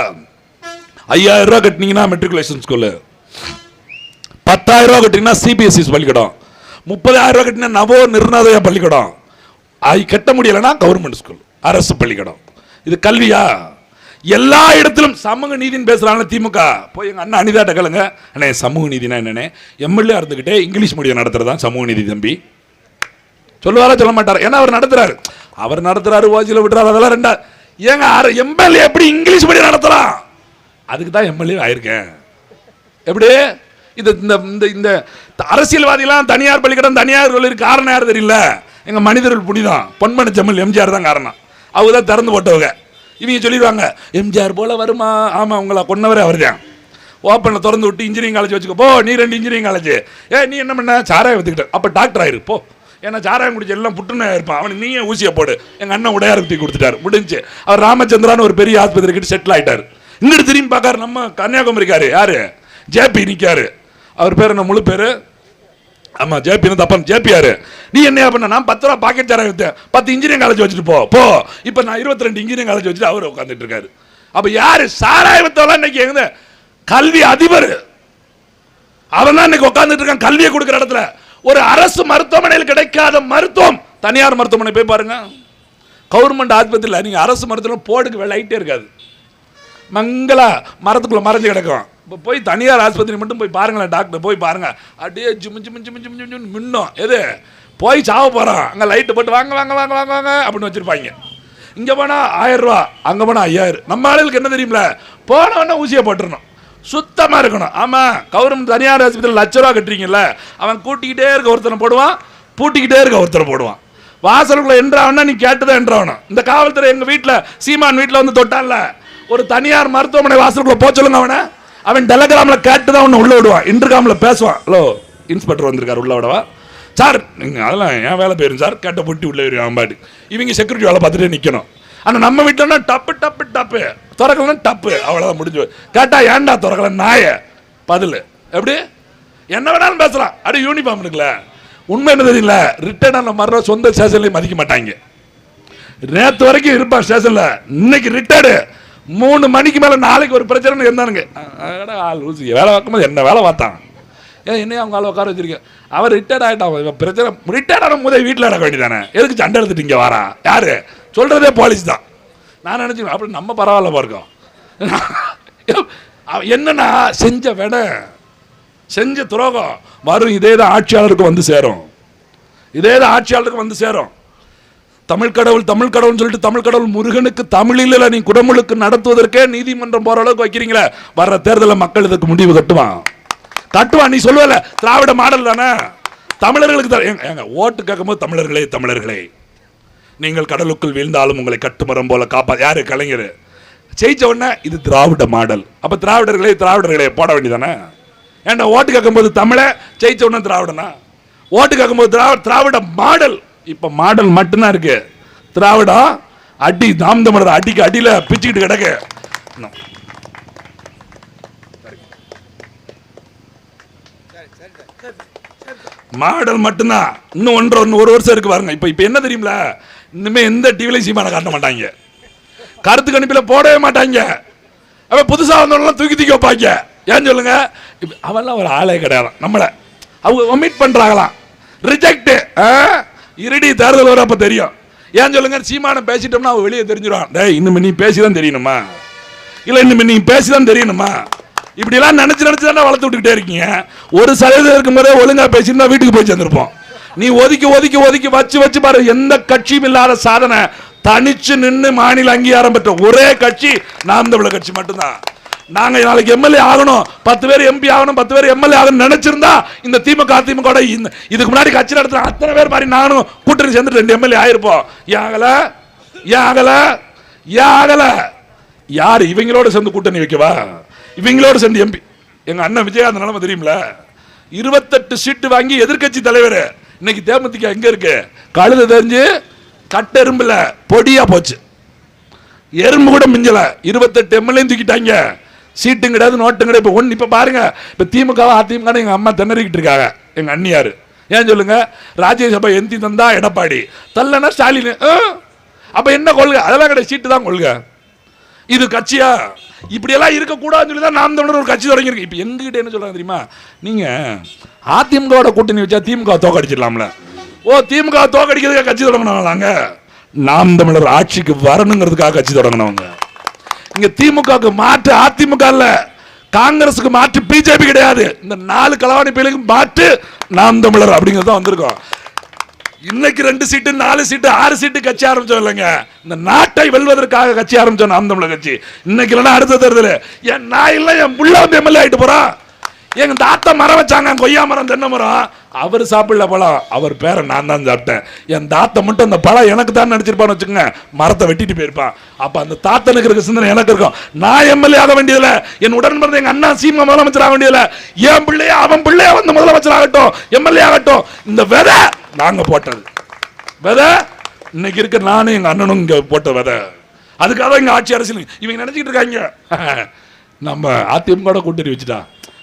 5000 ரூபாய் கட்டினீங்கன்னா மெட்ரிகுலேஷன் ஸ்கூலு, 10,000 ரூபாய் கட்டினீங்கன்னா சிபிஎஸ்இ பள்ளிக்கூடம், 30,000 ரூபாய் கட்டினா நவோ நிர்ணய பள்ளிக்கூடம், கட்ட முடியலன்னா கவர்மெண்ட் ஸ்கூல் அரசு பள்ளிக்கூடம். இது கல்வியா? எல்லா இடத்திலும் சமூக நீதினு பேசுறாங்க திமுக. போய் எங்க அண்ணா அனிதாட்ட கேளுங்க, அண்ணே சமூக நீதினா என்னன்னு. எம்எல்ஏ இருந்துகிட்டே இங்கிலீஷ் மீடியம் நடத்துறதா சமூக நீதி தம்பி? சொல்லுவாரா சொல்ல மாட்டார்? ஏன்னா அவர் நடத்துறாரு ஓசியில விட்டுறாரு, அதெல்லாம் ரெண்டா. ஏங்க எம்எல்ஏ எப்படி இங்கிலீஷ் மீடியம் நடத்தலாம்? அதுக்கு தான் எம்எல்ஏ ஆயிருக்கேன். எப்படி இந்த அரசியல்வாதிலாம் தனியார் பள்ளிக்கூடம் தனியார் காரணம் யாரும் தெரியல. எங்க மனிதர்கள் புனிதான் பொன்மன செம்மல் எம்ஜிஆர் தான் காரணம். அவங்க தான் திறந்து போட்டவங்க. இவங்க சொல்லிடுவாங்க எம்ஜிஆர் போல வருமா? ஆமா, உங்களை கொன்னவரே அவர் தான். ஓப்பனில் திறந்து விட்டு இன்ஜினியரிங் காலேஜ் வச்சுக்கோ, போ நீ 2 இன்ஜினியரிங் காலேஜ். நீ என்ன பண்ண? சாராயம் வித்துக்கிட்ட, அப்போ டாக்டர் ஆயிரு போ. ஏன்னா சாராயம் குடிச்சு எல்லாம் புட்டுன்னு இருப்பான், அவனுக்கு நீயே ஊசியை போடு. எங்கள் அண்ணன் உடையாருக்கு தூக்கி கொடுத்துட்டாரு, முடிஞ்சு. அவர் ராமச்சந்திரான்னு ஒரு பெரிய ஆஸ்பத்திரி கிட்ட செட்டில் ஆயிட்டார். இங்கிட்டு திரும்பி பார்க்காரு, நம்ம கன்னியாகுமரிக்காரு யாரு ஜேபி நிற்காரு. அவர் பேர் என்ன முழு பேரு? ஆமா ஜேபி தப்பன். ஜேபி யாரு? நீ என்ன பண்ண? நான் 10 ரூபா பாக்கெட் சாராயம் வித்தேன், 10 இன்ஜினியரிங் காலேஜ் வச்சுட்டு போ. இப்போ நான் 22 இன்ஜினியரிங் காலேஜ் வச்சுட்டு அவர் உட்காந்துட்டு இருக்காரு. அப்ப யாரு சாராயத்தெல்லாம் இன்னைக்கு எங்க? கல்வி அதிபர் அவன் தான் இன்னைக்கு உட்கார்ந்துட்டு இருக்கான் கல்வியை கொடுக்கிற இடத்துல. ஒரு அரசு மருத்துவமனையில் கிடைக்காத மருத்துவம் தனியார் மருத்துவமனை போய் பாருங்க. கவர்மெண்ட் ஆஸ்பத்திரியில் நீங்க அரசு மருத்துவம் போர்டுக்கு லைட்டே இருக்காது, மங்களா மரத்துக்குள்ள மறைஞ்சு கிடக்கும். இப்போ போய் தனியார் ஆஸ்பத்திரி மட்டும் போய் பாருங்களேன், டாக்டர் போய் பாருங்க, அப்படியே மின்னும். எது போய் சாவ போறோம், அங்கே லைட்டு போட்டு வாங்க வாங்க வாங்க வாங்க வாங்க அப்படின்னு வச்சிருப்பாங்க. இங்கே போனால் 1000 ரூபா, அங்கே போனால் 5000. நம்ம ஆளுகளுக்கு என்ன தெரியுமில, போனவொன்னே ஊசியை போட்டுருணும், சுத்தமாக இருக்கணும். ஆமாம், கவர்மெண்ட் தனியார் ஆஸ்பத்திரியில் ₹1,00,000 கட்டுறீங்கல்ல, அவன் கூட்டிக்கிட்டே இருக்க ஒருத்தனை போடுவான், பூட்டிக்கிட்டே இருக்க ஒருத்தனை போடுவான். வாசலுக்குள்ள என்றாவனா நீ கேட்டுதான் என்றாவணும். இந்த காவல்துறை எங்கள் வீட்டில் சீமான் வீட்டில் வந்து தொட்டான்ல, ஒரு தனியார் மருத்துவமனை வாசலுக்குள்ள போக சொல்லுங்க அவனை. அவன் டெலகிராமில் கேட்டுதான் ஒன்று உள்ள விடுவான், இன்டர்காமில் பேசுவான். ஹலோ இன்ஸ்பெக்டர் வந்திருக்காரு, உள்ள விடவா சார்? நீங்கள் அதெல்லாம் என் வேலை போயிரும் சார், கேட்ட பொட்டி உள்ளே வருவான் பாட்டு. இவங்க செக்யூரிட்டி வேலை பார்த்துட்டே நிற்கணும். ஆனால் நம்ம வீட்டில்னா டப்பு டப்பு டப்பு, திறக்கலாம் டப்பு, அவ்வளோதான் முடிஞ்சு. கேட்டா ஏன்டா திறக்கல நாய பதில். எப்படி என்ன வேணாலும் பேசலாம், அப்படி யூனிஃபார்ம் இருக்குல்ல. உண்மை என்ன தெரியல, ரிட்டர்ன் மறுற சொந்த ஸ்டேஷன்லையும் மதிக்க மாட்டாங்க. நேற்று வரைக்கும் இருப்பான் ஸ்டேஷனில், இன்னைக்கு ரிட்டர்டு 3 மணிக்கு மேலே நாளைக்கு ஒரு பிரச்சனை இருந்தானுங்க. ஆள் ஊசி வேலை பார்க்கும்போது என்ன வேலை பார்த்தான், என்னையும் அவங்க ஆள் உட்கார வச்சிருக்கேன். அவர் ரிட்டையர்ட் ஆகிட்டான், பிரச்சனை ரிட்டையர்ட் ஆன முதல் வீட்டில் நடக்க வேண்டியதானே, எதுக்கு சண்டை எடுத்துட்டு இங்கே வரா? யாரு சொல்றதே போலீஸ் தான். நான் நினைச்சுக்கேன் அப்படி நம்ம பரவாயில்ல பார்க்கோம். என்னன்னா செஞ்ச விட செஞ்ச துரோகம் வரும், இதே தான் ஆட்சியாளருக்கு வந்து சேரும், இதே தான் ஆட்சியாளருக்கு வந்து சேரும். தமிழ் கடவுள் தமிழ் கடவுள்னு சொல்லிட்டு தமிழ் கடவுள் முருகனுக்கு தமிழில் நீ குடமுழுக்கு நடத்துவதற்கே நீதிமன்றம் போற அளவுக்கு வைக்கிறீங்களே, வர்ற தேர்தலில் மக்கள் இதுக்கு முடிவு கட்டுவான். நீ சொல்லுவல திராவிட மாடல் தானே தமிழர்களுக்கு ஓட்டு கேட்கும்போது தமிழர்களே நீங்கள் கடலுக்குள் வீழ்ந்தாலும் உங்களை கட்டுமரம் போல காப்பா. யாரு? கலைஞர். ஜெயிச்ச உடனே இது திராவிட மாடல். அப்ப திராவிடர்களே போட வேண்டியதானே? ஏன்னா ஓட்டு கேட்கும்போது தமிழ, ஜெயிச்ச உடனே திராவிடனா. ஓட்டு கேட்கும்போது திராவிட மாடல். இப்ப மாடல் மட்டும்தான் இருக்கு, திராவிடம் அடி நாம் தமிழர் அடிக்கு அடியில பிச்சுக்கிட்டு கிடக்கு. மாடல் மட்டும்தான். இன்னும் 1 வருஷம் இருக்கு பாருங்க. இப்ப என்ன தெரியுமில, இனிமே எந்த டிவிலையும் சீமான காட்ட மாட்டாங்க, கருத்து கணிப்பில போடவே மாட்டாங்க. அவன் புதுசா வந்தவங்க தூக்கி வைப்பாங்க. ஏன் சொல்லுங்க, அவெல்லாம் ஒரு ஆளே கிடையாது. நம்மள அவங்க ஒமிட் பண்றாங்களாம், ரிஜெக்ட். இருடி தேர்தல் வர அப்ப தெரியும். ஏன் சொல்லுங்க, சீமான பேசிட்டோம்னா அவன் வெளியே தெரிஞ்சிடும். டேய் இன்னும் நீ பேசிதான் தெரியணுமா, இல்ல இன்னும் நீ பேசிதான் தெரியணுமா, இப்படி எல்லாம் நினைச்சு தானே வளர்த்து விட்டுக்கிட்டே இருக்கீங்க. 1% இருக்கும்போதே ஒழுங்கா பேசியிருந்தா வீட்டுக்கு போய் சேர்ந்திருப்போம். நீ ஒதுக்கி வச்சு பாரு. எந்த கட்சியும் இல்லாத சாதனை, தனிச்சு நின்று மாநில அங்கீகாரம் பெற்ற ஒரே கட்சி நாம் தமிழர் கட்சி மட்டும்தான். நாங்க நாளைக்கு எம்எல்ஏ ஆகணும், 10 பேர் எம்பி ஆகணும், 10 பேர் எம்எல்ஏ ஆகணும் நினைச்சிருந்தா இந்த திமுக அதிமுக இதுக்கு முன்னாடி கட்சி நடத்துற அத்தனை பேர் மாதிரி நானும் கூட்டணி சேர்ந்து 2 எம்எல்ஏ ஆயிருப்போம். ஆகல. யாரு இவங்களோட சேர்ந்து கூட்டணி வைக்கவா? இவங்களோட சேர்ந்து எம்பி. எங்க அண்ணன் விஜயகாந்த் நிலைமை தெரியுமில, 28 சீட்டு வாங்கி எதிர்கட்சி தலைவர். இன்னைக்கு தேமுதிக எங்க இருக்கு? கழுத தெரிஞ்சு கட்டெரும்புல பொடியா போச்சு, எறும்பு கூட மிஞ்சல. 28 எம்எல்ஏ தூக்கிட்டாங்க, சீட்டும் கிடையாது நோட்டும் கிடையாது. இப்ப பாருங்க, இப்ப திமுக அதிமுக எங்க அம்மா திணறிக்கிட்டு இருக்காங்க, எங்க அண்ணியாரு. ஏன் சொல்லுங்க, ராஜ்யசபா எந்தி தந்தா எடப்பாடி, தள்ளனா ஸ்டாலின். அப்ப என்ன கொள்கை? அதெல்லாம் கிடையாது, சீட்டு தான் கொள்கை. இது கட்சியா? இப்படி எல்லாம் இருக்க கூடாதுன்னு சொல்லி தான் நாம் தமிழர் ஒரு கட்சி தொடங்கியிருக்கு. இப்ப எங்ககிட்ட என்ன சொல்றாங்க தெரியுமா, நீங்க அதிமுக கூட்டணி வச்சா திமுக தோக்கடிச்சிடலாம்ல. திமுக தோக்கடிக்கிறதுக்காக கட்சி தொடங்கினாங்க. நாம் தமிழர் ஆட்சிக்கு வரணுங்கிறதுக்காக கட்சி தொடங்கினவங்க. இங்க திமுகவுக்கு மாற்று அதிமுக இல்ல, காங்கிரஸுக்கு மாற்று பிஜேபி கிடையாது. இந்த 4 களவாணி பேருக்கு மாற்று நாம் தமிழர் அப்படிங்கிறத வந்திருக்கோம். இன்னைக்கு 2 சீட்டு 4 சீட்டு 6 சீட்டு கட்சி ஆரம்பிச்சோம் இல்லைங்க, இந்த நாட்டை வெல்வதற்காக கட்சி ஆரம்பிச்சோம் நாம் தமிழர் கட்சி. இன்னைக்கு இல்லைன்னா அடுத்த தேர்தல் என் நான் இல்லை என் புள்ள வந்து எம்எல்ஏ ஆயிட்டு போறான். எங்க தாத்தா மரம் வச்சாங்க, கொய்யா மரம் தென்னை மரம், அவர் சாப்பிடல பழம், அவர் பேரை நான் தான் சாப்பிட்டேன். என் தாத்தா மட்டும் அந்த பழம் எனக்கு தான் நினைச்சிருப்பான்னு வச்சுக்கோங்க, மரத்தை வெட்டிட்டு போயிருப்பான். அப்ப அந்த தாத்தனுக்கு இருக்க சிந்தனை எனக்கு இருக்கும். நான் எம்எல்ஏ ஆக வேண்டியதில்ல, என் உடன் பிறந்த எங்க அண்ணா சீமா முதலமைச்சர் ஆக வேண்டியதில்ல, என் பிள்ளைய அவன் பிள்ளைய வந்து முதலமைச்சர் ஆகட்டும், எம்எல்ஏ ஆகட்டும். இந்த விதை நாங்க போட்டது விதை, இன்னைக்கு இருக்க நானும் எங்க அண்ணனும் இங்க போட்ட விதை. அதுக்காக இங்க ஆட்சி அரசியல் இவங்க நினைச்சிட்டு இருக்காங்க. நம்ம அதிமுக கூட்டணி வச்சுட்டா,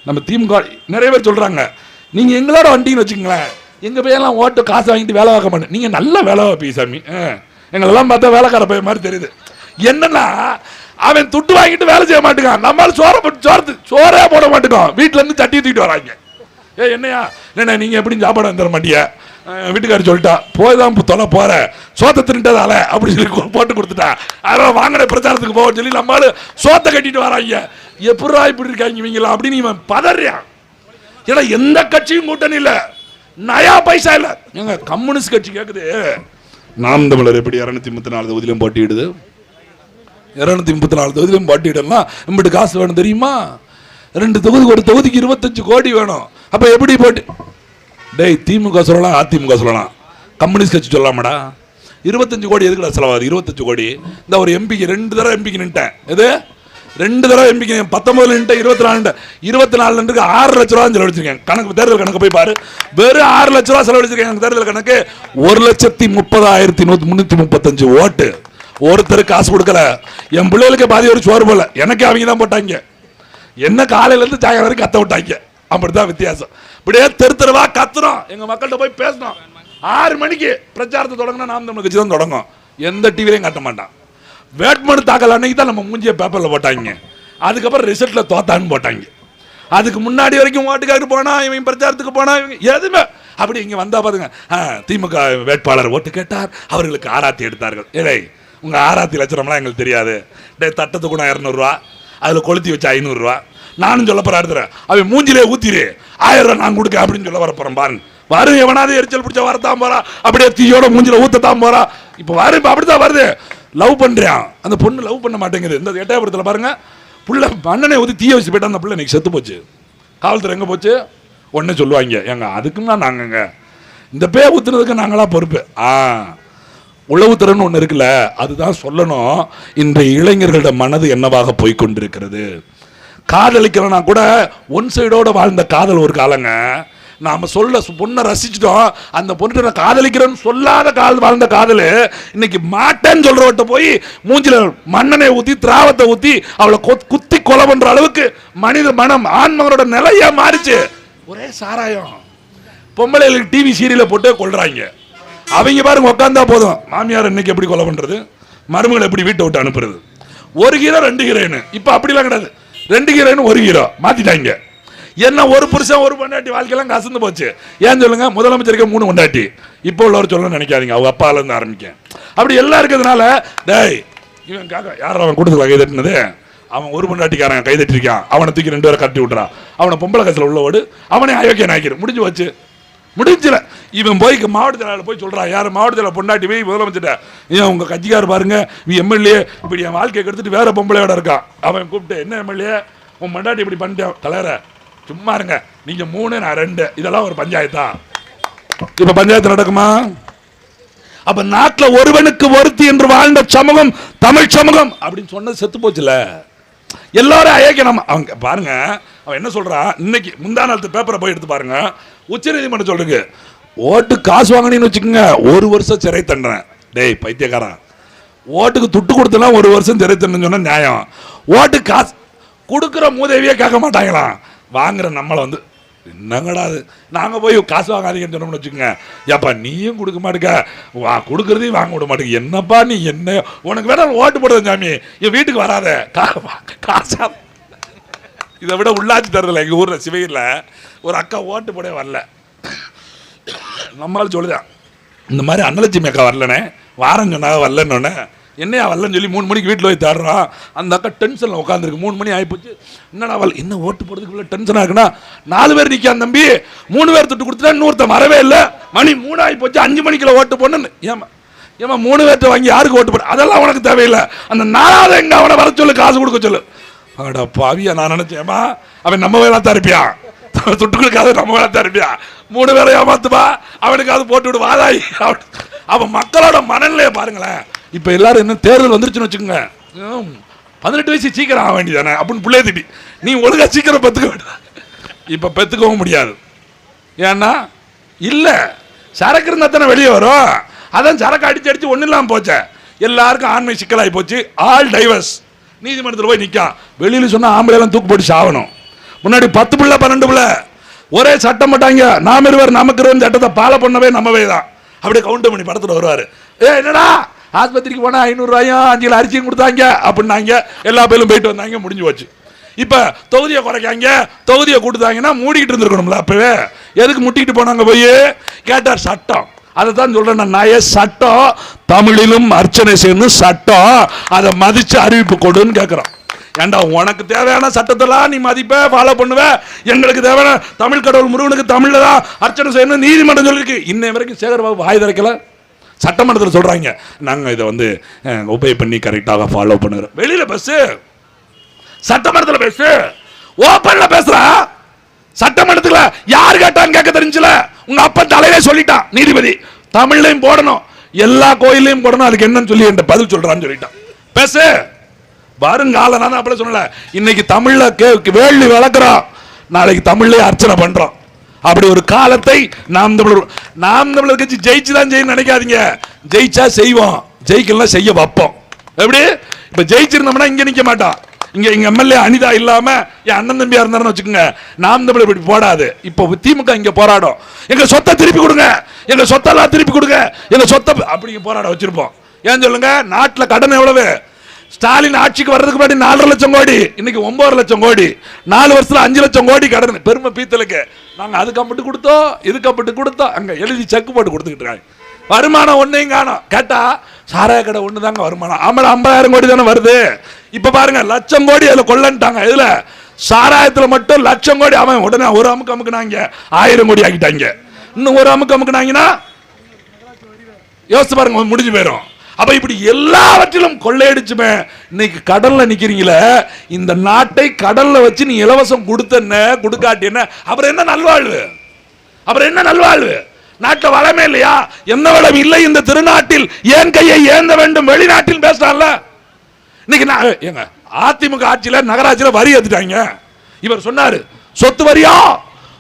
நம்ம திமுக நிறைய பேர் சொல்றாங்க, நீங்க எங்களோட வண்டின்னு வச்சுங்களேன், எங்க பையெல்லாம் ஓட்டு காசு வாங்கிட்டு வேலை பார்க்க மாட்டேன், நீங்க நல்ல வேலை வைப்பீங்க சாமி, எங்களெல்லாம் பார்த்தா வேலைக்கார பையன் மாதிரி தெரியுது. என்னன்னா அவன் துட்டு வாங்கிட்டு வேலை செய்ய மாட்டேங்கான், நம்மளால சோறே போட மாட்டேங்கோம், வீட்டுல இருந்து சட்டி தூக்கிட்டு வராங்க. என்னையா என்ன நீங்க எப்படி சாப்பாடு தர மாட்டியா, வீட்டுக்காரர் சொல்லிட்டா போய் தான் தொலை போற சோத்தை தின்ட்டதால அப்படி சொல்லி போட்டு கொடுத்துட்டா, அதெல்லாம் வாங்கின பிரச்சாரத்துக்கு போக சொல்லி நம்மளால சோத்தை கட்டிட்டு வராங்க. எப்படா இப்படி இருக்காங்க இவங்களா அப்படின்னு இவன் பதறியான். ஏன்னா எந்த கட்சியும் கூட்டணி இல்ல, நயா பைசா இல்ல. எங்க கம்யூனிஸ்ட் கட்சி கேக்குது, நாம் தமிழர் எப்படி 234 தொகுதியிலும் போட்டியிடுது, 234 தொகுதியிலும் போட்டியிடலாம், நம்மகிட்ட காசு வேணும் தெரியுமா, 2 தொகுதிக்கு ஒரு தொகுதிக்கு 25 கோடி வேணும். அப்ப எப்படி போட்டி, டேய் திமுக சொல்லலாம் அதிமுக சொல்லலாம், கம்யூனிஸ்ட் கட்சி சொல்லலாமாடா, 25 கோடி எதுக்குடா செலவாகுது, 25 கோடி இந்த ஒரு எம்பிக்கு 2 தடவை எம்பிக்கு நின்ட்டேன், எது 2 தடவை எம்பிக்கு 19 நின்ட்டேன், 24 6 லட்ச ரூபா செலவழிச்சிருக்கேன். கணக்கு தேர்தல் கணக்கு போய் பாரு, வெறும் 6 லட்ச ரூபா செலவழிச்சிருக்கேன். தேர்தல் கணக்கு 1,30,335 ஓட்டு, ஒருத்தர் காசு கொடுக்கல. என் பிள்ளைகளுக்கு பாதி ஒரு சோறு போல, எனக்கு அவங்க தான் போட்டாங்க, என்ன காலையில இருந்து சாயங்காலம் வரைக்கும் கத்த விட்டாங்க. அப்படிதான் வித்தியாசம். இப்படியே தெருவா கத்துறோம், எங்க மக்கள்கிட்ட போய் பேசணும். 6 மணிக்கு பிரச்சாரத்தை தொடங்கினா நாம் தமிழர் கட்சி தான் தொடங்கும், எந்த டிவிலையும் காட்ட மாட்டான். வேட்புமனு தாக்கல் அன்னைக்கு தான் நம்ம மூஞ்சிய பேப்பர்ல போட்டாங்க, அதுக்கப்புறம் ரிசல்ட்ல தோத்தான்னு போட்டாங்க. அதுக்கு முன்னாடி வரைக்கும் ஓட்டுக்காரு போனா இவங்க பிரச்சாரத்துக்கு போனா இவங்க எதுவுமே அப்படி இங்க வந்தா பாருங்க, திமுக வேட்பாளர் ஓட்டு கேட்டார், அவர்களுக்கு ஆராத்தி எடுத்தார்கள். ஏழை உங்க ஆராத்தி லட்சணம்லாம் எங்களுக்கு தெரியாது, தட்டத்துக்கு கூட 200 ரூபா, அதுல கொளுத்தி வச்சு 500 ரூபா, நானும் சொல்ல போறேன், எடுத்துறேன் அவன் மூஞ்சிலே ஊத்திரு 1000 ரூபா நான் கொடுக்க அப்படின்னு சொல்ல வரப்போறேன். பாருங்க வரும், எவனாவது எரிச்சல் பிடிச்ச வரத்தான் போறா, அப்படியே தீயோட மூஞ்சில ஊத்தத்தான் போறா. இப்ப வரும், இப்ப அப்படித்தான் வருது. லவ் பண்றான், அந்த பொண்ணு லவ் பண்ண மாட்டேங்குது. இந்த எட்டயபுரத்தில் பாருங்க, புள்ள அண்ணனை ஊத்தி தீய வச்சு போயிட்டா, அந்த பிள்ளை இன்னைக்கு செத்து போச்சு. காவல்துறை எங்க போச்சு, உடனே சொல்லுவாங்க, எங்க அதுக்குன்னா நாங்கங்க இந்த பே ஊத்துனதுக்கு நாங்களா பொறுப்பு. உளவுத்திறன் ஒன்று இருக்குல்ல, அதுதான் சொல்லணும். இன்றைய இளைஞர்களோட மனது என்னவாக போய்கொண்டிருக்கிறது. காதலிக்கிறனா கூட ஒன் சைடோட வாழ்ந்த காதல் ஒரு காலங்க, நாம சொல்ல பொண்ணை ரசிச்சிட்டோம், அந்த பொண்ணு நான் காதலிக்கிறேன்னு சொல்லாத வாழ்ந்த காதல் இன்னைக்கு மாட்டேன்னு சொல்றவட்ட போய் மூஞ்சில மண்ணனை ஊத்தி திராவத்தை ஊத்தி அவளை குத்தி கொலை பண்ற அளவுக்கு மனித மனம் ஆண்மகனோட நிலையா மாறிச்சு. ஒரே சாராயம், பொம்பளைகளுக்கு டிவி சீரியல போட்டு கொள்றாங்க. அவங்க பாருங்க உட்காந்தா போதும், மாமியார் இன்னைக்கு எப்படி கொலை பண்றது, மருமகளை எப்படி வீட்டை விட்டு அனுப்புறது, 1 ஹீரோ 2 ஹீரோயின். இப்ப அப்படிலாம் கிடையாது, 2 ஹீரோயின் 1 ஹீரோ மாத்திட்டாங்க. என்ன ஒரு புருஷன் ஒரு பொண்டாட்டி வாழ்க்கையெல்லாம் கசந்து போச்சு. ஏன் சொல்லுங்க, முதலமைச்சருக்கு 3 பொண்டாட்டி. இப்போ உள்ளவர் சொல்ல நினைக்காதீங்க, அவங்க அப்பால இருந்து ஆரம்பிக்க. அப்படி எல்லாம் இருக்கிறதுனால டேய் இவன் காக்க யார் அவன் கூட்டத்தில் கை தட்டினது, அவன் ஒரு பொண்டாட்டிக்காரன் கை தட்டிருக்கான், அவனை தூக்கி 2 பேரை கட்டி விட்டுறான், அவனை பொம்பளை கசில உள்ளவோடு அவனே அயோக்கிய நாய்க்கிற முடிஞ்சு வச்சு முடிஞ்சல. இவன் போய் மாவட்டத்தில் போய் சொல்றான், யார் மாவட்டத்தில் பொண்டாட்டி போய் முதலமைச்சிட்ட, ஏன் உங்க கட்சிக்காரர் பாருங்க எம்எல்ஏ இப்படி என் வாழ்க்கையை கெடுத்துட்டு வேற பொம்பளையோட இருக்கான். அவன் கூப்பிட்டு, என்ன எம்எல்ஏ உன் பொண்டாட்டி இப்படி பண்ணிட்டேன், தலைவர சும்மா இருங்க, நீங்க 3 நான் 2, இதெல்லாம் ஒரு பஞ்சாயத்தா? இப்ப பஞ்சாயத்து நடக்குமா? அப்ப நாட்டில் ஒருவனுக்கு ஒருத்தி என்று வாழ்ந்த சமூகம் தமிழ் சமூகம் அப்படின்னு சொன்னது செத்து போச்சுல. எல்லாரும் அயக்கணும். அவங்க பாருங்க, அவன் என்ன சொல்றான், இன்னைக்கு முந்தா நாள் பேப்பரை போய் எடுத்து பாருங்க, உச்சநீதிமன்றம் சொல்லுங்க, ஓட்டு காசு வாங்கினு வச்சுக்கோங்க 1 வருஷம் சிறை தண்டனை. டேய் பைத்தியக்காரன், ஓட்டுக்கு துட்டு கொடுத்தனா 1 வருஷம் சிறை தண்டனை சொன்னா நியாயம். ஓட்டு காசு கொடுக்குற மூதேவியே கேட்க மாட்டாங்களாம், வாங்குற நம்மளை வந்து என்னங்கடா அது, நாங்க போய் காசு வாங்காதீங்கன்னு சொன்னோம்னு வச்சுக்கோங்க, ஏப்பா நீயும் கொடுக்க மாட்டேங்க, கொடுக்கறதையும் வாங்க விட மாட்டேங்க, என்னப்பா நீ என்ன உனக்கு வேணாலும் ஓட்டு போடுறது சாமி, என் வீட்டுக்கு வராத காசா. இதை விட உள்ளாட்சி தரல, எங்கள் ஊரில் சிவகிரியில் ஒரு அக்கா ஓட்டு போட வரல, நம்மளால சொல்லுதான் இந்த மாதிரி அன்னலட்சுமி அக்கா வரலனே, வாரம் சொன்னாங்க வரலன்னு, என்னையா வரலன்னு சொல்லி 3 மணிக்கு வீட்டில் போய் தேடுறான். அந்த அக்கா டென்ஷனில் உட்காந்துருக்கு. 3 மணி ஆகிப்போச்சு. என்னடா அவள் என்ன ஓட்டு போடுறதுக்குள்ள டென்ஷனாக இருக்குன்னா 4 பேர் நிற்கான் தம்பி, 3 பேர் தொட்டு கொடுத்துட்டா இன்னொருத்தன் வரவே இல்லை. மணி 3 ஆகிப்போச்சு, 5 மணிக்குள்ள ஓட்டு போடணுன்னு. ஏமா 3 பேர்த்த வாங்கி யாருக்கு ஓட்டு போட, அதெல்லாம் உனக்கு தேவையில்லை. அந்த 4வது எங்க அவனை வர சொல்லு, காசு கொடுக்க சொல்லு. அவடா பாவியா, நான் நினைச்சேம்மா அவன் நம்ம வேலை தான் இருப்பியா, தொட்டுக்களுக்காக நம்ம வேலை தான் இருப்பியா, 3 பேரை ஏமாத்துப்பா, அவனுக்கு அது போட்டு விடு வாதாய். அவன் மக்களோட மனநிலையை பாருங்களேன். இப்ப எல்லாரும் என்ன தேர்தல் வந்துருச்சுன்னு வச்சுக்கோங்க, 18 வயசு சீக்கிரம் ஆக வேண்டியதானே அப்படின்னு பிள்ளைய திட்டி நீ ஒழுங்கா சீக்கிரம் பெத்துக்க வேண்டியது. இப்ப பெத்துக்கவும் முடியாது. ஏன்னா இல்ல சரக்கு இருந்தா தானே வெளியே வரும். அதான் சரக்கு அடிச்சு அடிச்சு ஒன்றும் இல்லாமல் போச்ச. எல்லாருக்கும் ஆண்மை சிக்கலாகி போச்சு. ஆல் டைவர்ஸ் நீதிமன்றத்தில் போய் நிற்கான். வெளியில் சொன்னால் ஆம்பளையெல்லாம் தூக்கு போட்டு சாகணும். முன்னாடி 10 பிள்ளை 12 பிள்ளை ஒரே சட்டம் போட்டாங்க. நாம் இருவர் நமக்கு இருவர் சட்டத்தை ஃபாலோ பண்ணவே நம்மவே தான். அப்படியே கவுண்ட் பண்ணி படத்தில் வருவார். என்னடா ஆஸ்பத்திரிக்கு போனால் 500 ரூபாயும் 5 கிலோ அரிசியும் கொடுத்தாங்க அப்படின்னாங்க. எல்லா பேரும் போயிட்டு வந்தாங்க, முடிஞ்சு போச்சு. இப்போ தொகுதியை குறைக்காங்க, தொகுதியை கொடுத்தாங்கன்னா மூடிக்கிட்டு இருந்திருக்கணும்ல. அப்பவே எதுக்கு முட்டிக்கிட்டு போனாங்க போய் கேட்டார். சட்டம் அதை தான் சொல்றேன் நான். சட்டம் தமிழிலும் அர்ச்சனை செய்யணும், சட்டம் அதை மதிச்சு அறிவிப்பு கொடுன்னு கேட்கிறோம். ஏண்டா உனக்கு தேவையான சட்டத்தெல்லாம் நீ மதிப்ப ஃபாலோ பண்ணுவ, எங்களுக்கு தேவையான தமிழ் கடவுள் முருகனுக்கு தமிழ்ல தான் அர்ச்சனை செய்யணும் நீதிமன்றம் சொல்லிருக்கு. இன்னை வரைக்கும் சேகர்பாபு வாய் திறக்கல. சட்டமன்றத்தில் சொல்றாங்க நாங்கள் இதை வந்து ஒபே பண்ணி கரெக்டாக ஃபாலோ பண்ணுறோம். வெளியில பேசு, சட்டமன்றத்தில் பேசு, ஓப்பன்ல பேசுறா. சட்டமன்றத்தில் யார் கேட்டான்னு கேட்க தெரிஞ்சுல. உங்க அப்பா தலையிலே சொல்லிட்டான் நீதிபதி, தமிழ்லையும் போடணும் எல்லா கோயிலையும் போடணும். அதுக்கு என்னன்னு சொல்லி என்ற பதில் சொல்றான்னு சொல்லிட்டான். பேசு வருங்கால. நான் அப்படி சொல்லல, இன்னைக்கு தமிழ்ல வேள்வி வளர்க்கிறோம், நாளைக்கு தமிழ்லயே அர்ச்சனை பண்றோம். அப்படி ஒரு காலத்தை நாம் தமிழர் கட்சி ஜெயிச்சு தான் செய்யணும் நினைக்காதீங்க. ஜெயிச்சா செய்வோம், ஜெயிக்கலாம் செய்ய வைப்போம். எப்படி இப்ப ஜெயிச்சிருந்தோம்னா இங்க நிக்க மாட்டோம். இங்க எங்க எம்எல்ஏ அனிதா இல்லாம என் அண்ணன் தம்பியா இருந்தாருன்னு வச்சுக்கோங்க, நாம் தமிழர் இப்படி போடாது. இப்போ திமுக இங்க போராடும், எங்க சொத்தை திருப்பி கொடுங்க, எங்க சொத்தெல்லாம் திருப்பி கொடுங்க, எங்க சொத்தை அப்படி போராட வச்சிருப்போம். ஏன் சொல்லுங்க, நாட்டில் கடன் எவ்வளவு? ஸ்டாலின் ஆட்சிக்கு வர்றதுக்கு முன்னாடி 4.5 லட்சம் கோடி, இன்னைக்கு 9 லட்சம் கோடி, 4 வருஷத்துல 5 லட்சம் கோடி கடன். பெருமை பீத்தலுக்கு நாங்க அதுக்கு அப்பட்டு கொடுத்தோம், இதுக்கு அப்பட்டு கொடுத்தோம், அங்க எழுதி செக் போட்டு கொடுத்துக்கிட்டு இருக்காங்க. வருமானம் ஒன்னையும் காணும். கேட்டா சாராய கடை ஒண்ணு தாங்க வருமானம். ஆமா 50,000 கோடி தானே வருது. இப்ப பாருங்க லட்சம் கோடி அதுல கொள்ளன்ட்டாங்க. இதுல சாராயத்துல மட்டும் லட்சம் கோடி. அவன் உடனே ஒரு அமுக்கு அமுக்குனாங்க 1000 கோடி ஆக்கிட்டாங்க. இன்னும் ஒரு அமுக்கு அமுக்குனாங்கன்னா யோசிச்சு பாருங்க, முடிஞ்சு போயிடும். அப்ப இப்படி எல்லாவற்றிலும் கொள்ளையடிச்சுமே இன்னைக்கு கடல்ல நிக்கிறீங்களே. இந்த நாட்டை கடல்ல வச்சு நீ இலவசம் கொடுத்தன கொடுக்காட்டி என்ன அப்புறம் என்ன நல்வாழ்வு? அப்புறம் என்ன நல்வாழ்வு? நாட்டில் வளமே இல்லையா? என்ன வளம் இல்லை இந்த திருநாட்டில்? ஏன் கையை ஏந்த வேண்டும்? வெளிநாட்டில் பேசுறான்ல. இன்னைக்கு ஏங்க அதிமுக ஆட்சியில நகராட்சியில வரி ஏத்துட்டாங்க. இவர் சொன்னாரு சொத்து வரியா,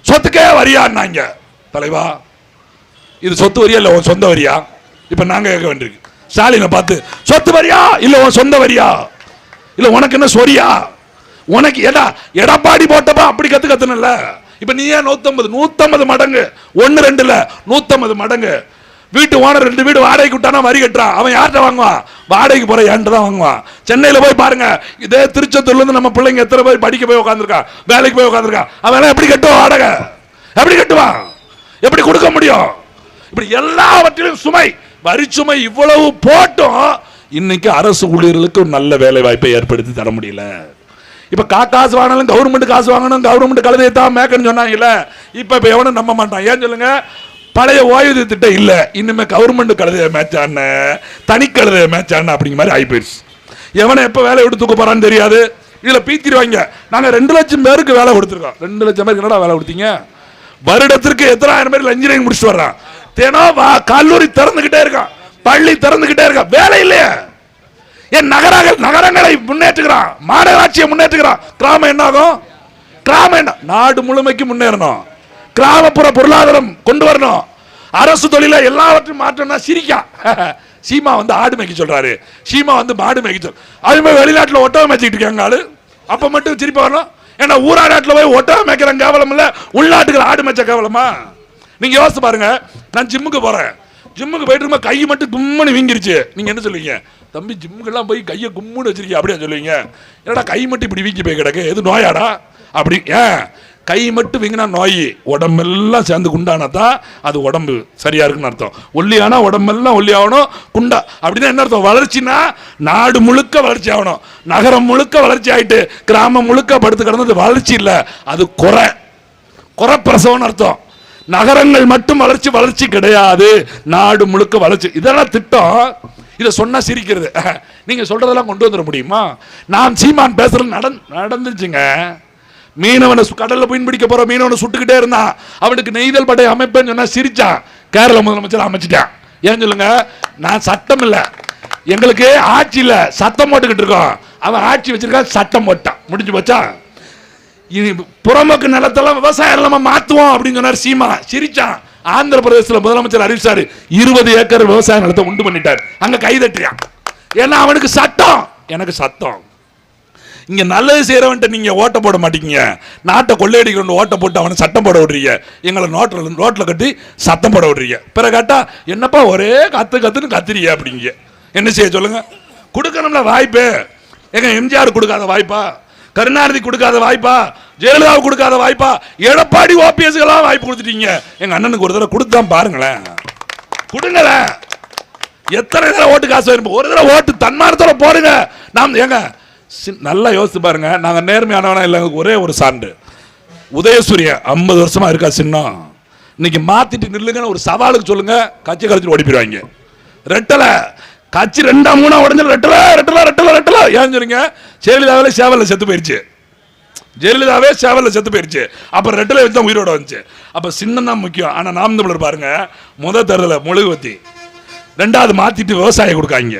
சொத்துக்கே வரியான்னாங்க. தலைவா இது சொத்து வரியா இல்ல உன் சொந்த வரியா? இப்ப நாங்க கேட்க வேண்டியிருக்கு. ஸ்டாலினை பார்த்து சொத்து வரியா இல்ல உன் சொந்த வரியா, இல்ல உனக்கு என்ன சொரியா? உனக்கு எடப்பாடி போட்டப்பா அப்படி கத்துக்கத்துனல. இப்ப நீ ஏன் 150 மடங்கு, 1 2 இல்ல 150 மடங்கு. வீட்டு ஓனர் 2 வீடு வாடகைக்கு விட்டானா வரி கட்டுறான். அவன் யார்கிட்ட வாங்குவான்? வாடகைக்கு போற ஏன்ட்டு தான் வாங்குவான். சென்னையில போய் பாருங்க, இதே திருச்செந்தூர்ல இருந்து நம்ம பிள்ளைங்க எத்தனை பேர் படிக்க போய் உட்காந்துருக்கா, வேலைக்கு போய் உட்காந்துருக்கா. அவன் எப்படி கட்டுவான் வாடகை? எப்படி கட்டுவான்? எப்படி கொடுக்க முடியும்? இப்படி எல்லாவற்றிலும் சுமை, வரி சுமை இவ்வளவு போட்டும் இன்னைக்கு அரசு ஊழியர்களுக்கு நல்ல வேலை வாய்ப்பை ஏற்படுத்தி தர முடியல. இப்ப காசு வாங்கணும், கவர்மெண்ட் காசு வாங்கணும், கவர்மெண்ட் கழுதையை தான் மேக்கன்னு சொன்னாங்கல்ல. இப்ப எவனும் நம்ப மாட்டான். ஏன் சொல்லுங்க, பழைய ஓய்வூதிய திட்டம் இல்ல, இனிமே கவர்மெண்ட் கழுதையை மேட்சான தனி கழுதையை மேட்சான அப்படிங்கிற மாதிரி ஆகி போயிடுச்சு. எவனை எப்ப வேலை விட்டு தூக்க போறான்னு தெரியாது. இதுல பீத்திடுவாங்க. நாங்க 2 லட்சம் பேருக்கு வேலை கொடுத்துருக்கோம். 2 லட்சம் பேருக்கு என்னடா வேலை கொடுத்தீங்க? வருடத்திற்கு எத்தனை ஆயிரம் பேர் இன்ஜினியரிங் முடிச்சுட்டு வர்றான். தினம் கல்லூரி திறந்துகிட்டே இருக்கான், பள்ளி திறந்துகிட்டே இருக்கான், வேலை இல்லையே. என் நகரங்களை முன்னேற்றுகிறான், மாநகராட்சியை முன்னேற்றுகிறான். கிராமம் என்ன ஆகும்? கிராமம் என்ன? நாடு முழுமைக்கு முன்னேறணும், கிராமப்புற பொருளாதாரம் கொண்டு வரணும், அரசு தொழில எல்லாவற்றையும் மாற்றம்னா சிரிக்கா. சீமா வந்து ஆடு மேய்க்க சொல்றாரு, சீமா வந்து மாடு மேய்க்க சொல். அதுமாதிரி வெளிநாட்டில் ஒட்டகம் மேய்ச்சிட்டு இருக்காங்க ஆளு. அப்ப மட்டும் சிரிப்பா வரணும். ஏன்னா ஊரா நாட்டில் போய் ஒட்டகம் மேய்க்கிறாங்க கேவலம் இல்ல, உள்நாட்டுக்கு ஆடு மேய்ச்ச கேவலமா? நீங்க யோசிச்சு பாருங்க. நான் ஜிம்முக்கு போறேன், ஜிம்முக்கு போயிட்டு இருக்கும் கை மட்டும் கும்முன்னு வீங்கிருச்சு. நீங்க என்ன சொல்லுவீங்க? தம்பி ஜிம்முக்கெல்லாம் போய் கையை கும்முன்னு வச்சிருக்கீங்க அப்படியா சொல்லுவீங்க? என்னடா கை மட்டும் இப்படி வீங்கி போய் கிடக்கு, எது நோயாடா? அப்படி ஏன் கை மட்டும் வீங்கினா நோய், உடம்பெல்லாம் சேர்ந்து குண்டானாதான் அது உடம்பு சரியா இருக்குன்னு அர்த்தம். ஒல்லியானா உடம்பெல்லாம் ஒல்லி ஆகணும், குண்டா அப்படின்னா என்ன அர்த்தம்? வளர்ச்சினா நாடு முழுக்க வளர்ச்சி ஆகணும். நகரம் முழுக்க வளர்ச்சி ஆயிட்டு கிராமம் முழுக்க படுத்து கிடந்தது வளர்ச்சி இல்லை, அது குறை பிரசவம்னு அர்த்தம். நகரங்கள் மட்டும் வளர்ச்சி கிடையாது, நாடு முழுக்க வளர்ச்சி. இதெல்லாம் திட்டம். இதை சொன்னா சிரிக்கிறது. நீங்க சொல்றதெல்லாம் கொண்டு வந்துட முடியுமா? நான் சீமான் பேசுறது நடந்துச்சுங்க. மீனவனை கடல்ல மீன் பிடிக்க போற மீனவனை சுட்டுக்கிட்டே இருந்தான், அவனுக்கு நெய்தல் படை அமைப்பேன்னு சொன்னா சிரிச்சான். கேரள முதலமைச்சர் அமைச்சிட்டான். ஏன் சொல்லுங்க? நான் சட்டம் இல்ல, எங்களுக்கு ஆட்சி இல்ல, சட்டம் போட்டுக்கிட்டு இருக்கோம். அவன் ஆட்சி வச்சிருக்கான், சட்டம் போட்டான், முடிஞ்சு போச்சா? புறம்போக்கு நிலத்தெல்லாம் விவசாயம் இல்லாம மாத்துவோம் அப்படின்னு சொன்னார் சீமா, சிரிச்சான். ஆந்திர பிரதேசத்தில் முதலமைச்சர் அறிவிச்சாரு 20 ஏக்கர் விவசாய நிலத்தை உண்டு பண்ணிட்டார். அங்க கைதட்டியான். ஏன்னா அவனுக்கு சட்டம், எனக்கு சட்டம். இங்க நல்லது செய்யறவன்ட்ட நீங்க ஓட்ட போட மாட்டீங்க, நாட்டை கொள்ளையடிக்கிற ஓட்ட போட்டு அவனை சட்டம் போட விடுறீங்க. எங்களை ரோட்ல கட்டி சத்தம் போட விடுறீங்க. பிறகு கேட்டா என்னப்பா ஒரே கத்துன்னு கத்துறீங்க அப்படிங்க. என்ன செய்ய சொல்லுங்க? கொடுக்கணும்ல வாய்ப்பு. எங்க எம்ஜிஆர் கொடுக்காத வாய்ப்பா? கருணாநிதி கொடுக்காத வாய்ப்பா? ஜெயலலிதாவுக்கு கொடுக்காத வாய்ப்பா? எடப்பாடி ஓபிஎஸ்கெல்லாம் வாய்ப்பு கொடுத்துட்டீங்க. எங்க அண்ணனுக்கு ஒரு தடவை கொடுத்தான் பாருங்களேன், கொடுங்களேன். எத்தனை தடவை ஓட்டு காசு வரும்? ஒரு தடவை ஓட்டு தன்மானத்தோட போடுங்க. நாம் ஏங்க நல்லா யோசிச்சு பாருங்க. நாங்க நேர்மையானவனா இல்லை, ஒரே ஒரு சான்று. உதயசூரியன் 50 வருஷமா இருக்கா சின்னம். இன்னைக்கு மாத்திட்டு நில்லுங்கன்னு ஒரு சவாலுக்கு சொல்லுங்க, கட்சி கழிச்சு ஓடி போயிடுவாங்க. ரெட்டலை கட்சி 2-3 உடஞ்சு ரெட்டலை ஏன் சொல்றீங்க? ஜெயலலிதாவே சேவல்ல செத்து போயிருச்சு. ஜெயலலிதாவே சேவல்ல செத்து போயிருச்சு. அப்ப ரெட்டலை வச்சு தான் உயிரோட வந்துச்சு. அப்ப சின்னம் தான் முக்கியம். ஆனா நாம் தமிழர் பாருங்க, முதல் தேர்தல முழுகுவத்தி, 2வது மாத்திட்டு விவசாயம் கொடுக்காங்க.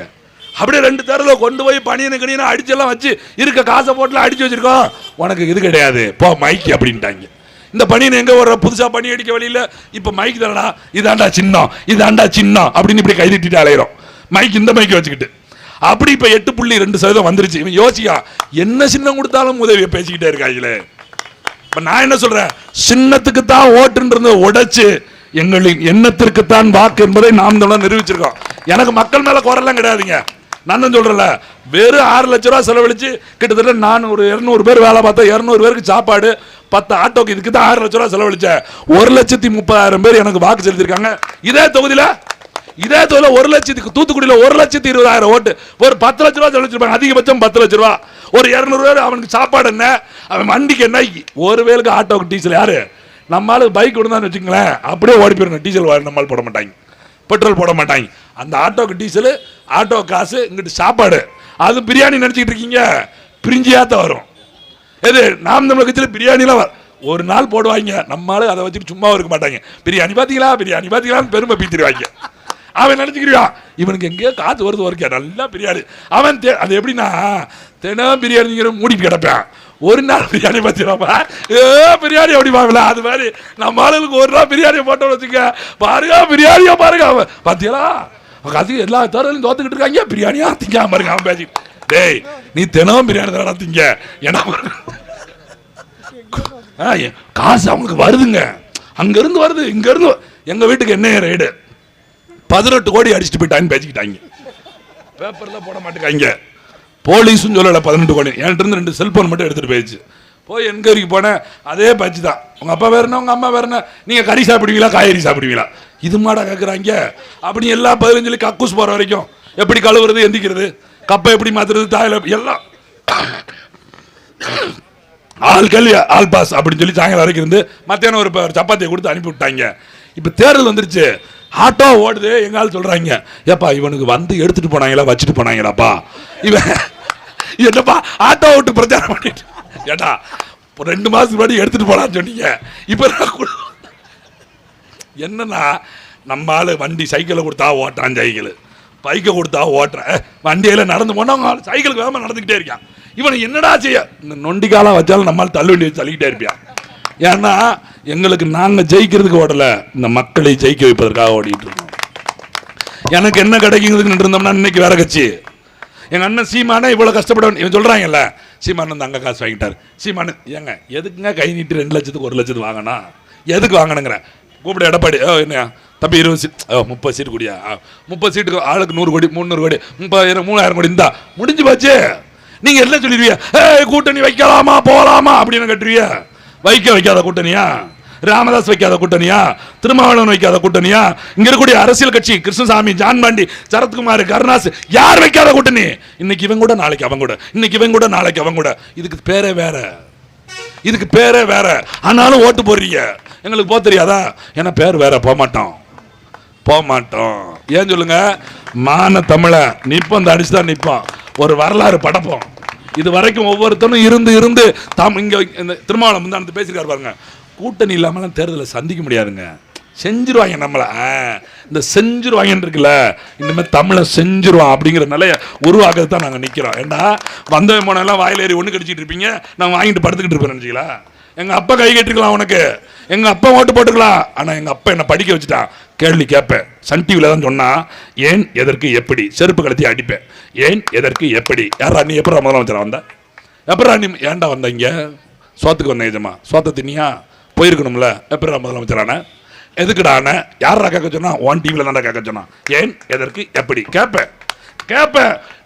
அப்படியே 2 தேர்தல கொண்டு போய் பணியனை அடிச்செல்லாம் வச்சு இருக்க காசை போட்டுலாம் அடிச்சு வச்சிருக்கோம். உனக்கு இது கிடையாது, போ மைக்கு அப்படின்ட்டாங்க. இந்த பணியனை எங்க வர்ற? புதுசா பணி அடிக்க வழியில இப்ப மைக்கு தானடா, இதாண்டா சின்னம் அப்படின்னு இப்படி கைதிட்டு அலையிறோம். மைக் இந்த மைக்கை வச்சுக்கிட்டு அப்படி இப்ப 8.2% வந்துருச்சு. இவன் யோசிக்கா, என்ன சின்னம் கொடுத்தாலும் உதவியை பேசிக்கிட்டே இருக்காங்களே. இப்ப நான் என்ன சொல்றேன்? சின்னத்துக்கு தான் ஓட்டுன்றது உடைச்சு எங்களின் எண்ணத்திற்கு தான் வாக்கு என்பதை நாம் தான் நிரூபிச்சிருக்கோம். எனக்கு மக்கள் மேல குறையெல்லாம் கிடையாதுங்க. நான் தான் சொல்றேன்ல, வெறும் 6 லட்ச ரூபா செலவழிச்சு கிட்டத்தட்ட நான் ஒரு 200 பேர் வேலை பார்த்தேன். 200 பேருக்கு சாப்பாடு, 10 ஆட்டோக்கு, இதுக்கு தான் 6 லட்ச ரூபா செலவழிச்சேன். 1,30,000 பேர் எனக்கு வாக்கு செலுத்திருக்காங்க. இதே தொகுதியில 1 லட்சத்துக்கு, தூத்துக்குடியில் 1,20,000 ஓட்டு, ஒரு 10 லட்ச ரூபா செலவழிச்சிருப்பாங்க. அதிகபட்சம் 10 லட்ச ரூபா. ஒரு 200 பேர் அவனுக்கு சாப்பாடு என்ன, அவன் வண்டிக்கு என்ன, ஒரு வேலுக்கு ஆட்டோக்கு டீசல். யாரு நம்மளால பைக் விடுந்தான்னு வச்சுங்களேன், அப்படியே ஓடி போயிருங்க. டீசல் நம்மளால் போட மாட்டாங்க, பெட்ரோல் போட மாட்டாங்க. அந்த ஆட்டோக்கு டீசல், ஆட்டோ காசு, இங்கிட்டு சாப்பாடு. அது பிரியாணி நினைச்சிட்டு இருக்கீங்க, பிரிஞ்சியாத்த வரும். எது நாம் தமிழ் கட்சியில் பிரியாணிலாம் ஒரு நாள் போடுவாங்க. நம்மளால அதை வச்சுட்டு சும்மா இருக்க மாட்டாங்க. பிரியாணி பாத்தீங்களான்னு பெருமை பீத்திடுவாங்க. அவன் நினைச்சுக்கிறியா இவனுக்கு எங்கேயோ காசு வருது வரைக்கும் நல்லா பிரியாணி. அவன் அது எப்படின்னா தினம் பிரியாணிங்கிற மூடிட்டு கிடப்பான். ஒரு நாள் பிரியாணி பார்த்துருவாப்பா, பிரியாணி அப்படி வாங்கல. அது மாதிரி நம்ம ஆளுக்கு ஒரு நாள் பிரியாணியை போட்டோம்னு வச்சுக்க, பாருங்க பிரியாணியா பாருங்க. அவன் பார்த்தீங்களா அது எல்லா தரலையும் தோத்துக்கிட்டு இருக்காங்க, பிரியாணியா திங்க பாருங்க. அவன் பேசி, டேய் நீ தினம் பிரியாணி தானே திங்க, ஏன்னா காசு அவங்களுக்கு வருதுங்க, அங்க இருந்து வருது, இங்க இருந்து. எங்க வீட்டுக்கு என்ன ரைடு 18 கோடி அடிச்சுட்டு போயிட்டான்னு பேசிக்கிட்டாங்க. பேப்பர்ல போட மாட்டேங்க, போலீஸும் சொல்லல 18 கோடி. என்கிட்ட இருந்து 2 செல்போன் மட்டும் எடுத்துட்டு போயிடுச்சு. போய் என்கொயரிக்கு போனேன், அதே பேச்சு தான். உங்க அப்பா வேற என்ன, உங்க அம்மா வேற என்ன, நீங்க கறி சாப்பிடுவீங்களா காய்கறி சாப்பிடுவீங்களா, இது மாடா கேட்குறாங்க. அப்படி எல்லா 15 சொல்லி கக்கூஸ் போற வரைக்கும் எப்படி கழுவுறது, எந்திக்கிறது, கப்பை எப்படி மாத்துறது, தாயில எல்லாம் ஆள் கல்வி ஆள் பாஸ் அப்படின்னு சொல்லி சாயங்காலம் வரைக்கும் இருந்து மத்தியானம் ஒரு சப்பாத்தியை கொடுத்து அனுப்பி விட்டாங்க. இப்ப தேர்தல் வந்துருச்சு, ஆட்டோ ஓடுது. எங்க ஆள் சொல்றாங்க, ஏப்பா இவனுக்கு வந்து எடுத்துட்டு போனாங்களா வச்சுட்டு போனாங்களாப்பா, இவன் என்னப்பா ஆட்டோ விட்டு பிரச்சாரம் பண்ணிட்டு, ஏட்டா 2 மாசத்துக்கு முன்னாடி எடுத்துட்டு போனான்னு சொன்னீங்க. இப்ப என்னன்னா நம்ம ஆளு வண்டி சைக்கிளை கொடுத்தா ஓட்டுறான், சைக்கிள் பைக்கை கொடுத்தா ஓட்டுறேன், வண்டியில நடந்து போனவங்க சைக்கிளுக்கு வேகமா நடந்துக்கிட்டே இருக்கான். இவனை என்னடா செய்ய, இந்த நொண்டிக்காலம் வச்சாலும் நம்மளால தள்ளு வண்டி வச்சு தள்ளிக்கிட்டே இருப்பான். ஏன்னா எங்களுக்கு நாங்க ஜெயிக்கிறதுக்கு ஓடல, இந்த மக்களை ஜெயிக்க வைப்பதற்காக ஓடிட்டு இருக்கோம். எனக்கு என்ன கிடைக்குங்கிறதுக்கு இருந்தோம்னா இன்னைக்கு வேற கட்சி. எங்க அண்ணன் சீமானே இவ்வளவு கஷ்டப்பட இவன் சொல்றாங்கல்ல, சீமான் வந்து அங்க காசு வாங்கிட்டாரு. சீமானு ஏங்க எதுக்குங்க கை நீட்டு 2 லட்சத்துக்கு 1 லட்சத்துக்கு வாங்கினா, எதுக்கு வாங்கினுங்கிற கூப்பிட எடப்பாடி, என்ன தம்பி 20 சீட் 30 சீட்டு கூடியா, 30 சீட்டுக்கு ஆளுக்கு 100 கோடி 300 கோடி 30,000 கோடி இருந்தா முடிஞ்சு போச்சு. நீங்க என்ன சொல்லிடுவீங்க, கூட்டணி வைக்கலாமா போகலாமா அப்படின்னு கட்டுருவிய. வைக்காத கூட்டணியா? ராமதாஸ் வைக்காத கூட்டணியா? திருமாவளவன் வைக்காத கூட்டணியா? இங்க இருக்கக்கூடிய அரசியல் கட்சி கிருஷ்ணசாமி, ஜான்பாண்டி, சரத்குமார், கருணாஸ் யார் வைக்காத கூட்டணி? இன்னைக்கு இவன் கூட நாளைக்கு அவன் கூட, இன்னைக்கு இவன் கூட நாளைக்கு அவன் கூட. இதுக்கு பேரே வேற, இதுக்கு பேரே வேற. ஆனாலும் ஓட்டு போடுறீங்க. எங்களுக்கு போக தெரியாதா? ஏன்னா பேர் வேற. போக மாட்டோம். ஏன் சொல்லுங்க? மான தமிழ நிப்போம், அடிச்சுதான் நிப்போம். ஒரு வரலாறு படப்போம். இது வரைக்கும் ஒவ்வொருத்தரும் இருந்து இங்க திருமாவளவன் வந்து பேசிருக்காரு பாருங்க. கூட்டணி இல்லாமலாம் தேர்தலை சந்திக்க முடியாதுங்க. செஞ்சிருவாங்க நம்மள. இந்த செஞ்சிருவாங்க இருக்குல்ல, இனிமே தமிழை செஞ்சிருவான் அப்படிங்கிற நிலைய உருவாக்குறது தான் நாங்கள் நிற்கிறோம். ஏண்டா வந்தவன் போனெல்லாம் வாயில ஏறி ஒன்று கடிச்சிட்டு இருப்பீங்க, நான் வாங்கிட்டு படுத்துக்கிட்டு இருப்பேன் நினச்சிங்களா? எங்கள் அப்பா கை கட்டிருக்கலாம், உனக்கு எங்கள் அப்பா ஓட்டு போட்டுக்கலாம். ஆனால் எங்கள் அப்பா என்னை படிக்க வச்சுட்டான். கேள்வி கேட்பேன். சன் டிவியில் தான் சொன்னா, ஏன் எதற்கு எப்படி செருப்பு கழுத்தி அடிப்பேன். ஏன் எதற்கு எப்படி? யாரா நீ எப்படா முதலமைச்சரா வந்த? எப்படா நீ ஏன்டா வந்த? இங்க சோத்துக்கு வந்த ஏஜமா? சோத்த தினியா போயிருக்கணும்ல. எப்படா முதலமைச்சரான? எதுக்குடான? யாரா கேட்க சொன்னா? ஒன் டிவியில் தான்டா கேட்க சொன்னா. ஏன் எதற்கு எப்படி கேட்பேன்.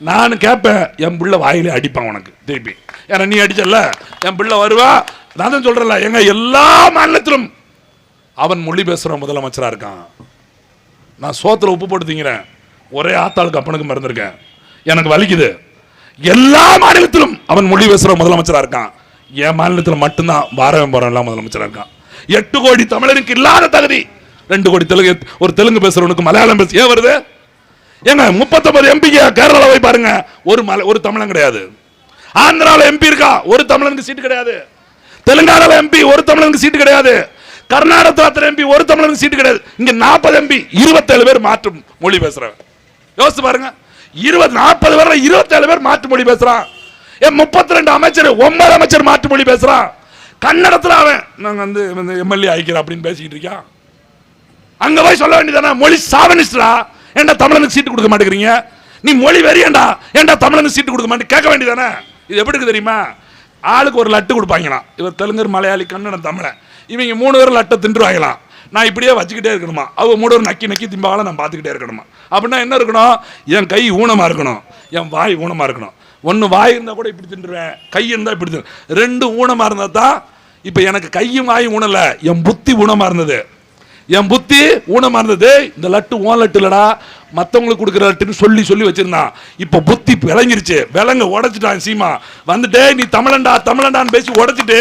நான் கேட்பேன். என் பிள்ளை வாயிலே அடிப்பான் உனக்கு திருப்பி. ஏன்னா நீ அடிச்சல, என் பிள்ளை வருவா. நான் தான் சொல்றேன்ல, எங்க எல்லா மாநிலத்திலும் அவன் மொழி பேசுற முதலமைச்சரா இருக்கான். நான் சோத்துல உப்பு போட்டு திங்கிறேன். ஒரே ஆத்தாளுக்கு அப்பனுக்கு மறந்துருக்கேன். எனக்கு வலிக்குது. எல்லா மாநிலத்திலும் அவன் மொழி பேசுற முதலமைச்சரா இருக்கான். என் மாநிலத்தில் மட்டும்தான் வாரவன் போற எல்லாம் முதலமைச்சரா இருக்கான். 8 கோடி தமிழருக்கு இல்லாத தகுதி 2 கோடி தெலுங்கு, ஒரு தெலுங்கு பேசுறவனுக்கு மலையாளம் பேச ஏன் வருது? ஏங்க 39 எம்பி கேரளாவில் போய் பாருங்க, ஒரு தமிழன் கிடையாது. ஆந்திராவில் எம்பி இருக்கா, ஒரு தமிழனுக்கு சீட்டு கிடையாது. தெலுங்கானாவில் எம்பி, ஒரு தமிழனுக்கு சீட்டு கிடையாது. கர்நாடகத்தில் எம்பி, ஒரு தமிழனுக்கு சீட்டு கிடையாது. இங்க 40 எம்பி, 27 பேர் மாற்று மொழி பேசுறவன். யோசிச்சு பாருங்க, 40 பேர் 27 பேர் மாற்று மொழி பேசுறான். 32 அமைச்சர், 9 அமைச்சர் மாற்று மொழி பேசுறான். கன்னடத்தில் அவன் நாங்க வந்து எம்எல்ஏ ஆயிக்கிறோம் அப்படின்னு பேசிக்கிட்டு இருக்கான். அங்க போய் சொல்ல வேண்டியதானே, மொழி சாவனிஸ்டா, ஏண்டா தமிழனுக்கு சீட்டு கொடுக்க மாட்டேங்கிறீங்க? நீ மொழி வெறியண்டா, ஏண்டா தமிழனுக்கு சீட்டு கொடுக்க மாட்டேன் கேட்க வேண்டியதானே? இது எப்படி இருக்கு தெரியுமா? ஆளுக்கு ஒரு லட்டு கொடுப்பாங்களாம். இவர் தெலுங்கு, மலையாளி, கன்னடம், தமிழன், இவங்க 3 பேர் லட்டை தின்றுவாங்களாம். நான் இப்படியே வச்சுக்கிட்டே இருக்கணுமா? அவங்க 3 பேர் நக்கி திம்பாக நான் பார்த்துக்கிட்டே இருக்கணுமா? அப்படின்னா என்ன இருக்கணும்? என் கை ஊனமா இருக்கணும், என் வாய் ஊனமா இருக்கணும். ஒன்று வாய் இருந்தால் கூட இப்படி தின்றுவேன், கை இருந்தால் இப்படி தின்னு. 2 ஊனமா இருந்தா தான். இப்போ எனக்கு கையும் வாயும் ஊனல, என் புத்தி ஊனமா இருந்தது. என் புத்தி ஊனமா இருந்தது. இந்த லட்டு ஓன் லட்டு இல்லடா, மற்றவங்களுக்கு கொடுக்குற லட்டுன்னு சொல்லி வச்சிருந்தான். இப்போ புத்தி விளங்கிருச்சு. விலங்க உடைச்சிட்டான் சீமா. வந்துட்டு நீ தமிழண்டான்னு பேசி உடைச்சிட்டு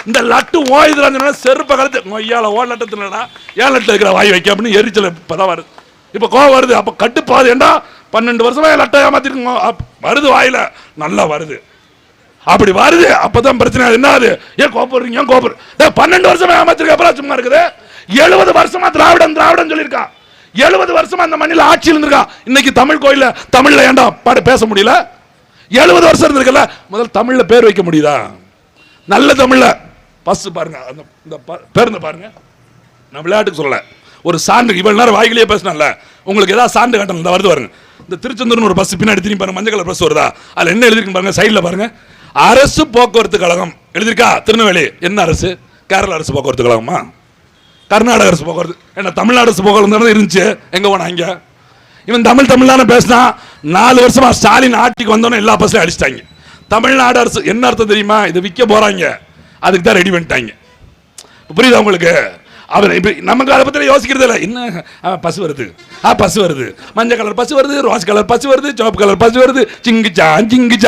இந்த லட்டு ஓ இதுல செருப்ப கலத்து ஐயால ஓ லட்டத்துலடா, ஏன் லட்டு இருக்கிற வாய் வைக்க அப்படின்னு எரிச்சல் இப்பதான் வருது. இப்போ கோவம் வருது. அப்போ கட்டுப்பாது. ஏண்டா 12 வருஷமா லட்டை ஏமாத்திருக்கோம், வருது வாயில நல்லா வருது. அப்படி வருது. அப்பதான் பிரச்சனை. என்ன ஆகுது? ஏன் கோபப்படுறீங்க? ஏன் கோபப்படுற? 12 வருஷமா ஏமாத்திருக்க அப்புறம் சும்மா இருக்குது. 70 வருஷமா திராவிடன் சொல்லியிருக்கான். 70 வருஷமா அந்த மண்ணில் ஆட்சியில் இருந்திருக்கா. இன்னைக்கு தமிழ் கோயில தமிழ்ல ஏண்டா பேச முடியல? 70 வருஷம் இருந்திருக்கல, முதல் தமிழ்ல பேர் வைக்க முடியுதா? நல்ல தமிழ்ல பஸ் பாருங்க, இந்த பேருந்து பாருங்க. நான் விளையாட்டுக்கு சொல்லல, ஒரு சான்று. இவ்வளவு நேரம் வாய்களையே பேசினல, உங்களுக்கு ஏதாவது சான்று காட்டணும். இந்த வருது பாருங்க, இந்த திருச்செந்தூர்னு ஒரு பஸ் பின்னாடி திரும்பி பாருங்க, மஞ்சள் கலர் பஸ் வருதா? அதுல என்ன எழுதிருக்கு பாருங்க, சைட்ல பாருங்க, அரசு போக்குவரத்து கழகம் எழுதிருக்கா. திருநெல்வேலி என்ன அரசு? கேரள அரசு போக்குவரத்து கழகமா? கர்நாடக அரசு போக்குவரத்து? என்ன தமிழ்நாடு அரசு போக்குவரத்து இருந்துச்சு? எங்க போனா இங்க? இவன் தமிழ்தானே பேசினா. 4 வருஷமா ஸ்டாலின் ஆட்சிக்கு வந்தோன்னு எல்லா பஸ்லையும் அடிச்சிட்டாங்க. தமிழ்நாடு அரசு என்ன அர்த்தம் தெரியுமா? இதை விற்க போறாங்க, அதுக்கு தான் ரெடி பண்ணிட்டாங்க. புரியுதா உங்களுக்கு? அவர் நமக்கு அதை பத்தி யோசிக்கிறது இல்லை. என்ன பஸ் வருது, பஸ் வருது, மஞ்சள் கலர் பஸ் வருது, ரோஸ் கலர் பஸ் வருது, சிவப்பு கலர் பஸ் வருது, சிங்கிச்சா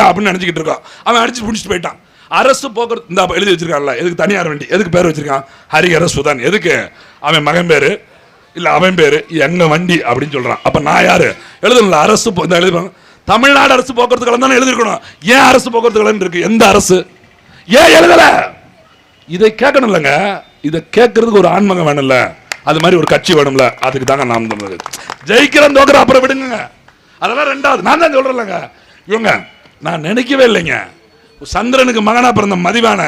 அப்படின்னு நினைச்சுக்கிட்டு இருக்கான். அவன் அடிச்சு முடிச்சுட்டு போயிட்டான். அரசு போக்குவரத்து இந்த எழுதி வச்சிருக்கான்ல, எதுக்கு தனியார் வண்டி? எதுக்கு பேர் வச்சிருக்கான்? ஹரிஹர சுதன். எதுக்கு? அவன் மகன் பேரு இல்ல அவன் பேரு, எங்க வண்டி அப்படின்னு சொல்றான். அப்ப நான் யாரு? எழுதல அரசு எழுதுவாங்க. தமிழ்நாடு அரசு போக்குவரத்து கழகம் தானே எழுதிருக்கணும். ஏன் அரசு போக்குவரத்து கழகம் இருக்கு? எந்த அரசு? ஏன் எழுதல? இதை கேட்கணும் இல்லைங்க. இதை கேட்கறதுக்கு ஒரு ஆன்மகம் வேணும்ல, அது மாதிரி ஒரு கட்சி வேணும்ல. அதுக்கு தாங்க நாம் ஜெயிக்கிறோம் தோக்குற அப்புறம் விடுங்க, அதெல்லாம் ரெண்டாவது. நான் தான் சொல்றேன்லங்க, இவங்க நான் நினைக்கவே இல்லைங்க. சந்திரனுக்கு மகனா பிறந்த மதிவான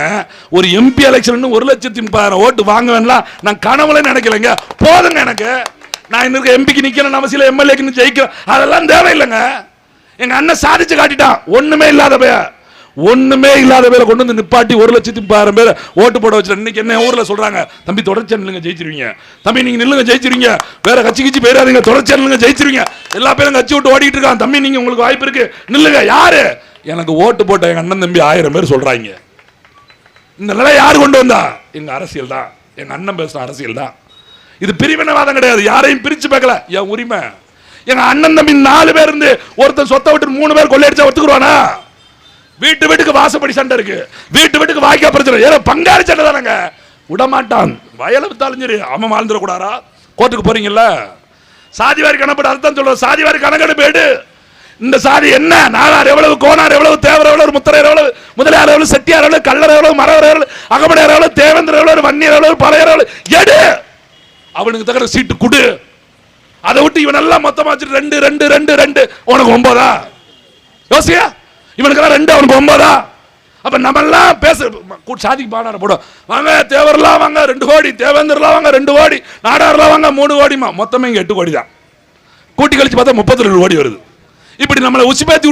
ஒரு எம்பி எலெக்ஷன் 1,30,000 ஓட்டு வாங்க வேணலாம் நான் கனவுல நினைக்கலைங்க. போதுங்க எனக்கு. நான் இன்னும் எம்பிக்கு நிக்கணும் அவசியம், எம்எல்ஏக்கு ஜெயிக்கிறேன், அதெல்லாம் தேவையில்லைங்க. எங்க அண்ணன் சாதிச்சு காட்டிட்டான். ஒண்ணுமே இல்லாத பேரை கொண்டு வந்து நிப்பாட்டி 1,30,000 பேரை ஓட்டு போட வச்சு. இன்னைக்கு என்ன ஊர்ல சொல்றாங்க, தம்பி தொடர்ச்சியா நில்லுங்க ஜெயிச்சிருவீங்க, தம்பி நீங்க நில்லுங்க ஜெயிச்சிருவீங்க, வேற கட்சி போயிடாதீங்க, தொடர்ச்சியா நில்லுங்க ஜெயிச்சிருவீங்க. எல்லா பேரும் கட்சி விட்டு ஓடிட்டு இருக்கான். தம்பி நீங்க உங்களுக்கு வாய்ப்பு இருக்கு, நில்லுங்க. யாரு? எனக்கு ஓட்டு போட்ட எங்க அண்ணன் தம்பி 1000 பேர் சொல்றாங்க. இந்த நிலை யார் கொண்டு வந்தா? எங்க அரசியல் தான், எங்க அண்ணன் பேசுற அரசியல் தான். இது பிரிவினைவாதம் கிடையாது, யாரையும் பிரிச்சு பார்க்கல, என் உரிமை. எங்க அண்ணன் தம்பி 4 பேர் இருந்து ஒருத்தர் சொத்தை விட்டு 3 பேர் கொள்ளையடிச்சா ஒத்துக்குருவானா? வீட்டு வீட்டுக்கு வாசப்படி சண்டை இருக்கு, வீட்டு வீட்டுக்கு வாய்க்கா பிரச்சனை, ஏதோ பங்காளி சண்டை தானங்க. விடமாட்டான், வயலை வித்தாலும் சரி அவன் வாழ்ந்துடக்கூடாரா? கோர்ட்டுக்கு போறீங்கல்ல, சாதிவாரி கணப்பட அர்த்தம் சொல்ற, சாதிவாரி கணக்கெடுப்பு எடு. இந்த சாதி என்ன, நாடார் எவ்வளவு, கோனார் எவ்வளவு, தேவர் எவ்வளவு, முத்தரையர் எவ்வளவு, முதலியார் எவ்வளவு, செட்டியார் எவ்வளவு, கல்லர் எவ்வளவு, மரவர் எவ்வளவு, அகமடையார் எவ்வளவு, தேவேந்திர எவ்வளவு, வன்னியர் எவ்வளவு, பறையர் எவ்வளவு, எடு. அவனுக்கு தகுந்த சீட்டு கொடு. அதை விட்டு இவன் எல்லாம் மொத்தமா வச்சுட்டு 2 2 2 2 உனக்கு 9 யோசியா? இவனுக்கெல்லாம் 2 அவனுக்கு 9. அப்ப நம்ம எல்லாம் பேச சாதிக்கு பாடார போடும். வாங்க தேவர்லாம் வாங்க 2 கோடி, தேவேந்திரலாம் வாங்க 2 கோடி, நாடார்லாம் வாங்க 3 கோடிமா, மொத்தமே இங்க 8 கோடி தான். கூட்டி கழிச்சு பார்த்தா 32 கோடி வருது. இப்படி நம்மளை உச்சி பேத்தி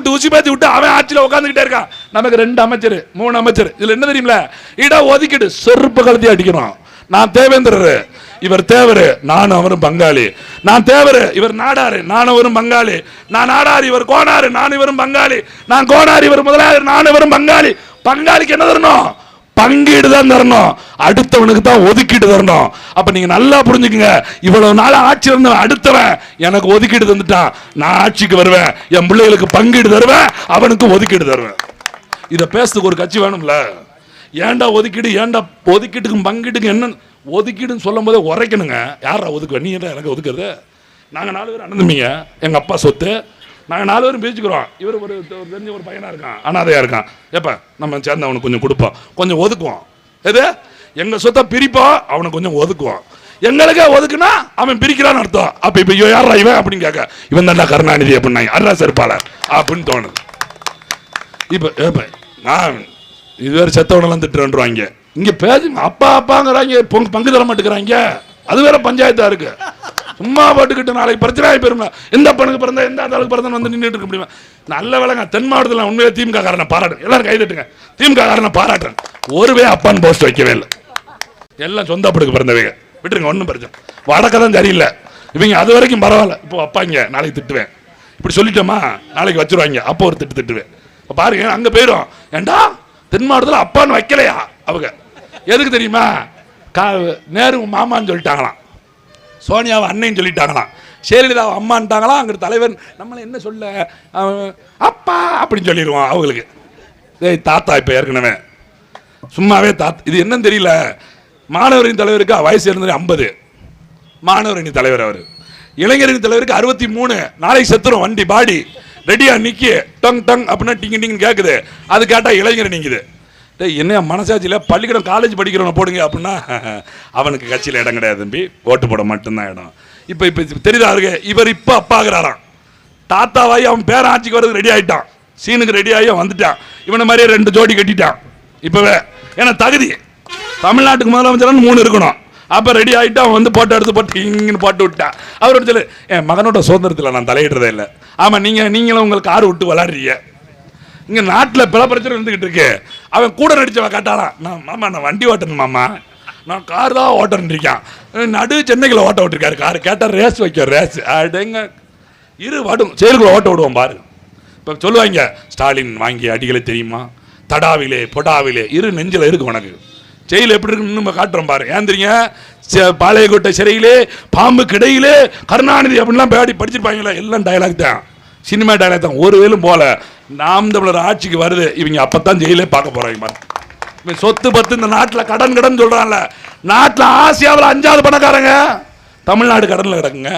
விட்டு அவன் ஆட்சியில் உட்காந்துக்கிட்டே இருக்கான். நமக்கு 2 அமைச்சர் 3 அமைச்சர். இதுல என்ன தெரியுமில, இட ஒதுக்கிட்டு செருப்பு கலத்தி அடிக்கிறோம். நான் தேவேந்திரரு, இவர் தேவரு, நான் அவரும் பங்காளி. நான் தேவரு, இவர் நாடாரு, நான் அவரும் பங்காளி. நான் நாடாரு, இவர் கோனாரு, நான் இவரும் பங்காளி. நான் கோனாரு, இவர் முதலாளி, நான் இவரும் பங்காளி. பங்காளிக்கு என்ன தரணும்? பங்கீடு தான் தரணும், அடுத்தவனுக்கு தான் ஒதுக்கீடு தரணும். அப்ப நீங்க நல்லா புரிஞ்சுக்குங்க, இவ்வளவு நாள் ஆட்சி இருந்தவன் அடுத்தவன் எனக்கு ஒதுக்கீடு தந்துட்டான், நான் ஆட்சிக்கு வருவேன், என் பிள்ளைகளுக்கு பங்கீடு தருவேன், அவனுக்கு ஒதுக்கீடு தருவேன். இதை பேசுறதுக்கு ஒரு கட்சி வேணும்ல. ஏன்டா ஒதுக்கீடு, ஏன்டா ஒதுக்கீட்டுக்கும் பங்கீட்டுக்கும் என்ன? ஒதுக்கீடுன்னு சொல்லும் போதே உரைக்கணுங்க. யாரா ஒதுக்குவேன்? நீ என்ன எனக்கு ஒதுக்குறது? நாங்கள் 4 பேர் அண்ணன் தம்பிங்க, எங்கள் அப்பா சொத்து, நாங்கள் 4 பேரும் பிரிச்சுக்கிறோம். இவர் ஒரு தெரிஞ்ச ஒரு பையனாக இருக்கான், அனாதையாக இருக்கான். எப்போ நம்ம சேர்ந்து அவனுக்கு கொஞ்சம் கொடுப்போம், கொஞ்சம் ஒதுக்குவோம். எது? எங்கள் சொத்தை பிரிப்போம், அவனை கொஞ்சம் ஒதுக்குவோம். எங்களுக்கே ஒதுக்குனா அவன் பிரிக்கிறான்னு அர்த்தம். அப்போ இப்போ யாரா இவன் அப்படின்னு கேட்க, இவன் தான்டா கருணாநிதி அப்படின்னாங்க, அண்ணா செருப்பாளர் அப்படின்னு தோணுது. இப்போ நான் இதுவேறு செத்தவனெல்லாம் திட்டுறேன்றாங்க. இங்கே பேசுங்க, அப்பா அப்பாங்கிறாங்க, பங்கு தர மாட்டேங்கிறாங்க. அது வேற பஞ்சாயத்தாக இருக்கு. சும்மா பாட்டுக்கிட்டு நாளைக்கு பிரச்சனை ஆகி போயிருங்க. எந்த பணக்கு பிறந்தா எந்த ஆளுக்கு பிறந்த வந்து நின்றுட்டு இருக்க முடியுமா? நல்ல வேலைங்க, தென் மாவட்டத்தில் உண்மையிலே திமுக காரனை பாராட்டுறேன். எல்லாரும் கைதட்டுங்க, திமுக காரனை பாராட்டுறேன். ஒருவே அப்பான்னு போஸ்ட் வைக்கவே இல்லை, எல்லாம் சொந்த படுக்கு பிறந்தவங்க. விட்டுருங்க, ஒன்றும் பிரச்சனை. வடக்க தான் சரியில்லை இவங்க, அது வரைக்கும் பரவாயில்ல. இப்போ அப்பாங்க நாளைக்கு திட்டுவேன், இப்படி சொல்லிட்டோமா நாளைக்கு வச்சுருவாங்க, அப்போ ஒரு திட்டுவேன். இப்போ பாருங்க, அங்கே போயிடும். ஏண்டா தென் மாவட்டத்தில் அப்பான்னு வைக்கலையா? அவங்க எதுக்கு தெரியுமா? நேரு மாமான்னு சொல்லிட்டாங்களாம், சோனியாவை அன்னைன்னு சொல்லிட்டாங்களாம், ஜெயலலிதாவை அம்மான்ட்டாங்களாம். அங்கே தலைவர் நம்மளை என்ன சொல்ல, அப்பா அப்படின்னு சொல்லிடுவோம் அவங்களுக்கு. ஏய் தாத்தா, இப்போ ஏற்கனவே சும்மாவே தாத்தா. இது என்னன்னு தெரியல, மாணவரின் தலைவருக்கு வயசு இருந்தது 50, மாணவரணி தலைவர் அவர். இளைஞரின் தலைவருக்கு 63. நாளைக்கு செத்துரும் வண்டி பாடி ரெடியா நிக்கி டங் டங் அப்படின்னா டிங்கு டிங்கு கேட்குது. அது கேட்டால் இளைஞர் நீங்குது. என்ன மனசாட்சியில் பள்ளிக்கூடம் காலேஜ் படிக்கிறவனை போடுங்க அப்படின்னா அவனுக்கு கட்சியில் இடம் கிடையாது தம்பி, ஓட்டு போட மட்டும்தான் இடம். இப்போ தெரியுதா இருக்கு, இவர் இப்போ அப்பாகிறாராம். தாத்தாவாயி அவன் பேரன் ஆட்சிக்கு வரது ரெடி ஆகிட்டான், சீனுக்கு ரெடி ஆகி வந்துட்டான். இவனை மாதிரியே 2 ஜோடி கட்டிட்டான் இப்போவே. ஏன்னா தகுதி தமிழ்நாட்டுக்கு முதலமைச்சர் 3 இருக்கணும். அப்போ ரெடி ஆகிட்டு அவன் வந்து போட்டோ எடுத்து போட்டு இங்கன்னு போட்டு விட்டான். அவரோட சொல்லு, என் மகனோட சுதந்திரத்தில் நான் தலையிடுறதே இல்லை. ஆமாம், நீங்களும் உங்களுக்கு கார் விட்டு விளாடுறீங்க. இங்கே நாட்டில் பல பிரச்சனை இருந்துக்கிட்டு இருக்கு. அவன் கூட நடிச்சவன் கேட்டாரான், நான் வண்டி ஓட்டணும் மாமா, நான் கார் தான் ஓட்டன்னு இருக்கான். நடு சென்னைக்குள்ள ஓட்ட விட்டுருக்காரு கார். கேட்டால் ரேஸ் வைக்க ரேஸ் அடங்க இரு வடும் செயலுக்குள்ள ஓட்ட விடுவோம் பாரு. இப்போ சொல்லுவாங்க, ஸ்டாலின் வாங்கிய அடிகளை தெரியுமா, தடாவிலே பொடாவிலே இரு நெஞ்சில் இருக்கு உனக்கு. செயல் எப்படி இருக்குன்னு நம்ம காட்டுறோம் பாரு. ஏன் தெரியுங்க, பாளையங்கோட்டை சிறையிலே பாம்பு கிடையிலே கருணாநிதி அப்படின்லாம் பேடி படிச்சிருப்பாங்களே, எல்லாம் டயலாக் தான், சினிமா டயலாக் தான். ஒரு வேலும் போல நாம் தமிழர் ஆட்சிக்கு வருது, இவங்க அப்பத்தான் ஜெயிலே பார்க்க போறாங்க. சொத்து பத்து இந்த நாட்டில் கடன் சொல்றாங்கல்ல, நாட்டில் ஆசியாவில் 5வது பணக்காரங்க தமிழ்நாடு கடனில் கிடக்குங்க.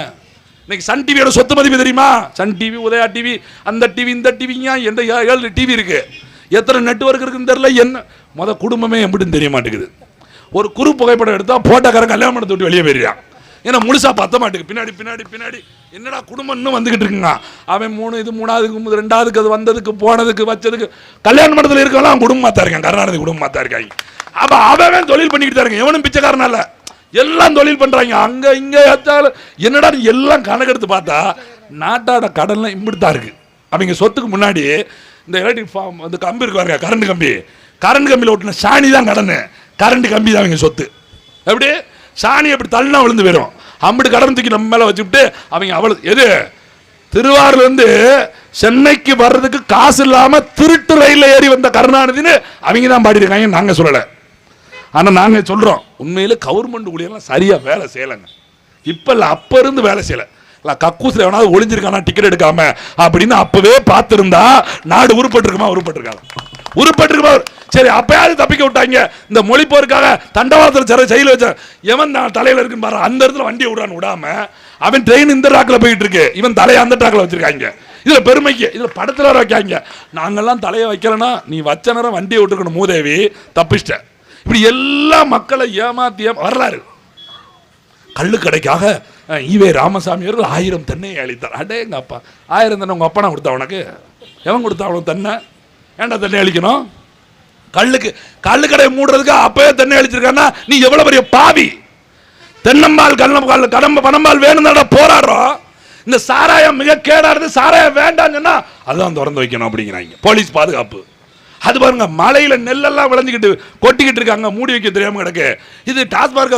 இன்னைக்கு சன் டிவியோட சொத்து மதிப்பு தெரியுமா? சன் டிவி, உதயா டிவி, அந்த டிவி இந்த டிவிங்க, எந்த 7 டிவி இருக்கு, எத்தனை நெட்வொர்க் இருக்குன்னு தெரியல. என்ன குடும்பமே எப்படின்னு தெரிய மாட்டேங்குது. ஒரு குறு புகைப்படம் எடுத்தா போட்டோக்காரன் கல்யாணம் பண்ண விட்டு வெளியே போயிடுறான். ஏன்னா முழுசா பத்த மாட்டேங்குது. பின்னாடி பின்னாடி பின்னாடி என்னடா குடும்பம் இன்னும் வந்துகிட்டு இருக்குங்க. அவன் 3 இது 3வதுக்கு 2வதுக்கு அது வந்ததுக்கு போனதுக்கு வச்சதுக்கு கல்யாண மண்டலத்தில் இருக்கலாம், அவன் குடும்பமாக தான் இருக்கான், கருணாநிதி குடும்பமாக தான் இருக்காங்க. அப்போ அவன் தொழில் பண்ணிக்கிட்டு தான் இருக்கான், எவனும் பிச்சைக்காரன் இல்லை, எல்லாம் தொழில் பண்றாங்க. அங்க இங்க என்னடா எல்லாம் கணக்கெடுத்து பார்த்தா நாட்டோட கடன்லாம் இப்படித்தான் இருக்கு. அவங்க சொத்துக்கு முன்னாடி இந்த எலக்ட்ரிக் ஃபார்ம் அந்த கம்பி இருக்கு பாருங்க, கரண்ட் கம்பியில் ஓட்டின சாணி தான் கடன், கரண்ட் கம்பி தான் அவங்க சொத்து. எப்படி சாணி எப்படி தள்ளினா விழுந்து போயிடும், அம்படி கடன் தூக்கி நம்ம மேலே வச்சுக்கிட்டு அவங்க அவ்வளவு. எது திருவாரூர்லேருந்து சென்னைக்கு வர்றதுக்கு காசு இல்லாமல் திருட்டு ரயிலில் ஏறி வந்த கருணாநிதினு அவங்க தான் பாடிருக்காங்க, நாங்கள் சொல்லலை. ஆனா நாங்க சொல்றோம், உண்மையில கவர்மெண்ட் ஊழியெல்லாம் சரியா வேலை செய்யலைங்க. இப்ப இல்ல, அப்ப இருந்து வேலை செய்யல. கக்கூசில் எவனாவது ஒளிஞ்சிருக்கானா டிக்கெட் எடுக்காம அப்படின்னு அப்பவே பார்த்திருந்தா நாடு உருப்பட்டிருக்குமா. சரி, அப்பயாவது தப்பிக்க விட்டாங்க. இந்த மொழி போருக்காக தண்டவாளத்தில் செயல வச்ச எவன் தலையில இருக்குன்னு பாரு, அந்த இடத்துல வண்டியை விடாம அவன் ட்ரெயின் இந்த ட்ராக்ல போயிட்டு இருக்கு, இவன் தலையை அந்த ட்ராக்ல வச்சிருக்காங்க. இதுல பெருமைக்கு இதுல படத்துல வைக்காங்க. நாங்கெல்லாம் தலையை வைக்கலன்னா நீ வச்ச நேரம் வண்டியை விட்டுருக்கணும் மூதேவி, தப்பிச்சிட்ட. இப்படி எல்லா மக்களை ஏமாத்திய வரலாறு. கள்ளு கடைக்காக ஈவே ராமசாமி அவர்கள் 1000 தென்னையை அளித்தார். அடே எங்க அப்பா, 1000 தென்னை உங்க அப்பா கொடுத்தா உனக்கு? எவன் கொடுத்தா அவனுக்கு தென்னை? ஏன்டா தென்னை அளிக்கணும்? கள்ளு கடையை மூடுறதுக்கு அப்பவே தென்னை அளிச்சிருக்கான்னா நீ எவ்வளவு பெரிய பாவி. தென்னம்பால் பனம்பால் வேணும்னா போராடுறோம். இந்த சாராயம் மிக கேடானது, சாராயம் வேண்டாம் சொன்னா அதான் திறந்து வைக்கணும் அப்படிங்கிறாங்க. போலீஸ் பாதுகாப்பு. அது பாருங்க, மலையில நெல்லெல்லாம் விளைஞ்சிக்கிட்டு கொட்டிக்கிட்டு இருக்காங்க, மூடி வைக்க தெரியாம கிடக்கு. இது டாஸ்மார்க்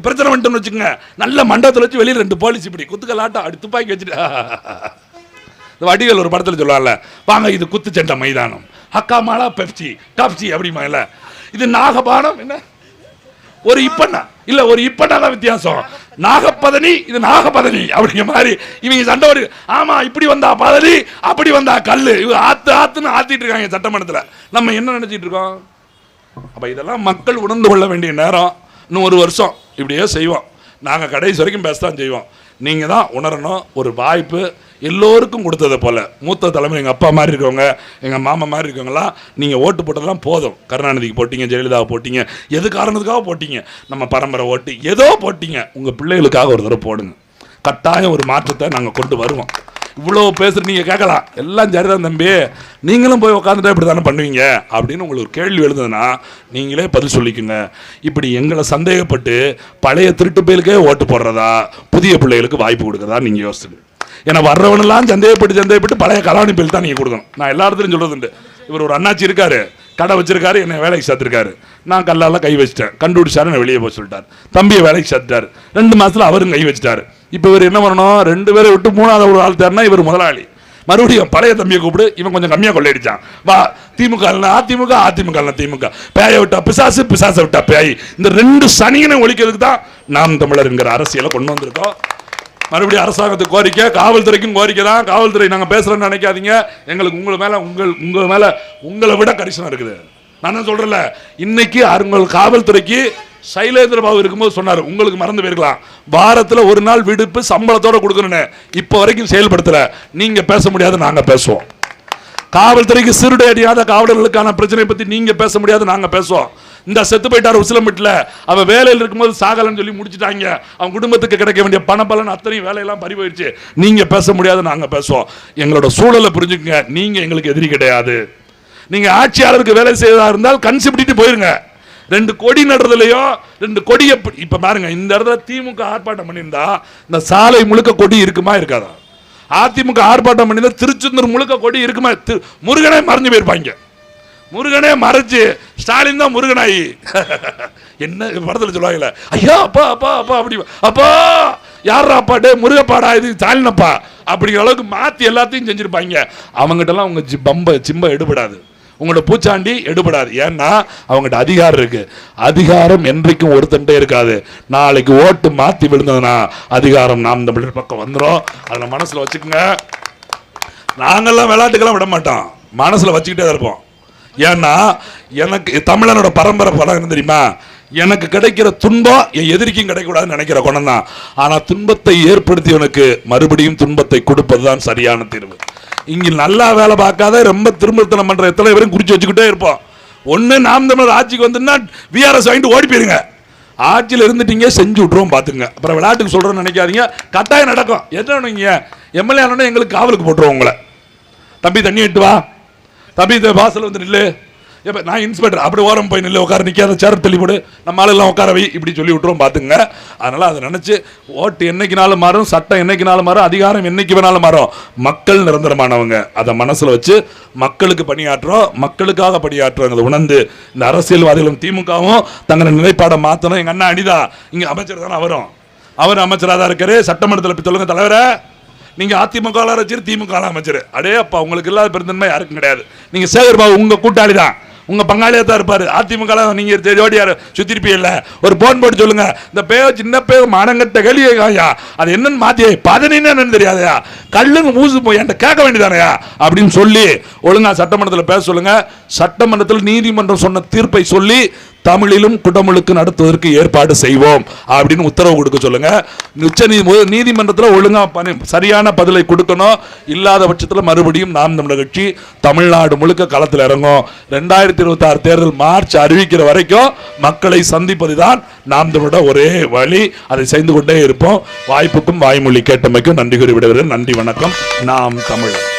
பிரச்சனை பண்ணிட்டோம்னு வச்சுக்கோங்க, நல்ல மண்டபத்தில் வச்சு வெளியில் 2 போலீஸ் இப்படி குத்துக்கலாட்டம் அப்படி துப்பாக்கி வச்சுட்டு. வடிகள் ஒரு படத்தில் சொல்லுவாங்கல்ல, வாங்க இது குத்துச்சண்டை மைதானம், அக்கா மாலா பெப்சி டாப்சி அப்படிமா. இல்ல இது நாகபானம், என்ன ஒரு இப்பண்ணா இல்ல, ஒரு இப்பண்ணா தான் வித்தியாசம். நாகப்பதனி, இது நாகப்பதனி அப்படிங்கிற மாதிரி இவங்க சண்டை வருது. ஆமா, இப்படி வந்தா பதனி, அப்படி வந்தா கல்லு, இவங்க ஆத்துன்னு ஆத்திட்டு இருக்காங்க சட்டமன்றத்தில். நம்ம என்ன நினைச்சிட்டு இருக்கோம்? அப்ப இதெல்லாம் மக்கள் உணர்ந்து கொள்ள வேண்டிய நேரம். இன்னும் 1 வருஷம் இப்படியே செய்வோம். நாங்க கடைசி வரைக்கும் பேசத்தான் செய்வோம். நீங்க தான் உணரணும். ஒரு வாய்ப்பு எல்லோருக்கும் கொடுத்ததை போல, மூத்த தலைமை எங்கள் அப்பா மாதிரி இருக்கவங்க, எங்கள் மாமா மாதிரி இருக்கவங்களாம் நீங்கள் ஓட்டு போட்டதெல்லாம் போதும். கருணாநிதிக்கு போட்டிங்க, ஜெயலலிதாவை போட்டிங்க, எது காரணத்துக்காக போட்டிங்க, நம்ம பரம்பரை ஓட்டு ஏதோ போட்டிங்க. உங்கள் பிள்ளைகளுக்காக ஒரு தடவை போடுங்க. கட்டாயம் ஒரு மாற்றத்தை நாங்கள் கொண்டு வருவோம். இவ்வளோ பேசுகிற நீங்கள் கேட்கலாம், எல்லாம் சரிதான் தம்பி, நீங்களும் போய் உட்காந்துட்டா இப்படி தானே பண்ணுவீங்க அப்படின்னு உங்களுக்கு ஒரு கேள்வி எழுதுதுன்னா நீங்களே பதில் சொல்லிக்குங்க. இப்படி எங்களை சந்தேகப்பட்டு பழைய திருட்டு பயலுக்கே ஓட்டு போடுறதா, புதிய பிள்ளைகளுக்கு வாய்ப்பு கொடுக்குறதா நீங்கள் யோசிச்சுங்க. ஏன்னா வர்றவனெல்லாம் சந்தேகப்பட்டு பழைய கலாவணி பில் தான் நீங்கள் கொடுக்கணும். நான் எல்லா இடத்துலையும் சொல்கிறதுண்டு. இவர் ஒரு அண்ணாச்சி இருக்காரு, கடை வச்சிருக்காரு, என்னை வேலைக்கு சேர்த்துருக்காரு. நான் கல்லால கை வச்சிட்டேன், கண்டுபிடிச்சாரு, என்னை வெளியே போய் சொல்லிட்டார். தம்பியை வேலைக்கு சேர்த்துட்டாரு. 2 மாசத்துல அவரும் கை வச்சிட்டாரு. இப்போ இவர் என்ன பண்ணணும்? 2 பேரை விட்டு 3ஆவது ஒரு ஆள் தேர்னா இவர் முதலாளி. மறுபடியும் பழைய தம்பியை கூப்பிடு, இவன் கொஞ்சம் கம்மியாக கொள்ளையடிச்சான், வா திமுக அதிமுக, அதிமுக திமுக, பேயை விட்டா பிசாசு, பிசாசை விட்டா பேய். இந்த 2 சனியனை ஒழிக்கிறதுக்கு தான் நாம் தமிழர் என்கிற அரசியலை கொண்டு வந்திருக்கோம். மறுபடியும் அரசாங்கத்துக்கு கோரிக்கை, காவல்துறைக்கும் கோரிக்கை தான். காவல்துறை நாங்கள் பேசுறோம்னு நினைக்காதீங்க, எங்களுக்கு உங்கள் மேல உங்களை விட கரிசனம் இருக்குது. நான் சொல்றேன்ல, இன்னைக்கு காவல்துறைக்கு சைலேந்திர பாபு இருக்கும்போது சொன்னார், உங்களுக்கு மறந்து போயிருக்கலாம், வாரத்தில் 1 நாள் விடுப்பு சம்பளத்தோட கொடுக்கணும்னு. இப்போ வரைக்கும் செயல்படுத்தல. நீங்க பேச முடியாது, நாங்க பேசுவோம். காவல்துறைக்கு சீருடை அடியாத காவலர்களுக்கான பிரச்சனை பத்தி நீங்க பேச முடியாது, நாங்க பேசுவோம். இந்த செத்து போயிட்டார் உசிலம்பட்டில், அவன் வேலையில் இருக்கும்போது சாகலன்னு சொல்லி முடிச்சுட்டாங்க. அவன் குடும்பத்துக்கு கிடைக்க வேண்டிய பணப்பலன் அத்தனையும் வேலையெல்லாம் பறி போயிடுச்சு. நீங்க பேச முடியாது, நாங்க பேசுவோம். எங்களோட சூழலை புரிஞ்சுக்கங்க. நீங்க எங்களுக்கு எதிரி கிடையாது. நீங்க ஆட்சியாளருக்கு வேலை செய்வதா இருந்தால் கன்சிபிட்டு போயிருங்க. 2 கொடி நடுறதுலையோ 2 கொடியை இப்ப பாருங்க, இந்த இடத்துல திமுக ஆர்ப்பாட்டம் பண்ணியிருந்தா இந்த சாலை முழுக்க கொடி இருக்குமா இருக்காதா? அதிமுக ஆர்ப்பாட்டம் பண்ணியிருந்தா திருச்செந்தூர் முழுக்க கொடி இருக்குமா? முருகனே மறைஞ்சு போயிருப்பாங்க. முருகனே மறைச்சு ஸ்டாலின் தான் முருகனாயி. என்ன படத்துல சொல்லுவாங்கல்ல, ஐயா அப்பா அப்பா அப்பா அப்படி, அப்பா யாரா அப்பா, டே முருகப்பாடா, இது ஸ்டாலின் அப்பா அப்படிங்கிற அளவுக்கு மாத்தி எல்லாத்தையும் செஞ்சிருப்பாங்க. அவங்ககிட்ட எல்லாம் உங்க சிம்ப எடுபடாது, உங்களோட பூச்சாண்டி எடுபடாது. ஏன்னா அவங்ககிட்ட அதிகாரம் இருக்கு. அதிகாரம் என்றைக்கும் ஒருத்தன்ட்டே இருக்காது. நாளைக்கு ஓட்டு மாத்தி விழுந்ததுன்னா அதிகாரம் நாம் தமிழர் பக்கம் வந்துடும். அதை மனசுல வச்சுக்கோங்க. நாங்கெல்லாம் விளையாட்டுக்கெல்லாம் விட மாட்டோம், மனசுல வச்சுக்கிட்டே தான் இருப்போம். ஏன்னா எனக்கு தமிழனோட பரம்பரை படம் தெரியுமா? எனக்கு கிடைக்கிற துன்பம் என் எதிரிக்கும் கிடைக்கக்கூடாதுன்னு நினைக்கிற குணம் தான். ஆனா துன்பத்தை ஏற்படுத்தியவனுக்கு மறுபடியும் துன்பத்தை கொடுப்பதுதான் சரியான தீர்வு. இங்க நல்லா வேலை பார்க்காத ரொம்ப திரும்பத்தனம் பண்ற எத்தனை பேரும் குறிச்சு வச்சுக்கிட்டே இருப்போம். ஒண்ணு நாம் தமிழர் ஆட்சிக்கு வந்துன்னா விஆர்எஸ் வாங்கிட்டு ஓடி போயிருங்க. ஆட்சியில் இருந்துட்டீங்க, செஞ்சு விட்டுருவோம் பாத்துங்க. அப்புறம் விளையாட்டுக்கு சொல்றோம்னு நினைக்காதீங்க, கட்டாயம் நடக்கும். என்ன எம்எல்ஏ ஆனோட எங்களுக்கு காவலுக்கு போட்டுருவோம் உங்களை. தம்பி தண்ணி எட்டு வா, தம்பி இந்த வாசல் வந்து நில்லு, நான் இன்ஸ்பெக்டர் அப்படி ஓரம் போய் நில்லு, உட்கார நிற்காத சேர் தள்ளி போடு, நம்ம ஆளெல்லாம் உட்கார வை, இப்படி சொல்லி விட்டுருவோம் பாத்துங்க. அதனால அதை நினைச்சு ஓட்டு என்னைக்குனாலும் மாறும், சட்டம் என்னைக்குனாலும் மாறும், அதிகாரம் என்னைக்கு வேணாலும் மாறும். மக்கள் நிரந்தரமானவங்க. அதை மனசுல வச்சு மக்களுக்கு பணியாற்றுறோம், மக்களுக்காக பணியாற்றுறோம் உணர்ந்து இந்த அரசியல்வாதிகளும் திமுகவும் தங்களை நிலைப்பாடை மாற்றணும். எங்க அண்ணா அனிதா இங்க அமைச்சர் தானே, அவர் அமைச்சராக தான் இருக்காரு. சட்டமன்றத்தில் சொல்லுங்க தலைவரை, நீங்க அதிமுக அமைச்சர், திமுக அமைச்சர். அடே அப்பா, உங்களுக்கு இல்லாத பெருந்தன்மை யாருக்கும் கிடையாது. நீங்க சேகர் பாபு உங்க கூட்டாளி தான், உங்க பங்காளியா தான் இருப்பாரு. அதிமுக நீங்க ஜோடியார் சுத்திருப்பீல்ல, ஒரு போன் போட்டு சொல்லுங்க, இந்த பேவ சின்ன பேவ மானங்கட்ட கலியா அது என்னன்னு மாத்தியே பதினேன்னு என்னன்னு தெரியாதயா, கல்லுங்க மூசு போய் என்கிட்ட கேட்க வேண்டியதானயா அப்படின்னு சொல்லி ஒழுங்கா சட்டமன்றத்தில் பேச சொல்லுங்க. சட்டமன்றத்தில் நீதிமன்றம் சொன்ன தீர்ப்பை சொல்லி தமிழிலும் குடமுழுக்கு நடத்துவதற்கு ஏற்பாடு செய்வோம் அப்படின்னு உத்தரவு கொடுக்க சொல்லுங்க. உச்ச நீதிமன்றத்தில் ஒழுங்கா சரியான பதிலை கொடுக்கணும். இல்லாத பட்சத்தில் மறுபடியும் நாம் தமிழர் கட்சி தமிழ்நாடு முழுக்க களத்தில் இறங்கும். 2026 தேர்தல் மார்ச் அறிவிக்கிற வரைக்கும் மக்களை சந்திப்பதுதான் நாம் தமிழோட ஒரே வழி. அதை செய்து கொண்டே இருப்போம். வாய்ப்புக்கும் வாய்மொழி கேட்டமைக்கும் நன்றி கூறி விடுகிறேன். நன்றி, வணக்கம். நாம் தமிழர்.